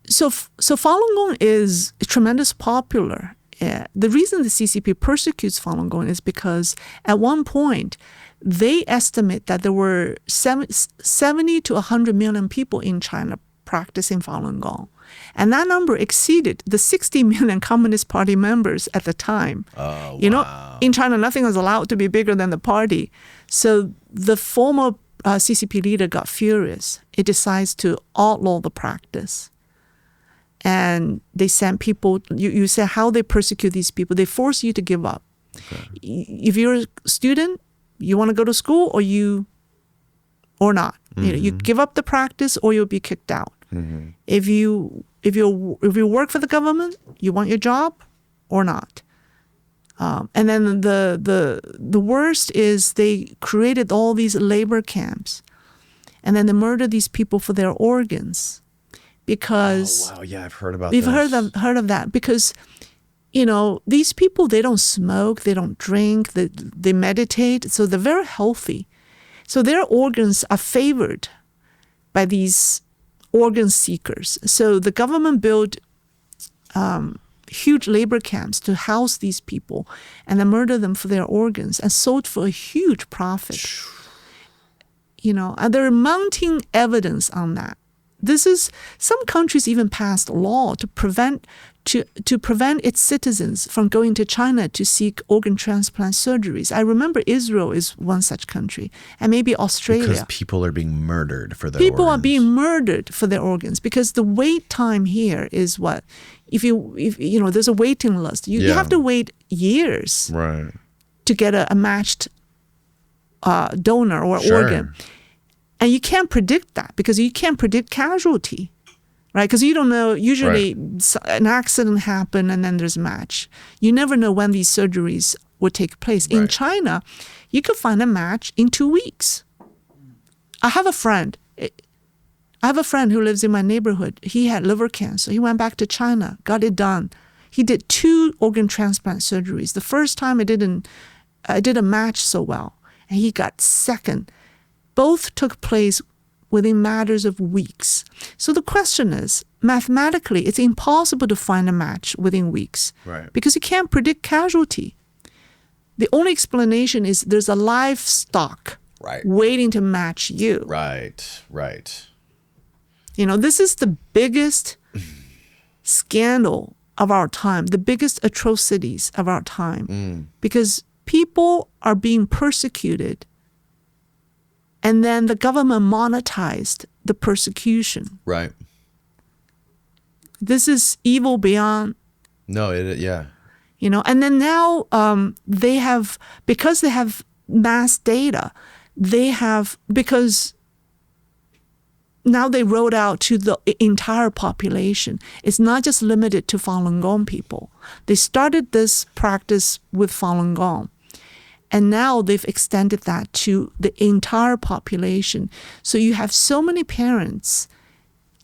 Falun Gong is tremendous popular. The reason the CCP persecutes Falun Gong is because at one point they estimate that there were 70 to 100 million people in China practicing Falun Gong. And that number exceeded the 60 million Communist Party members at the time. Oh, wow. In China, nothing is allowed to be bigger than the party. So the former CCP leader got furious. He decides to outlaw the practice. And they send people, you say how they persecute these people. They force you to give up. Okay. If you're a student, you want to go to school or not. Mm-hmm. You give up the practice or you'll be kicked out. Mm-hmm. If you work for the government, you want your job or not. And then the worst is they created all these labor camps. And then they murder these people for their organs. Because I've heard about we've this. heard of that because these people, they don't smoke, they don't drink, they meditate, so they're very healthy. So their organs are favored by these organ seekers. So the government built huge labor camps to house these people and then murder them for their organs and sold for a huge profit. And there are mounting evidence on that. Some countries even passed a law to prevent its citizens from going to China to seek organ transplant surgeries. I remember Israel is one such country, and maybe Australia. Because people are being murdered for their organs. Are being murdered for their organs because the wait time here is what? If there's a waiting list. You have to wait years to get a matched donor or organ. And you can't predict that because you can't predict casualty, right? Because you don't know, usually an accident happened and then there's a match. You never know when these surgeries would take place. Right. In China, you could find a match in 2 weeks. I have a friend who lives in my neighborhood. He had liver cancer. He went back to China, got it done. He did 2 organ transplant surgeries. The first time it didn't match so well, and he got second. Both took place within matters of weeks. So the question is, mathematically, it's impossible to find a match within weeks because you can't predict casualty. The only explanation is there's a livestock Right. waiting to match you. Right. Right. You know, this is the biggest scandal of our time, the biggest atrocities of our time, because people are being persecuted, and then the government monetized the persecution. Right. This is evil beyond, No, yeah. you know. And then now they have, because they have mass data, because now they rolled out to the entire population. It's not just limited to Falun Gong people. They started this practice with Falun Gong, and now they've extended that to the entire population. So you have so many parents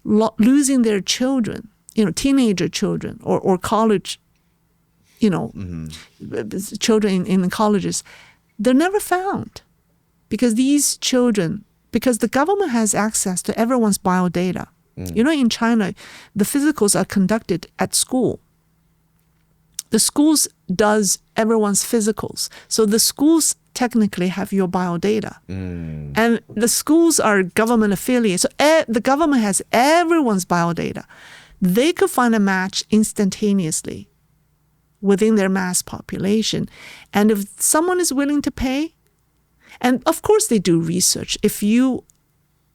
losing their children, you know, teenager children or college, you know, children in the colleges. They're never found because these children, because the government has access to everyone's biodata. You know, in China, the physicals are conducted at school. The schools does everyone's physicals. So the schools technically have your biodata. And the schools are government affiliates. So the government has everyone's biodata. They could find a match instantaneously within their mass population. And if someone is willing to pay, and of course they do research. If you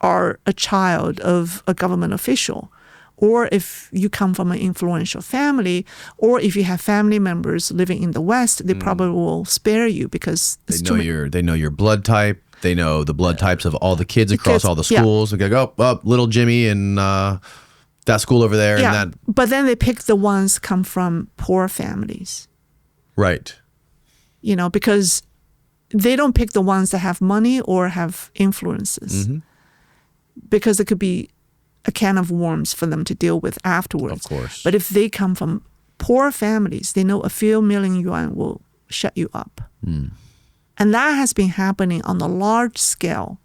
are a child of a government official, or if you come from an influential family, or if you have family members living in the West, they probably will spare you because they know your blood type. They know the blood types of all the kids across all the schools. They go, oh, little Jimmy in that school over there. Yeah, and that. But then they pick the ones come from poor families. Right. You know, because they don't pick the ones that have money or have influences, because it could be a can of worms for them to deal with afterwards. Of course. But if they come from poor families, they know a few million yuan will shut you up. And that has been happening on a large scale.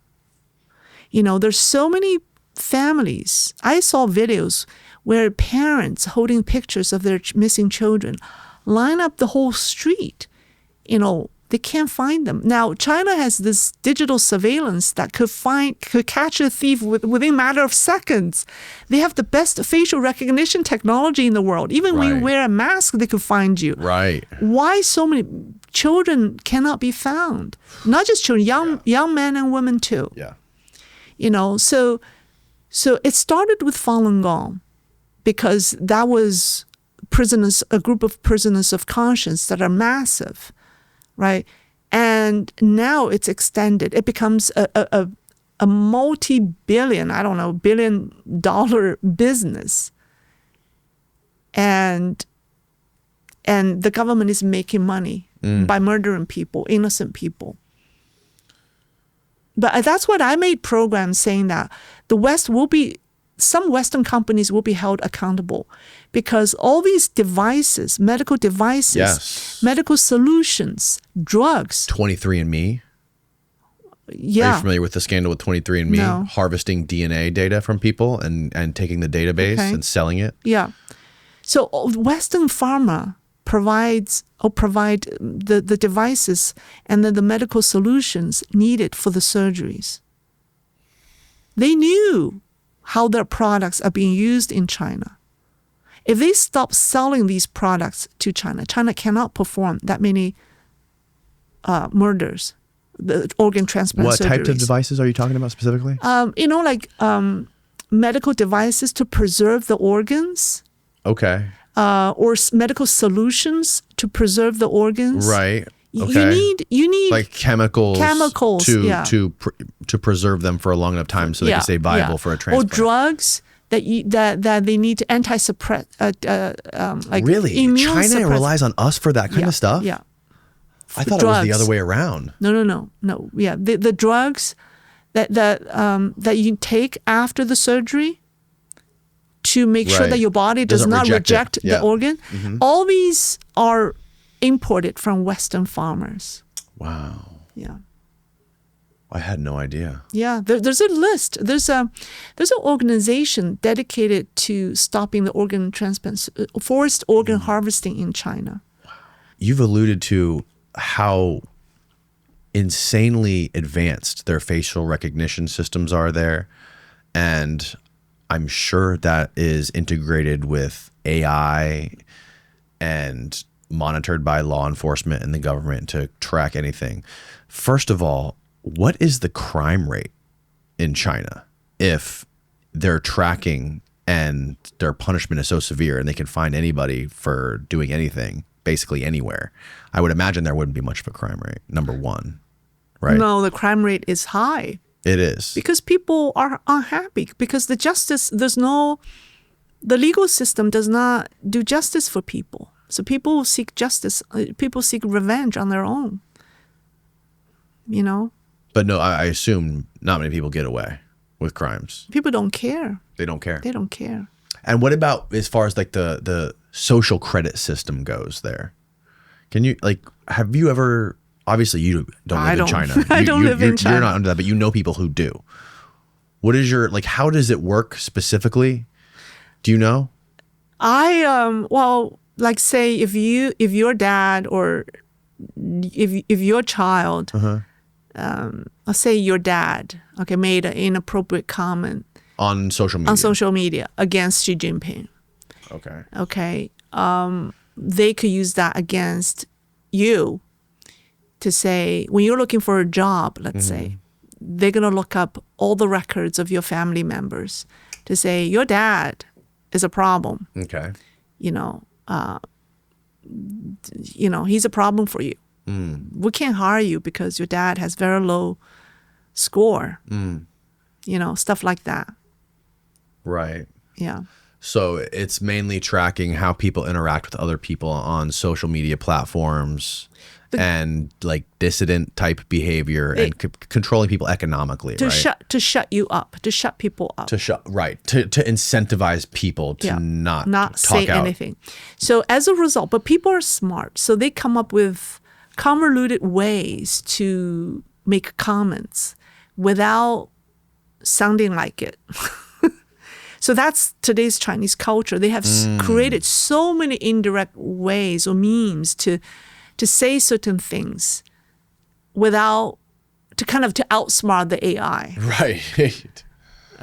You know, there's so many families. I saw videos where parents holding pictures of their missing children line up the whole street. You know, they can't find them. Now, China has this digital surveillance that could catch a thief within a matter of seconds. They have the best facial recognition technology in the world. Even when you wear a mask, they could find you. Right. Why so many children cannot be found? Not just children, young men and women too. Yeah. You know, so it started with Falun Gong because that was a group of prisoners of conscience that are massive. Right. And now it's extended. It becomes a multi-billion, billion-dollar business. And the government is making money by murdering people, innocent people. But that's what I made programs saying that some Western companies will be held accountable because all these devices, medical devices, medical solutions, drugs. 23andMe? Yeah. Are you familiar with the scandal with 23andMe? No. Harvesting DNA data from people and taking the database and selling it? Yeah. So Western pharma provide the devices and then the medical solutions needed for the surgeries. They knew how their products are being used in China. If they stop selling these products to China, China cannot perform that many murders, the organ transplant surgeries. What types of devices are you talking about specifically? Medical devices to preserve the organs. Okay. Or medical solutions to preserve the organs. Right. Okay. You need like chemicals to preserve them for a long enough time so they can stay viable for a transplant. Or drugs that they need to anti-suppress, really? immune China relies on us for that kind of stuff? Yeah. I thought it was the other way around. No. Yeah, the drugs that you take after the surgery to make sure that your body does not reject the organ. All these are imported from Western farmers. Wow. Yeah. I had no idea. Yeah, there's a list. There's an organization dedicated to stopping the organ transplants, forced organ harvesting in China. You've alluded to how insanely advanced their facial recognition systems are there. And I'm sure that is integrated with AI and monitored by law enforcement and the government to track anything. First of all, what is the crime rate in China if they're tracking and their punishment is so severe and they can find anybody for doing anything, basically anywhere? I would imagine there wouldn't be much of a crime rate, number one, right? No, the crime rate is high. It is. Because people are unhappy, because the legal system does not do justice for people. So people seek justice, people seek revenge on their own, you know? But no, I assume not many people get away with crimes. People don't care. They don't care. They don't care. And what about as far as like the social credit system goes there? Can you, like, have you ever, obviously you don't live in China. I don't live in China. You're not under that, but you know people who do. What is your, like, how does it work specifically? Do you know? Well, like say if your dad or if your child, let's say your dad, okay, made an inappropriate comment on social media against Xi Jinping. Okay. They could use that against you to say, when you're looking for a job, let's say, they're going to look up all the records of your family members to say, your dad is a problem. Okay. He's a problem for you. We can't hire you because your dad has very low score. Stuff like that. Right. Yeah. So it's mainly tracking how people interact with other people on social media platforms and like dissident type behavior and controlling people economically, right? To shut you up, to shut people up. To incentivize people to not talk say out. anything. So as a result, but people are smart, so they come up with convoluted ways to make comments without sounding like it. So that's today's Chinese culture. They have created so many indirect ways or means to say certain things without to outsmart the AI. Right.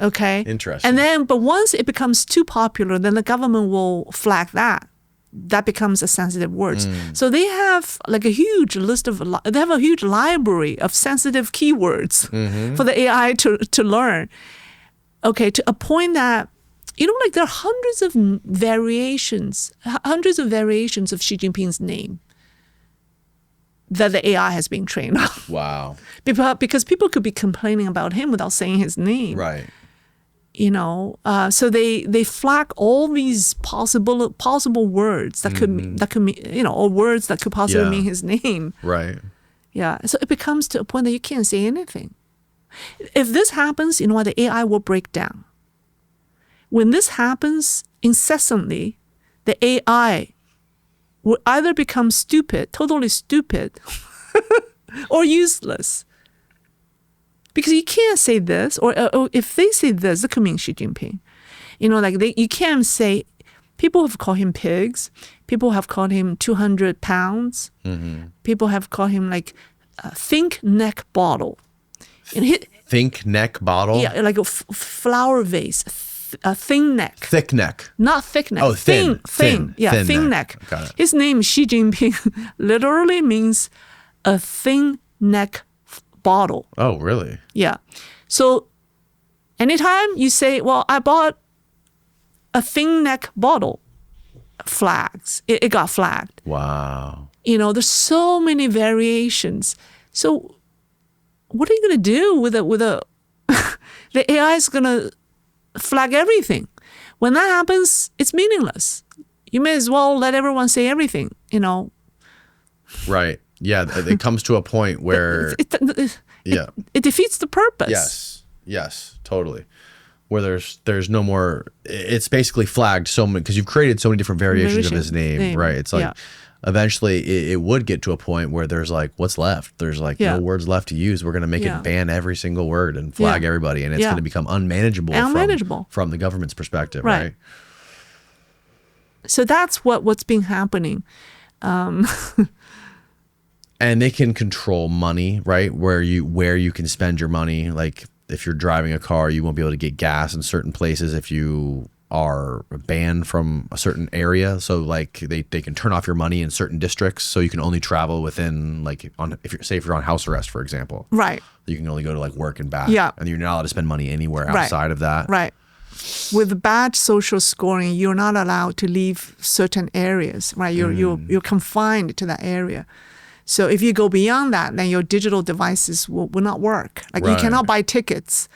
Okay. Interesting. And then, but once it becomes too popular, then the government will flag that. That becomes a sensitive word. So they have like a huge they have a huge library of sensitive keywords for the AI to learn. Okay, to a point that, like there are hundreds of variations of Xi Jinping's name that the AI has been trained on. Wow. Because people could be complaining about him without saying his name. Right. So they flag all these possible words that could mean, or words that could possibly mean his name. Right. Yeah. So it becomes to a point that you can't say anything. If this happens, the AI will break down. When this happens incessantly, the AI will either become stupid, totally stupid, or useless. Because you can't say this, or if they say this, it could mean Xi Jinping. You can't say, people have called him pigs, people have called him 200 pounds, people have called him like a think neck bottle. Think neck bottle? Yeah, like a flower vase, a thin neck. Thick neck. Not thick neck. Oh, thin. Yeah, thin neck. Got it. His name, Xi Jinping, literally means a thin neck bottle. Oh, really? Yeah. So anytime you say, well, I bought a thin neck bottle, flags. It got flagged. Wow. There's so many variations. So what are you going to do with a the AI is going to flag everything. When that happens, it's meaningless. You may as well let everyone say everything, Right. Yeah. It comes to a point where it defeats the purpose. Yes, totally. Where there's no more, it's basically flagged so many, because you've created so many different variations of his name, right? It's like, eventually it would get to a point where there's like, what's left? There's like no words left to use. We're going to make it ban every single word and flag everybody. And it's going to become unmanageable from the government's perspective, right? So that's what's been happening. And they can control money, right? Where you can spend your money. Like if you're driving a car, you won't be able to get gas in certain places if you are banned from a certain area. So like they can turn off your money in certain districts, so you can only travel within like if you're on house arrest, for example. Right. You can only go to like work and back. Yeah. And you're not allowed to spend money anywhere Right. outside of that. Right. With bad social scoring, you're not allowed to leave certain areas, right? You're confined to that area. So if you go beyond that, then your digital devices will not work. Like you Right. cannot buy tickets,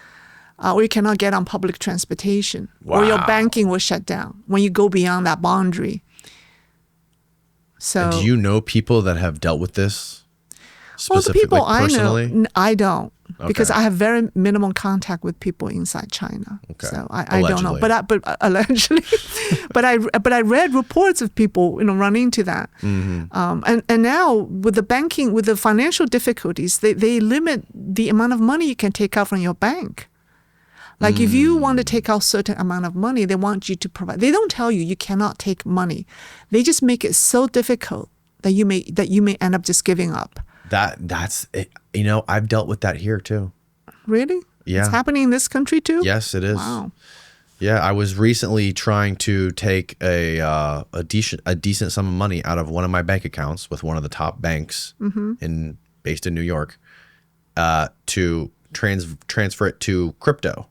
or you cannot get on public transportation, or your Wow. banking will shut down when you go beyond that boundary. So And do you know people that have dealt with this? well, the people like, personally? I know, I don't, because Okay. I have very minimum contact with people inside China. Okay. So I don't know, Allegedly. but allegedly, but I read reports of people run into that, and now with the banking, with the financial difficulties, they limit the amount of money you can take out from your bank. Like if you want to take out certain amount of money, they want you to provide. They don't tell you cannot take money. They just make it so difficult that you may end up just giving up. That's it. You know, I've dealt with that here too. Really? Yeah. It's happening in this country too? Yes, it is. Wow. Yeah, I was recently trying to take a decent sum of money out of one of my bank accounts with one of the top banks based in New York, to transfer it to crypto,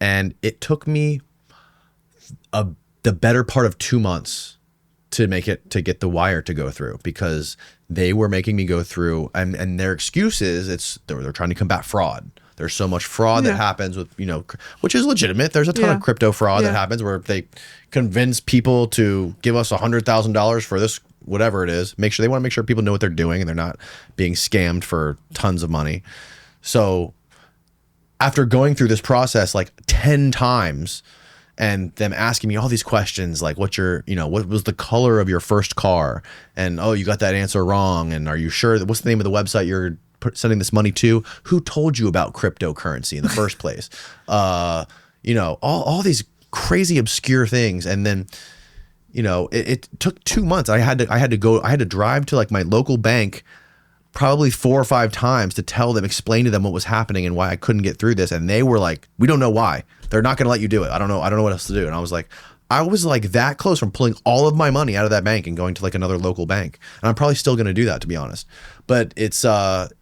and it took me the better part of 2 months to get the wire to go through, because they were making me go through, and their excuse is they're trying to combat fraud. There's so much fraud that happens with, which is legitimate. There's a ton of crypto fraud that happens where they convince people to give us $100,000 for this, whatever it is. They want to make sure people know what they're doing and they're not being scammed for tons of money. So after going through this process like 10 times, and them asking me all these questions like what was the color of your first car, and oh, you got that answer wrong, and are you sure what's the name of the website you're sending this money to, who told you about cryptocurrency in the first place, all these crazy obscure things. And then it took 2 months. I had to drive to like my local bank probably 4 or 5 times to explain to them what was happening and why I couldn't get through this. And they were like, we don't know why. They're not going to let you do it. I don't know what else to do. And I was like that close from pulling all of my money out of that bank and going to like another local bank. And I'm probably still going to do that, to be honest. But it's, that's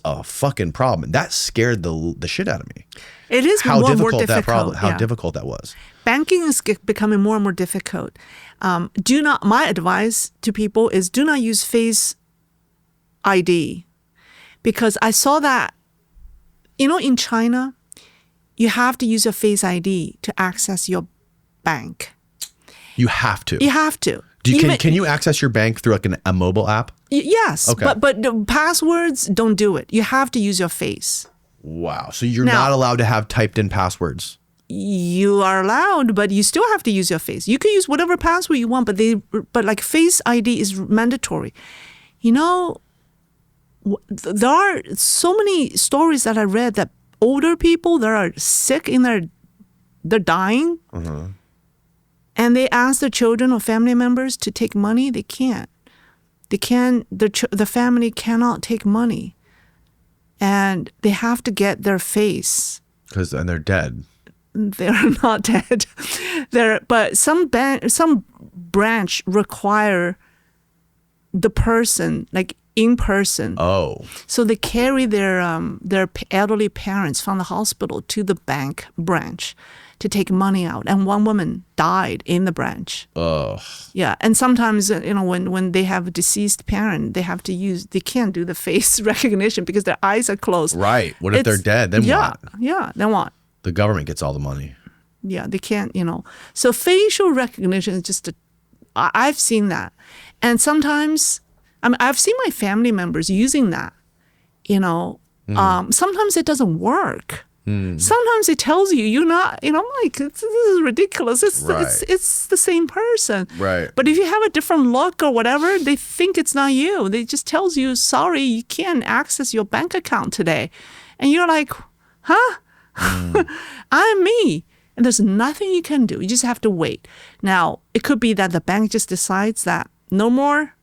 a fucking problem. And that scared the shit out of me. It is How more difficult that difficult. how difficult that was. Banking is becoming more and more difficult. My advice to people is do not use Face ID, because I saw that, in China, you have to use your Face ID to access your bank. You have to. You have to. Can you access your bank through like a mobile app? Yes, Okay. but the passwords, don't do it. You have to use your face. Wow. So you're Now- not allowed to have typed in passwords. You are allowed, but you still have to use your face. You can use whatever password you want, but like Face ID is mandatory. There are so many stories that I read that older people that are sick they're dying, and they ask their children or family members to take money. They can't. The family cannot take money, and they have to get their face. And they're dead. They're not dead. But some branch require the person like in person. Oh. So they carry their elderly parents from the hospital to the bank branch to take money out. And one woman died in the branch. Ugh. Yeah, and sometimes when they have a deceased parent, they can't do the face recognition because their eyes are closed. Right. What if they're dead? Then what? Yeah. Then what? The government gets all the money. Yeah, they can't. So facial recognition is just I've seen that, and sometimes I've seen my family members using that. Sometimes it doesn't work. Sometimes it tells you you're not. I'm like, this is ridiculous. It's the same person. Right. But if you have a different look or whatever, they think it's not you. They just tells you, sorry, you can't access your bank account today, and you're like, huh? I'm me. And there's nothing you can do. You just have to wait. Now, it could be that the bank just decides that no more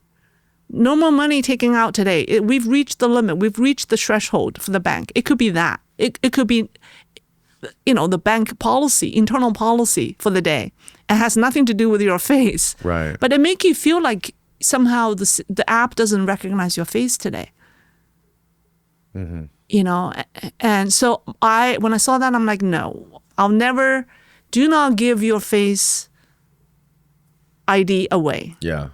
No more money taken out today. We've reached the limit. We've reached the threshold for the bank. It could be that. It could be, the bank policy, internal policy for the day. It has nothing to do with your face. Right. But it make you feel like somehow the app doesn't recognize your face today. And so when I saw that, I'm like, no, do not give your face ID away. Yeah.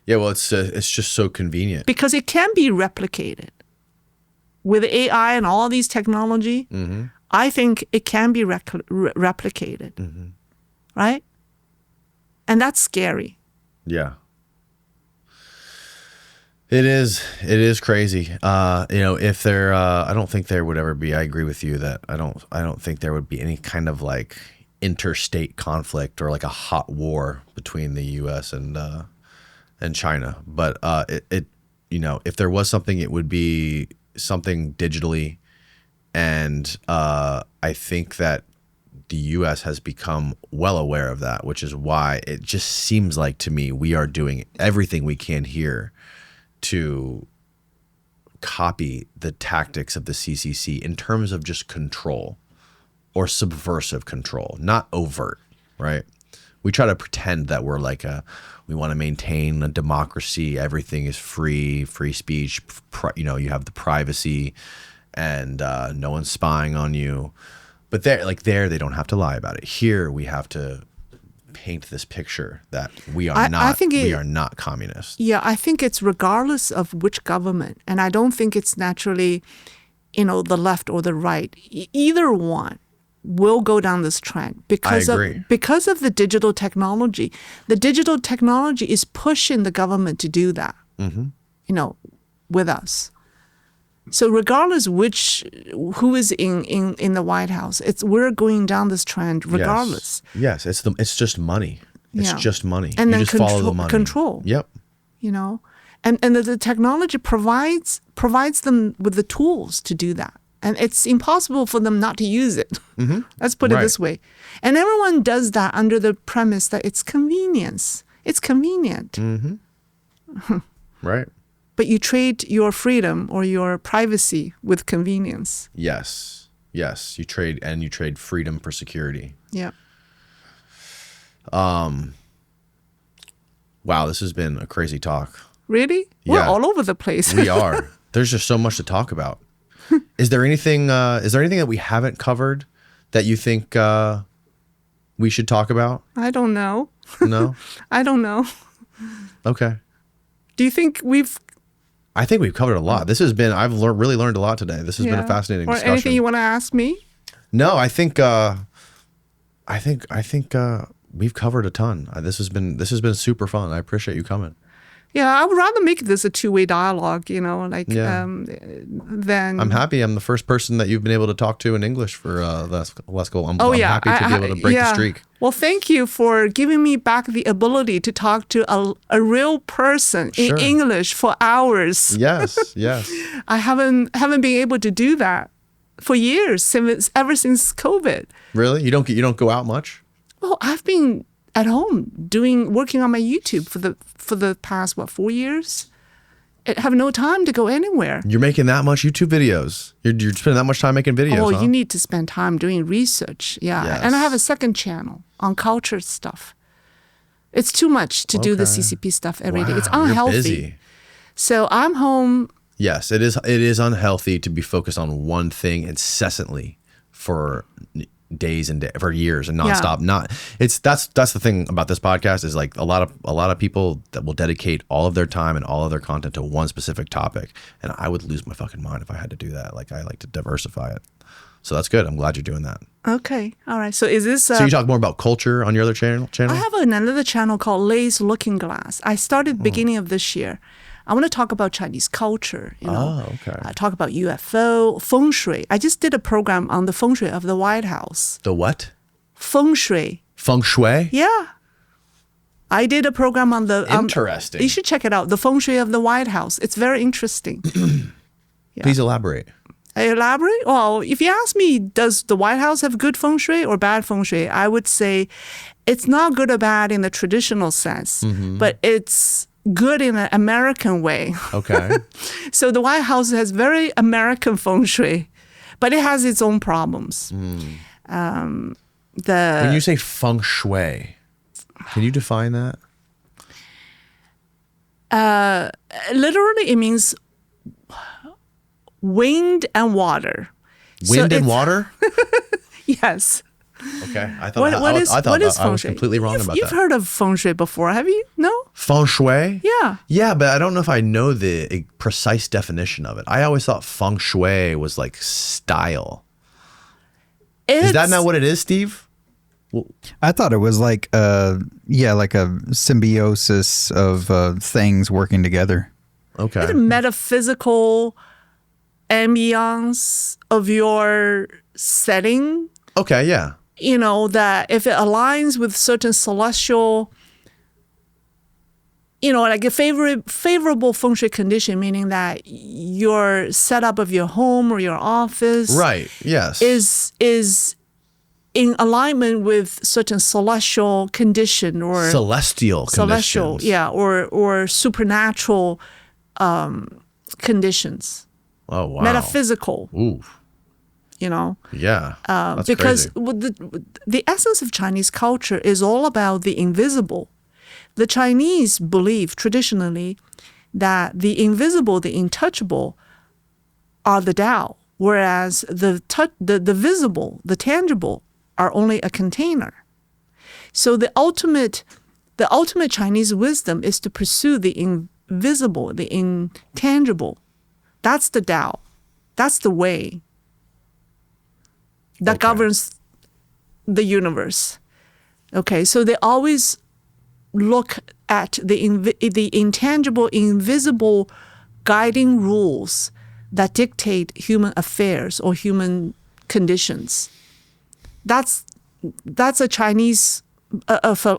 Yeah, well, it's just so convenient. Because it can be replicated. With AI and all these technology, I think it can be replicated. Right? And that's scary. Yeah. It is crazy. If there, I don't think there would ever be, I agree with you that I don't think there would be any kind of like interstate conflict or like a hot war between the U.S. and China. But if there was something, it would be something digitally. And I think that the U.S. has become well aware of that, which is why it just seems like to me we are doing everything we can here to copy the tactics of the CCC in terms of just control or subversive control, not overt, right? We try to pretend that we're like we want to maintain a democracy. Everything is free speech. You have the privacy and no one's spying on you. But there, they don't have to lie about it. Here, we have to paint this picture that we are not communist. Yeah, I think it's regardless of which government, and I don't think it's naturally, the left or the right. Either one will go down this trend because of the digital technology. The digital technology is pushing the government to do that. With us. So regardless who is in the White House, we're going down this trend regardless. Yes, it's just money. It's just money. And you then just follow the money. Control. Yep. And the technology provides them with the tools to do that. And it's impossible for them not to use it. Let's put it this way. And everyone does that under the premise that it's convenience. It's convenient. Right. But you trade your freedom or your privacy with convenience. Yes. You trade freedom for security. Yeah. Wow, this has been a crazy talk. Really? Yeah. We're all over the place. We are. There's just so much to talk about. Is there anything that we haven't covered that you think we should talk about? I don't know. No? I don't know. Okay. Do you think I think we've covered a lot. I've really learned a lot today. This has been a fascinating discussion. Or anything you want to ask me? No, I think we've covered a ton. This has been super fun. I appreciate you coming. Yeah, I would rather make this a two-way dialogue, than. I'm happy I'm the first person that you've been able to talk to in English for last couple. I'm happy to be able to break the streak. Well, thank you for giving me back the ability to talk to a real person in English for hours. Yes. I haven't been able to do that for years, ever since COVID. Really? You don't go out much? Well, I've been at home working on my YouTube for the past 4 years. I have no time to go anywhere. You're making that much YouTube videos. You're spending that much time making videos. Oh, huh? You need to spend time doing research. Yeah. Yes. And I have a second channel on culture stuff. It's too much to do the CCP stuff every day. It's unhealthy. You're busy. So I'm home. Yes, it is. It is unhealthy to be focused on one thing incessantly for days and for years and nonstop. That's the thing about this podcast is like a lot of people that will dedicate all of their time and all of their content to one specific topic, and I would lose my fucking mind if I had to do that. Like I like to diversify it, so that's good. I'm glad you're doing that. Okay, all right. So is this? So you talk more about culture on your other channel? I have another channel called Lay's Looking Glass. I started beginning of this year. I want to talk about Chinese culture. Oh, okay. I talk about UFO, feng shui. I just did a program on the feng shui of the White House. The what? Feng shui. Feng shui? Yeah. I did a program on the... Interesting. You should check it out. The feng shui of the White House. It's very interesting. Please elaborate. Elaborate? Well, if you ask me, does the White House have good feng shui or bad feng shui? I would say it's not good or bad in the traditional sense, but it's good in an American way. Okay. So the White House has very American feng shui, but it has its own problems. When you say feng shui, can you define that? Literally, it means wind and water. Wind and it's- water? Yes. Okay. I thought What is I feng was shui? completely wrong about You've that. heard of feng shui before, have you? No? Feng shui? Yeah. Yeah, but I don't know if I know the precise definition of it. I always thought feng shui was like style. Is that not what it is, Steve? I thought it was like like a symbiosis of things working together. Okay. the metaphysical ambiance of your setting? Okay, yeah. You know, that if it aligns with certain celestial, you know, like a favorable feng shui condition, meaning that your setup of your home or your office Right, yes. is in alignment with certain celestial condition or celestial conditions. yeah, or supernatural conditions, Oh, wow. metaphysical, Ooh. you know. Yeah. That's Because crazy. the essence of Chinese culture is all about the invisible. The Chinese believe traditionally that the invisible, the untouchable, are the Tao, whereas the visible, the tangible, are only a container. So the ultimate Chinese wisdom is to pursue the invisible, the intangible. That's the Tao. That's the way that governs the universe. Okay, so they always look at the intangible, invisible guiding rules that dictate human affairs or human conditions. That's a Chinese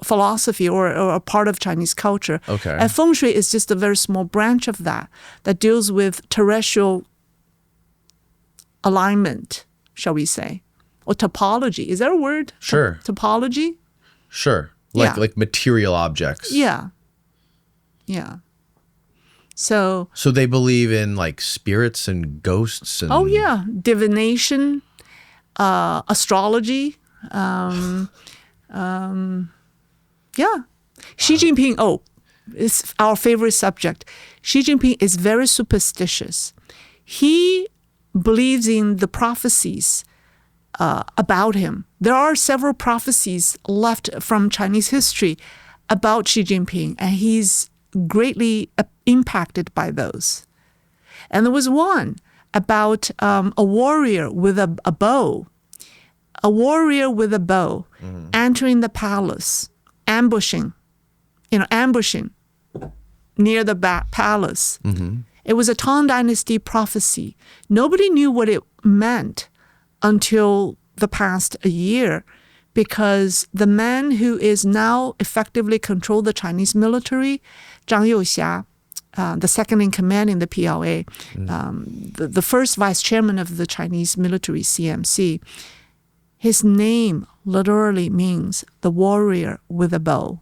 philosophy or a part of Chinese culture. Okay. And feng shui is just a very small branch of that deals with terrestrial alignment, shall we say, or topology. Is there a word? Sure. Topology? Sure. Yeah. Like material objects. Yeah. Yeah. So, they believe in like spirits and ghosts and oh yeah, divination, astrology. Yeah. Xi Jinping, it's our favorite subject. Xi Jinping is very superstitious. He believes in the prophecies about him. There are several prophecies left from Chinese history about Xi Jinping, and he's greatly impacted by those. And there was one about a warrior with a bow. A warrior with a bow entering the palace, ambushing near the palace. It was a Tang Dynasty prophecy. Nobody knew what it meant until the past year, because the man who is now effectively control the Chinese military, Zhang Youxia, the second in command in the PLA, the first vice chairman of the Chinese military, CMC, his name literally means the warrior with a bow,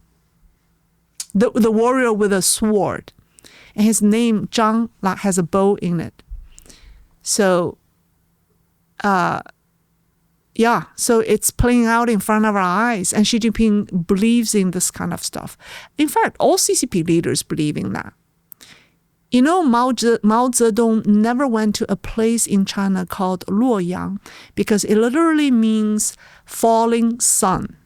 the warrior with a sword. And his name, Zhang, has a bow in it. So, so it's playing out in front of our eyes. And Xi Jinping believes in this kind of stuff. In fact, all CCP leaders believe in that. You know, Mao Zedong never went to a place in China called Luoyang because it literally means falling sun.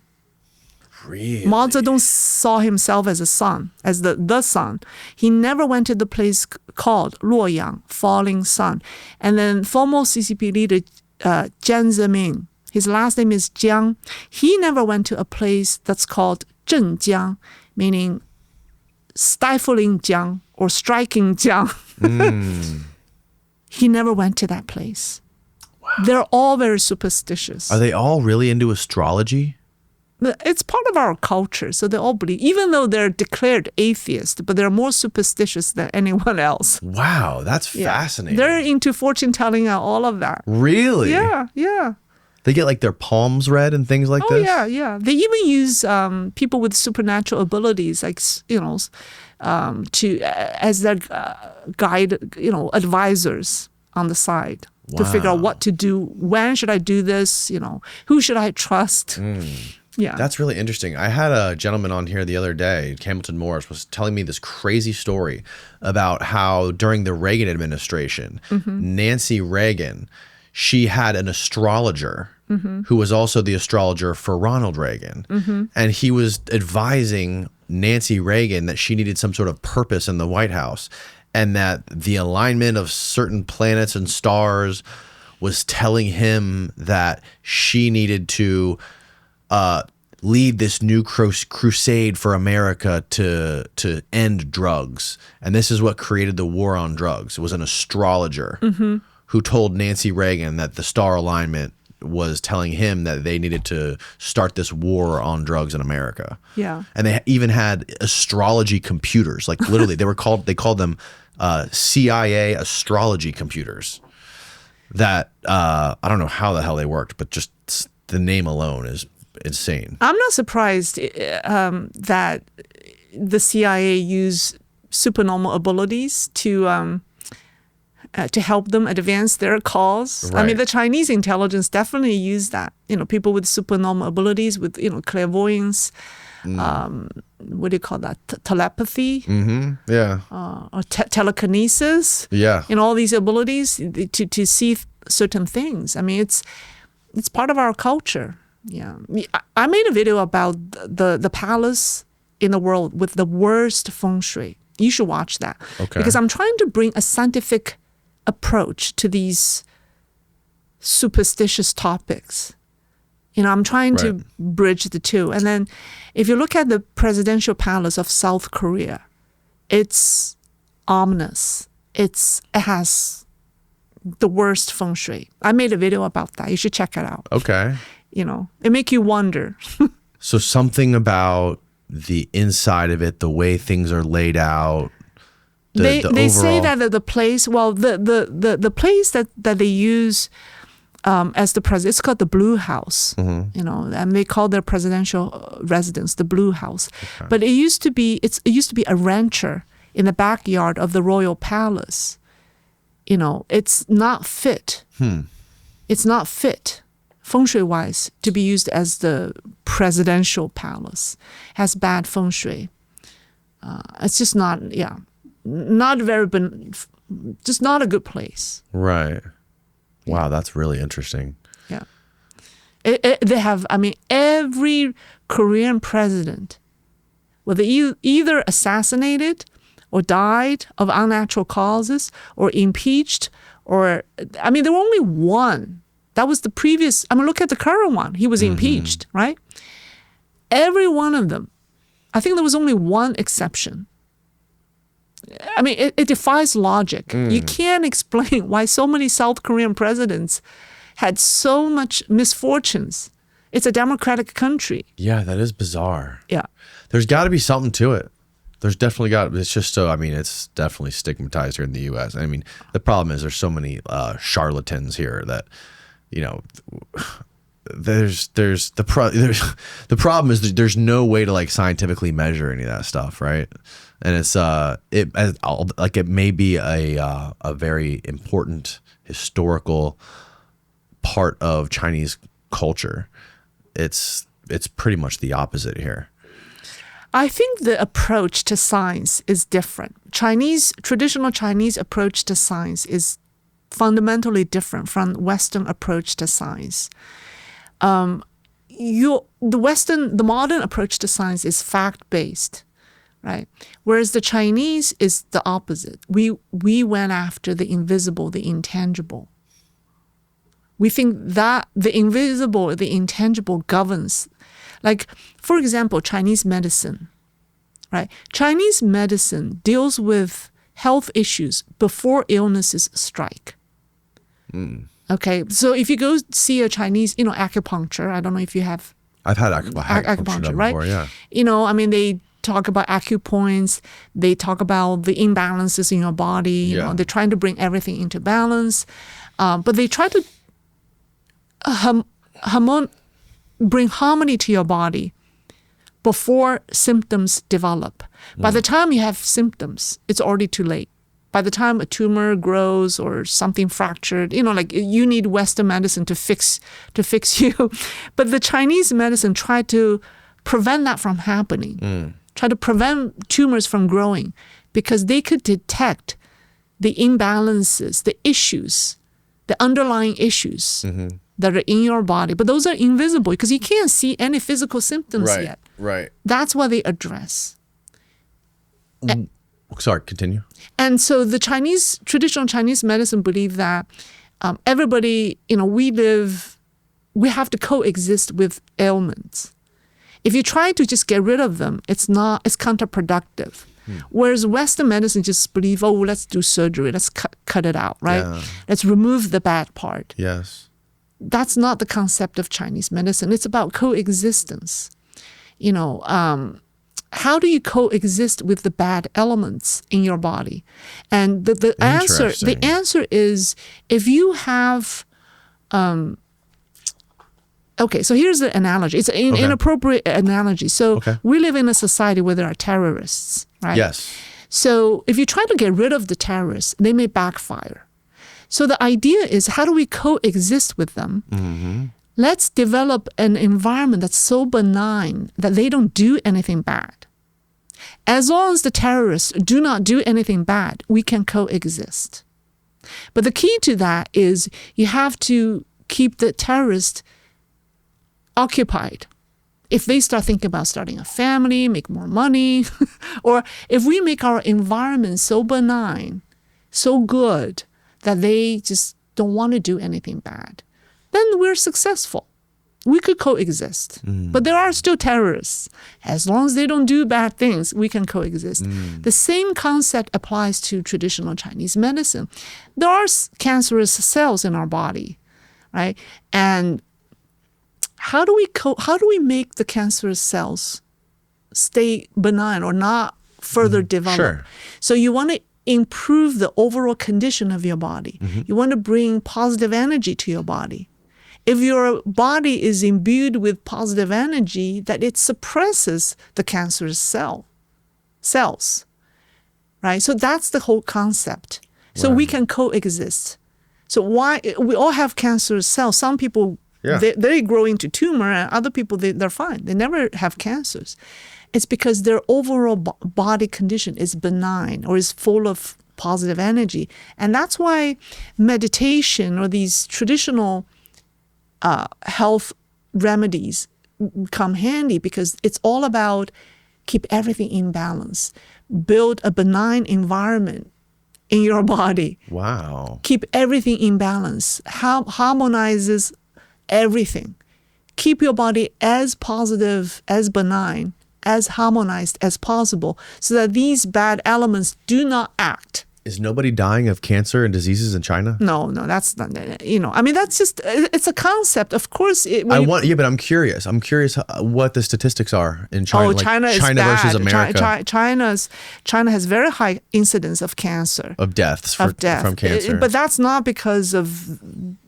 Really? Mao Zedong saw himself as a sun, as the sun. He never went to the place called Luoyang, falling sun. And then former CCP leader Jiang Zemin, his last name is Jiang. He never went to a place that's called Zhenjiang, meaning stifling Jiang or striking Jiang. He never went to that place. Wow. They're all very superstitious. Are they all really into astrology? It's part of our culture, so they all believe, even though they're declared atheist, but they're more superstitious than anyone else. Wow, that's fascinating. They're into fortune telling and all of that. Really? Yeah, yeah. They get like their palms read and things like Oh this. yeah. They even use people with supernatural abilities, like to as their guide, advisors on the side to figure out what to do. When should I do this? Who should I trust? Yeah, That's really interesting. I had a gentleman on here the other day, Hamilton Morris, was telling me this crazy story about how during the Reagan administration, Nancy Reagan, she had an astrologer who was also the astrologer for Ronald Reagan. And he was advising Nancy Reagan that she needed some sort of purpose in the White House, and that the alignment of certain planets and stars was telling him that she needed to lead this new crusade for America to end drugs. And this is what created the war on drugs. It was an astrologer who told Nancy Reagan that the star alignment was telling him that they needed to start this war on drugs in America. Yeah. And they even had astrology computers. Like literally they called them CIA astrology computers that I don't know how the hell they worked, but just the name alone is insane. I'm not surprised that the CIA use supernormal abilities to help them advance their cause. Right. I mean, the Chinese intelligence definitely use that. People with supernormal abilities, with clairvoyance, what do you call that? Telepathy, Yeah. or telekinesis. Yeah. All these abilities to see certain things. I mean, it's part of our culture. Yeah, I made a video about the palace in the world with the worst feng shui. You should watch that. Okay. Because I'm trying to bring a scientific approach to these superstitious topics. I'm trying to bridge the two. And then if you look at the presidential palace of South Korea, it's ominous. It has the worst feng shui. I made a video about that. You should check it out. Okay. It make you wonder. So something about the inside of it, the way things are laid out. They overall... say that the place, the place that they use as the president, it's called the Blue House. And they call their presidential residence the Blue House. Okay. But it used to be a rancher in the backyard of the royal palace. It's not fit. It's not fit, feng shui wise, to be used as the presidential palace. It has bad feng shui. It's just not just not a good place. Right. Wow, that's really interesting. Yeah. They have, every Korean president, whether either assassinated or died of unnatural causes or impeached, or, there were only one. That was the previous, look at the current one. He was impeached, right? Every one of them. I think there was only one exception. It defies logic. You can't explain why so many South Korean presidents had so much misfortunes. It's a democratic country. Yeah, that is bizarre. Yeah. There's got to be something to it. There's definitely it's just so, it's definitely stigmatized here in the U.S. The problem is there's so many charlatans here that, the problem is that there's no way to scientifically measure any of that stuff, right? And it may be a very important historical part of Chinese culture. It's pretty much the opposite here. I think the approach to science is different. Traditional Chinese approach to science is fundamentally different from Western approach to science. The modern approach to science is fact-based, right? Whereas the Chinese is the opposite. We went after the invisible, the intangible. We think that the invisible, the intangible governs. For example, Chinese medicine, right? Chinese medicine deals with health issues before illnesses strike. Okay, so if you go see a Chinese, acupuncture, I don't know if you have. I've had acupuncture right? before, yeah. They talk about acupoints. They talk about the imbalances in your body. They're trying to bring everything into balance. But they try to bring harmony to your body before symptoms develop. By the time you have symptoms, it's already too late. By the time a tumor grows or something fractured, like you need Western medicine to fix you. But the Chinese medicine tried to prevent that from happening, try to prevent tumors from growing, because they could detect the imbalances, the issues, the underlying issues that are in your body. But those are invisible because you can't see any physical symptoms yet. Right. That's what they address. Sorry, continue. And so the traditional Chinese medicine believe that everybody, we have to coexist with ailments. If you try to just get rid of them, it's counterproductive. Whereas Western medicine just believe, let's do surgery, let's cut it out, right? Yeah. Let's remove the bad part. Yes. That's not the concept of Chinese medicine. It's about coexistence. How do you coexist with the bad elements in your body? And the answer is, if you have, so here's the analogy. It's an inappropriate analogy. So we live in a society where there are terrorists, right? Yes. So if you try to get rid of the terrorists, they may backfire. So the idea is, how do we coexist with them? Mm-hmm. Let's develop an environment that's so benign that they don't do anything bad. As long as the terrorists do not do anything bad, we can coexist. But the key to that is you have to keep the terrorists occupied. If they start thinking about starting a family, make more money, or if we make our environment so benign, so good, that they just don't want to do anything bad, then we're successful. We could coexist. But there are still terrorists. As long as they don't do bad things, we can coexist. The same concept applies to traditional Chinese medicine. There are cancerous cells in our body, right? And how do we make the cancerous cells stay benign or not further develop? Sure. So you want to improve the overall condition of your body. You want to bring positive energy to your body. If your body is imbued with positive energy, that it suppresses the cancerous cells, right? So that's the whole concept. So we can coexist. So why we all have cancerous cells? Some people they grow into tumor, and other people they're fine. They never have cancers. It's because their overall body condition is benign or is full of positive energy, and that's why meditation or these traditional health remedies come handy, because it's all about keep everything in balance, build a benign environment in your body. Wow. Keep everything in balance, harmonizes everything. Keep your body as positive, as benign, as harmonized as possible, so that these bad elements do not act. Is nobody dying of cancer and diseases in China? No, that's not, I mean, that's just, it's a concept. Of course. But I'm curious. I'm curious what the statistics are in China. China is China bad. versus America. China has very high incidence of cancer. Of deaths from cancer. But that's not because of,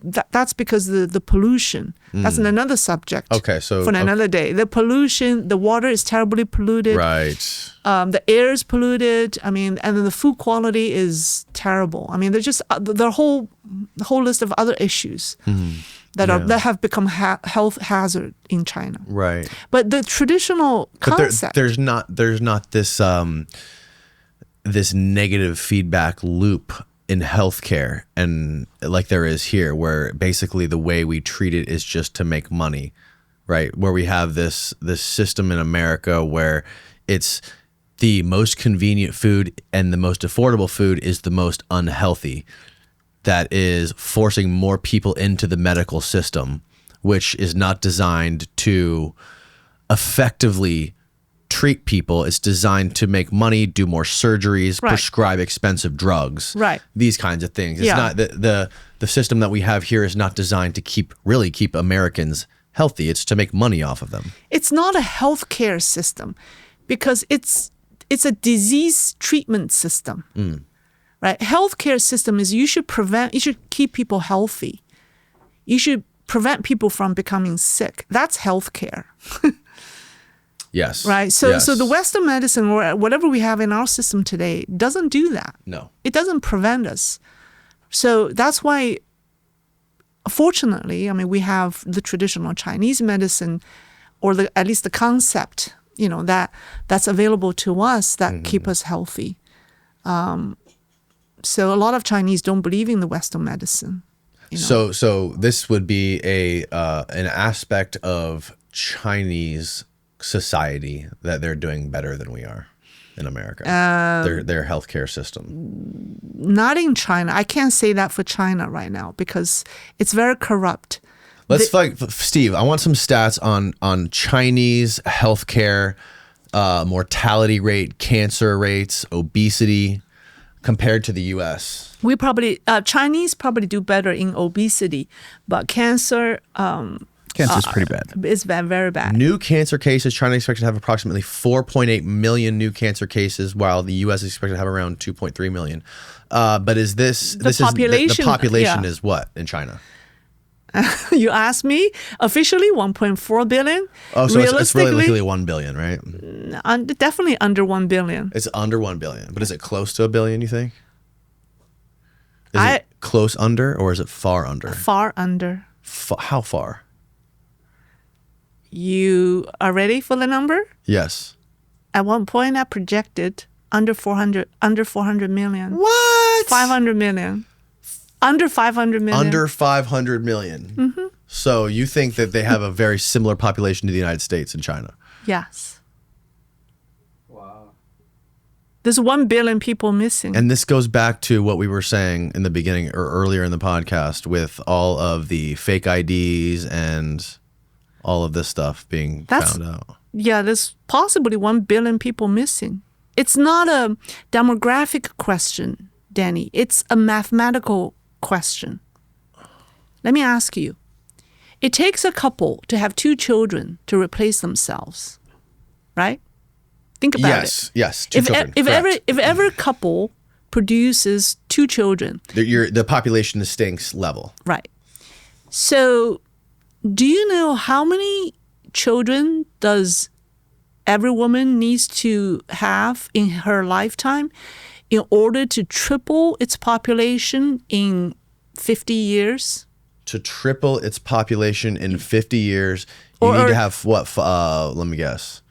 that's because of the pollution. That's another subject. Okay, so. For another day. The pollution, the water is terribly polluted. Right. The air is polluted. I mean, and then the food quality is terrible. I mean, there's just the whole list of other issues that have become health hazard in China. Right. But the traditional concept, there's not this this negative feedback loop in healthcare, and like there is here, where basically the way we treat it is just to make money, right? Where we have this system in America where it's the most convenient food and the most affordable food is the most unhealthy. That is forcing more people into the medical system, which is not designed to effectively treat people. It's designed to make money, do more surgeries, prescribe expensive drugs, these kinds of things. It's not the system that we have here is not designed to keep Americans healthy. It's to make money off of them. It's not a healthcare system, because it's a disease treatment system, right? Healthcare system is you should keep people healthy. You should prevent people from becoming sick. That's healthcare. Yes. Right. So Yes. the Western medicine or whatever we have in our system today doesn't do that. No. It doesn't prevent us. So that's why, fortunately, I mean, we have the traditional Chinese medicine, or at least the concept, that's available to us that keep us healthy. So a lot of Chinese don't believe in the Western medicine. So this would be an aspect of Chinese society that they're doing better than we are in America. Their healthcare system. Not in China. I can't say that for China right now because it's very corrupt. Steve, I want some stats on Chinese healthcare, mortality rate, cancer rates, obesity compared to the U.S. We Chinese probably do better in obesity, but cancer's pretty bad. It's very bad. New cancer cases, China is expected to have approximately 4.8 million new cancer cases, while the U.S. is expected to have around 2.3 million. But is the population is what in China? You asked me. Officially 1.4 billion. Oh, so it's really 1 billion, right? Definitely under 1 billion. It's under 1 billion, but is it close to a billion, you think? Is it close under or is it far under? Far under. How far? You are ready for the number? Yes. At one point I projected under 400 million. What? 500 million. Under 500 million. Under 500 million. Mm-hmm. So you think that they have a very similar population to the United States and China? Yes. Wow. There's 1 billion people missing. And this goes back to what we were saying in the beginning or earlier in the podcast with all of the fake IDs and all of this stuff being found out. Yeah, there's possibly 1 billion people missing. It's not a demographic question, Danny. It's a mathematical question. Let me ask you. It takes a couple to have 2 children to replace themselves, right? Think about it. Yes, 2 children. If every couple produces 2 children, the population stinks level. right? So, do you know how many children does every woman needs to have in her lifetime in order to triple its population in 50 years? To triple its population in 50 years, you need to have what? Let me guess.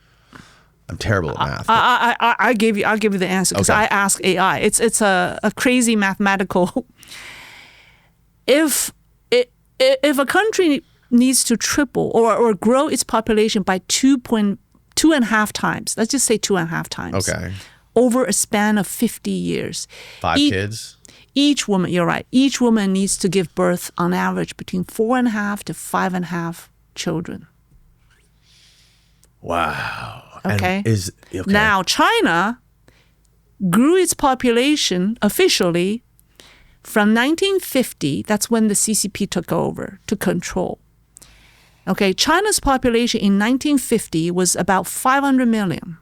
I'm terrible at math. I'll give you the answer because Okay. I asked AI. It's a crazy mathematical. If a country needs to triple or grow its population by 2.5 times, let's just say 2.5 times. Okay. Over a span of 50 years. 5 kids? Each woman, you're right, each woman needs to give birth on average between 4.5 to 5.5 children. Wow. Okay. And Now, China grew its population officially from 1950, that's when the CCP took over to control. Okay, China's population in 1950 was about 500 million.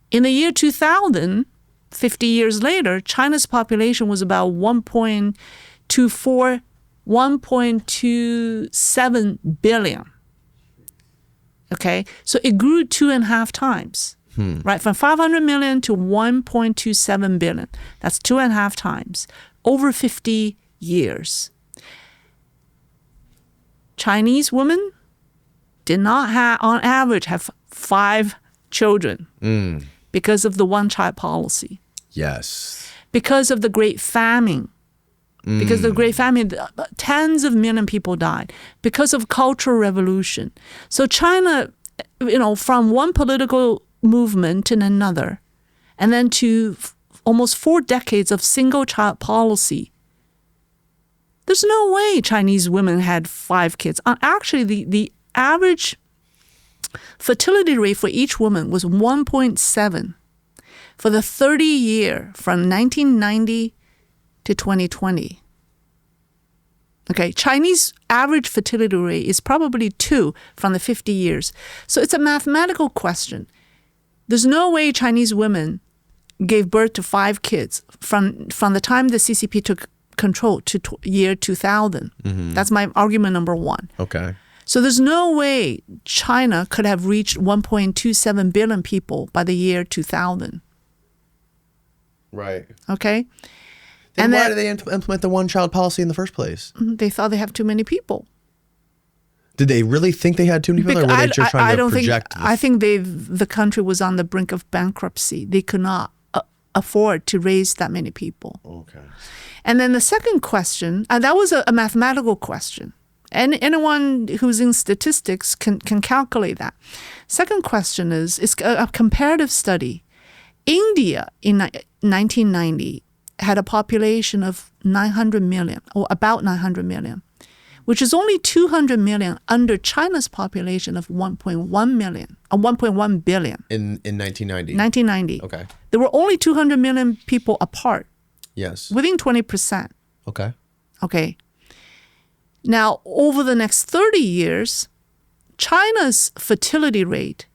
In the year 2000, 50 years later, China's population was about 1.27 billion. Okay, so it grew 2.5 times, right? From 500 million to 1.27 billion. That's 2.5 times over 50 years. Chinese women did not have, on average, have 5 children because of the one-child policy. Yes. Because of the Great Famine. Because of the Great Famine, tens of millions of people died. Because of Cultural Revolution. So China, from one political movement to another, and then to almost 4 decades of single-child policy, there's no way Chinese women had 5 kids. Actually, the average fertility rate for each woman was 1.7 for the 30-year from 1990 to 2020. Okay, Chinese average fertility rate is probably 2 from the 50 years. So it's a mathematical question. There's no way Chinese women gave birth to 5 kids from the time the CCP took control to year 2000. That's my argument number one. Okay. So there's no way China could have reached 1.27 billion people by the year 2000. Right. Okay? Then And why then- did they implement the one-child policy in the first place? They thought they have too many people. Did they really think they had too many people, or were they just trying to project? I think the country was on the brink of bankruptcy. They could not afford to raise that many people. Okay. And then the second question, and that was a mathematical question. And anyone who's in statistics can calculate that. Second question is a comparative study. India in 1990 had a population of 900 million, or about 900 million, which is only 200 million under China's population of 1.1 million, or 1.1 billion. In 1990. 1990. Okay. There were only 200 million people apart, Yes. within 20%. Okay. Okay. Now, over the next 30 years, China's fertility rate,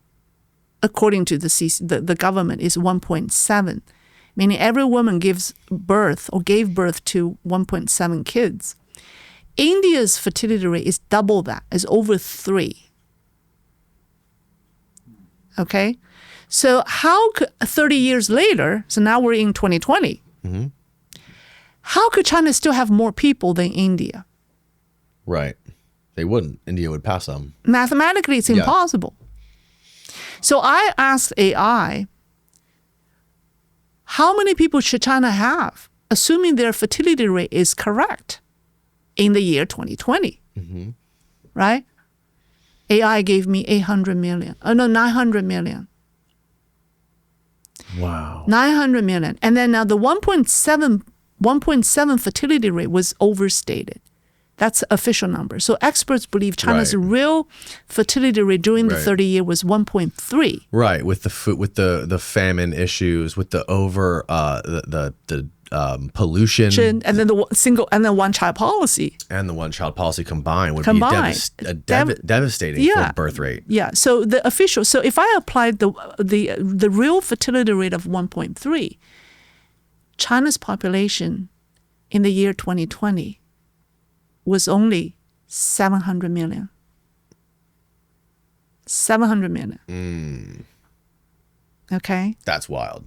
according to the government, is 1.7, meaning every woman gives birth or gave birth to 1.7 kids. India's fertility rate is double that, is over 3. Okay? So how could, 30 years later, so now we're in 2020, how could China still have more people than India? Right. They wouldn't. India would pass them. Mathematically, it's impossible. So I asked AI, how many people should China have, assuming their fertility rate is correct in the year 2020? Right? AI gave me 900 million. Wow. 900 million. And then now the 1.7 fertility rate was overstated. That's the official number. So experts believe China's Right. real fertility rate during the Right. 30 year was 1.3. Right, with the food, with the famine issues, with the over the pollution, And then the single and then one child policy. and the one-child policy combined would Combined. be devastating for birth rate. Yeah. So the official. So if I applied the real fertility rate of 1.3, China's population in the year 2020 was only 700 million. 700 million. Okay. That's wild.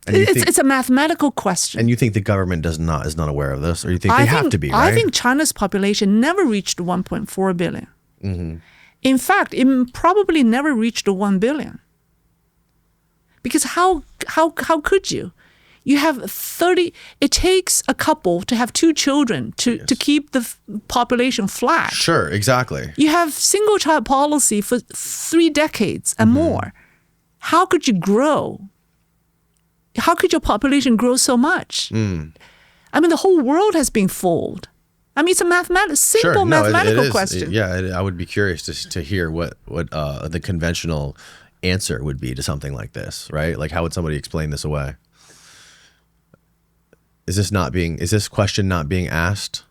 And you think, It's a mathematical question. and you think the government is not aware of this, or you think they have to be, right? I think China's population never reached 1.4 billion. In fact, it probably never reached 1 billion. Because how could you? You have 30. It takes a couple to have 2 children to keep the population flat. Sure, exactly. You have single child policy for 3 decades and more. How could you grow? How could your population grow so much? I mean, the whole world has been fooled. I mean, it's a simple mathematical question. Yeah, I would be curious to hear what the conventional answer would be to something like this, right? Like, how would somebody explain this away? Is this question not being asked?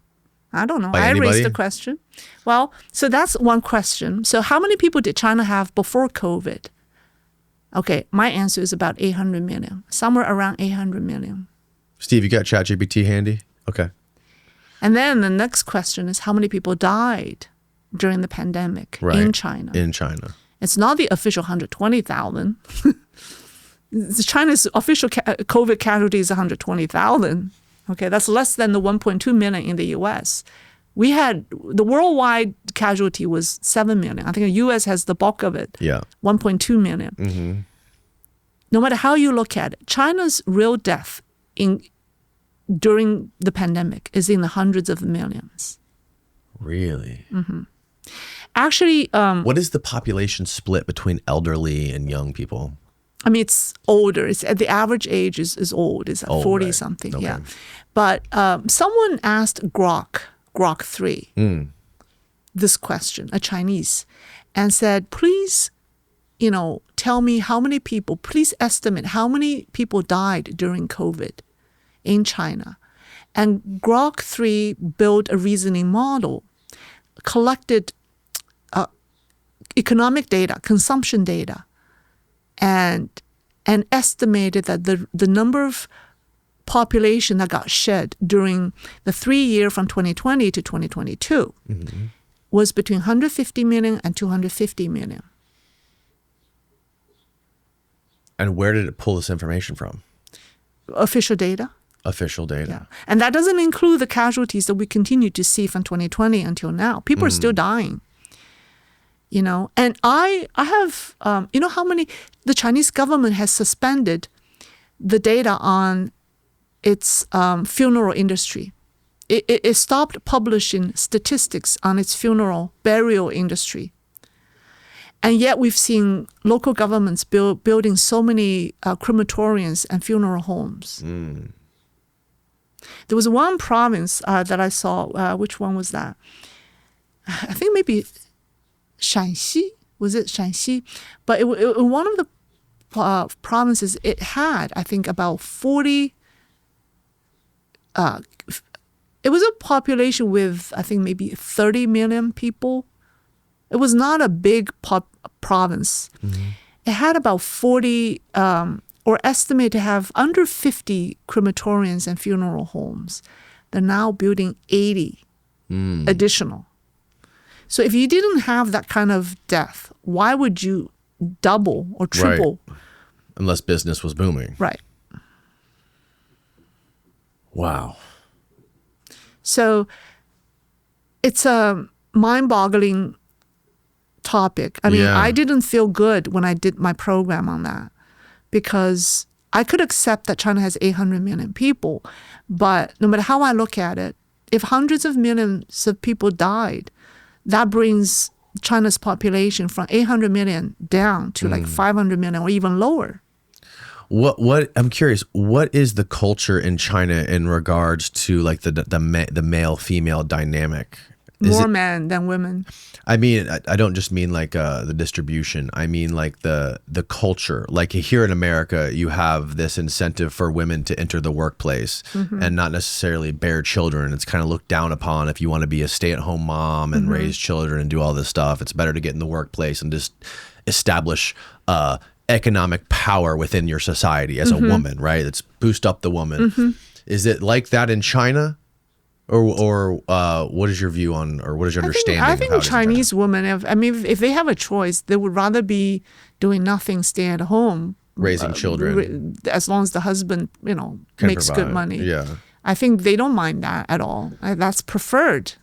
I don't know. By I raised anybody? the question. Well, so that's one question. So how many people did China have before COVID? Okay, my answer is about 800 million, somewhere around 800 million. Steve, you got ChatGPT handy? Okay. And then the next question is how many people died during the pandemic in China? In China. It's not the official 120,000. China's official COVID casualty is 120,000. Okay, that's less than the 1.2 million in the U.S. We had the worldwide casualty was 7 million. I think the U.S. has the bulk of it. Yeah. 1.2 million. No matter how you look at it, China's real death during the pandemic is in the hundreds of millions. Really? Actually, What is the population split between elderly and young people? I mean, it's older. It's the average age is old. It's Old, 40 right. something. Okay. Yeah. But someone asked Grok 3 this question, a Chinese, and said, please, tell me how many people, please estimate how many people died during COVID in China. And Grok 3 built a reasoning model, collected economic data, consumption data, and estimated that the number of population that got shed during the 3 year from 2020 to 2022 was between 150 million and 250 million. And where did it pull this information from? Official data. Official data. Yeah. And that doesn't include the casualties that we continue to see from 2020 until now. People are still dying. You know, and I have, you know how many, the Chinese government has suspended the data on its funeral industry. It stopped publishing statistics on its funeral burial industry. And yet we've seen local governments building so many crematoriums and funeral homes. There was one province that I saw, which one was that? I think maybe Shanxi, was it Shanxi? But one of the provinces, it had, I think, about 40, it was a population with, I think, maybe 30 million people. It was not a big province. It had about 40, or estimated to have under 50 crematoriums and funeral homes. They're now building 80 additional. So if you didn't have that kind of death, why would you double or triple? Right. Unless business was booming. Right. Wow. So it's a mind-boggling topic. I mean, I didn't feel good when I did my program on that because I could accept that China has 800 million people, but no matter how I look at it, if hundreds of millions of people died, that brings China's population from 800 million down to like 500 million or even lower. What I'm curious, what is the culture in China in regards to like the male female dynamic? More men than women. I mean, I don't just mean like the distribution. I mean like the culture. Like here in America, you have this incentive for women to enter the workplace and not necessarily bear children. It's kind of looked down upon if you want to be a stay-at-home mom and raise children and do all this stuff. It's better to get in the workplace and just establish economic power within your society as a woman, right? It's boost up the woman. Is it like that in China? Or what is your view on, or what is your understanding? I think Chinese women, if they have a choice, they would rather be doing nothing, stay at home, raising children, as long as the husband, can makes provide. good money. Yeah, I think they don't mind that at all. That's preferred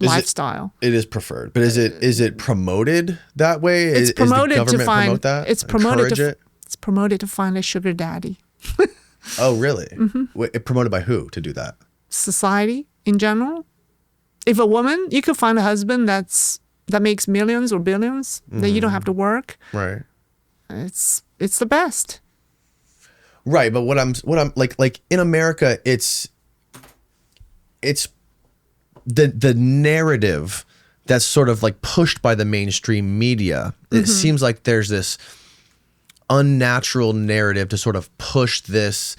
lifestyle. It is preferred, but is it promoted that way? It's promoted is the to find. Promote that? It's promoted to. It's promoted to find a sugar daddy. Oh, really? Wait, promoted by who to do that? Society in general. If a woman, you could find a husband that makes millions or billions, that you don't have to work. Right. It's the best. Right, but what I'm like in America, it's the narrative that's sort of like pushed by the mainstream media. It seems like there's this unnatural narrative to sort of push this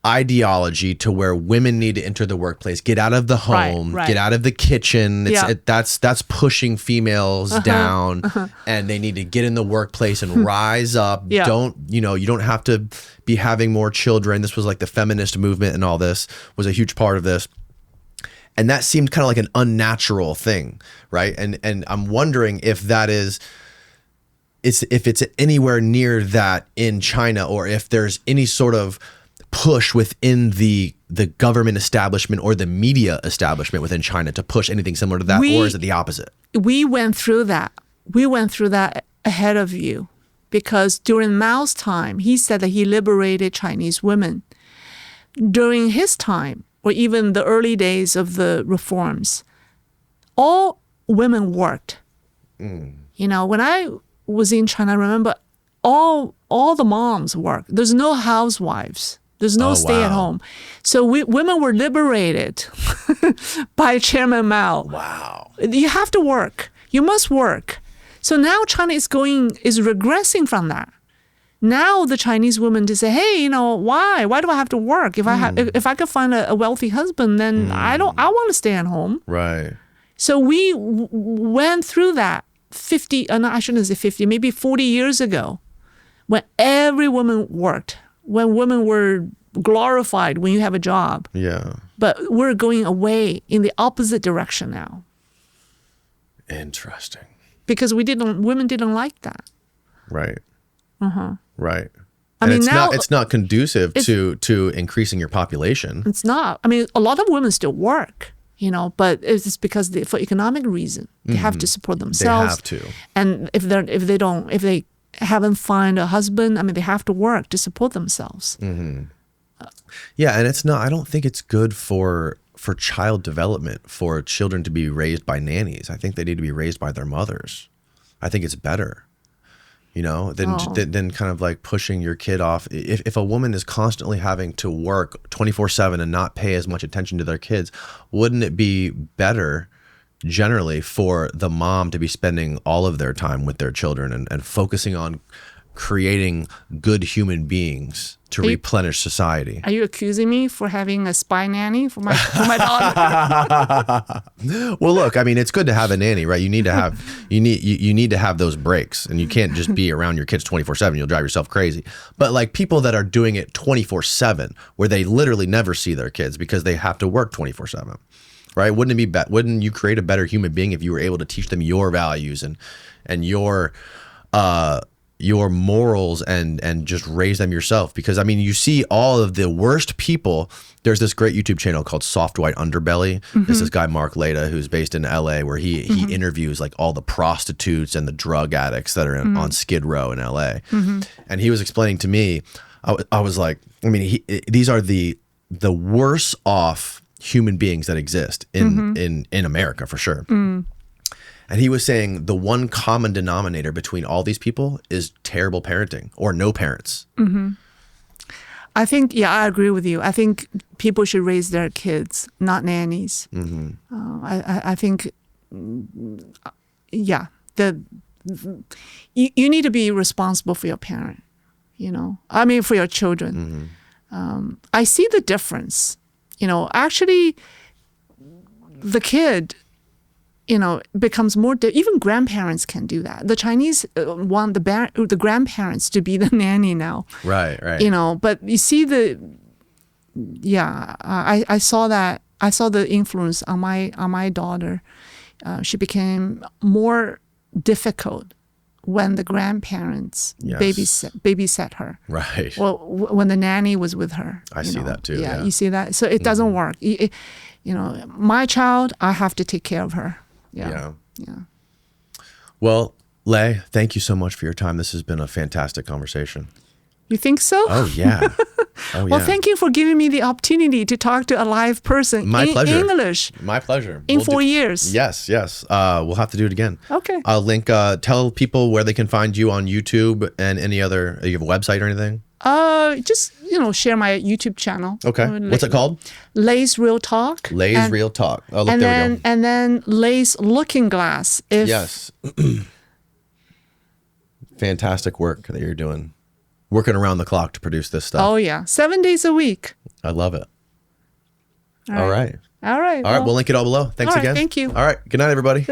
ideology to where women need to enter the workplace, get out of the home, get out of the kitchen. That's pushing females down, and they need to get in the workplace and rise up. You don't have to be having more children. This was like the feminist movement, and all this was a huge part of this. And that seemed kind of like an unnatural thing, right? And I'm wondering if that is, if it's anywhere near that in China, or if there's any sort of push within the government establishment or the media establishment within China to push anything similar to that, or is it the opposite? We went through that. We went through that ahead of you, because during Mao's time, he said that he liberated Chinese women. During his time, or even the early days of the reforms, all women worked. When I was in China, I remember all the moms worked. There's no housewives. There's no stay at home. So women were liberated by Chairman Mao. Wow. You have to work. You must work. So now China is regressing from that. Now the Chinese women just say, hey, why? Why do I have to work? If I could find a wealthy husband, then I want to stay at home. Right. So we went through that 50, I shouldn't say 50, maybe 40 years ago, when every woman worked, when women were glorified when you have a job. Yeah. But we're going away in the opposite direction now Interesting. because women didn't like that. Right. Right. I And mean, it's now it's not conducive to increasing your population. it's not. I mean, a lot of women still work, but it's because for economic reason they have to support They themselves. have to. And if they haven't find a husband, I mean, they have to work to support themselves. Yeah, and it's not. I don't think it's good for child development for children to be raised by nannies. I think they need to be raised by their mothers. I think it's better, than kind of like pushing your kid off. If a woman is constantly having to work 24/7 and not pay as much attention to their kids, wouldn't it be better generally for the mom to be spending all of their time with their children and focusing on creating good human beings to replenish society? Are you accusing me for having a spy nanny for my daughter? Well, look, I mean, it's good to have a nanny, right? You need to have you need to have those breaks, and you can't just be around your kids 24/7. You'll drive yourself crazy. But like people that are doing it 24/7, where they literally never see their kids because they have to work 24/7, right? Wouldn't you create a better human being if you were able to teach them your values and your morals and just raise them yourself? Because I mean, you see all of the worst people. There's this great YouTube channel called Soft White Underbelly. There's this guy Mark Leda who's based in LA, where he interviews like all the prostitutes and the drug addicts that are on Skid Row in LA. And he was explaining to me, I was like, I mean, these are the worst off human beings that exist in America for sure. And he was saying the one common denominator between all these people is terrible parenting or no parents. I think, I agree with you. I think people should raise their kids, not nannies. I think, you need to be responsible for your parent, I mean, for your children. I see the difference. Actually, the kid, becomes more, even grandparents can do that. The Chinese want the grandparents to be the nanny now. Right. But you see I saw that. I saw the influence on my daughter. She became more difficult when the grandparents babysat her. Right. Well, when the nanny was with her. I see that too. Yeah. You see that? So it doesn't work. My child, I have to take care of her. Yeah. Well, Lei, thank you so much for your time. This has been a fantastic conversation. You think so? Oh, yeah. Well, thank you for giving me the opportunity to talk to a live person in English. My pleasure. In 4 years. Yes. We'll have to do it again. Okay. I'll link, tell people where they can find you on YouTube and any other, you have a website or anything? Just, share my YouTube channel. Okay. What's it called? Lei's Real Talk. Lei's Real Talk. Oh, look, there we go. And then Lei's Looking Glass. Yes. Fantastic work that you're doing. Working around the clock to produce this stuff. Oh, yeah. 7 days a week. I love it. All right. All right. We'll link it all below. Thanks again. Thank you. All right. Good night, everybody.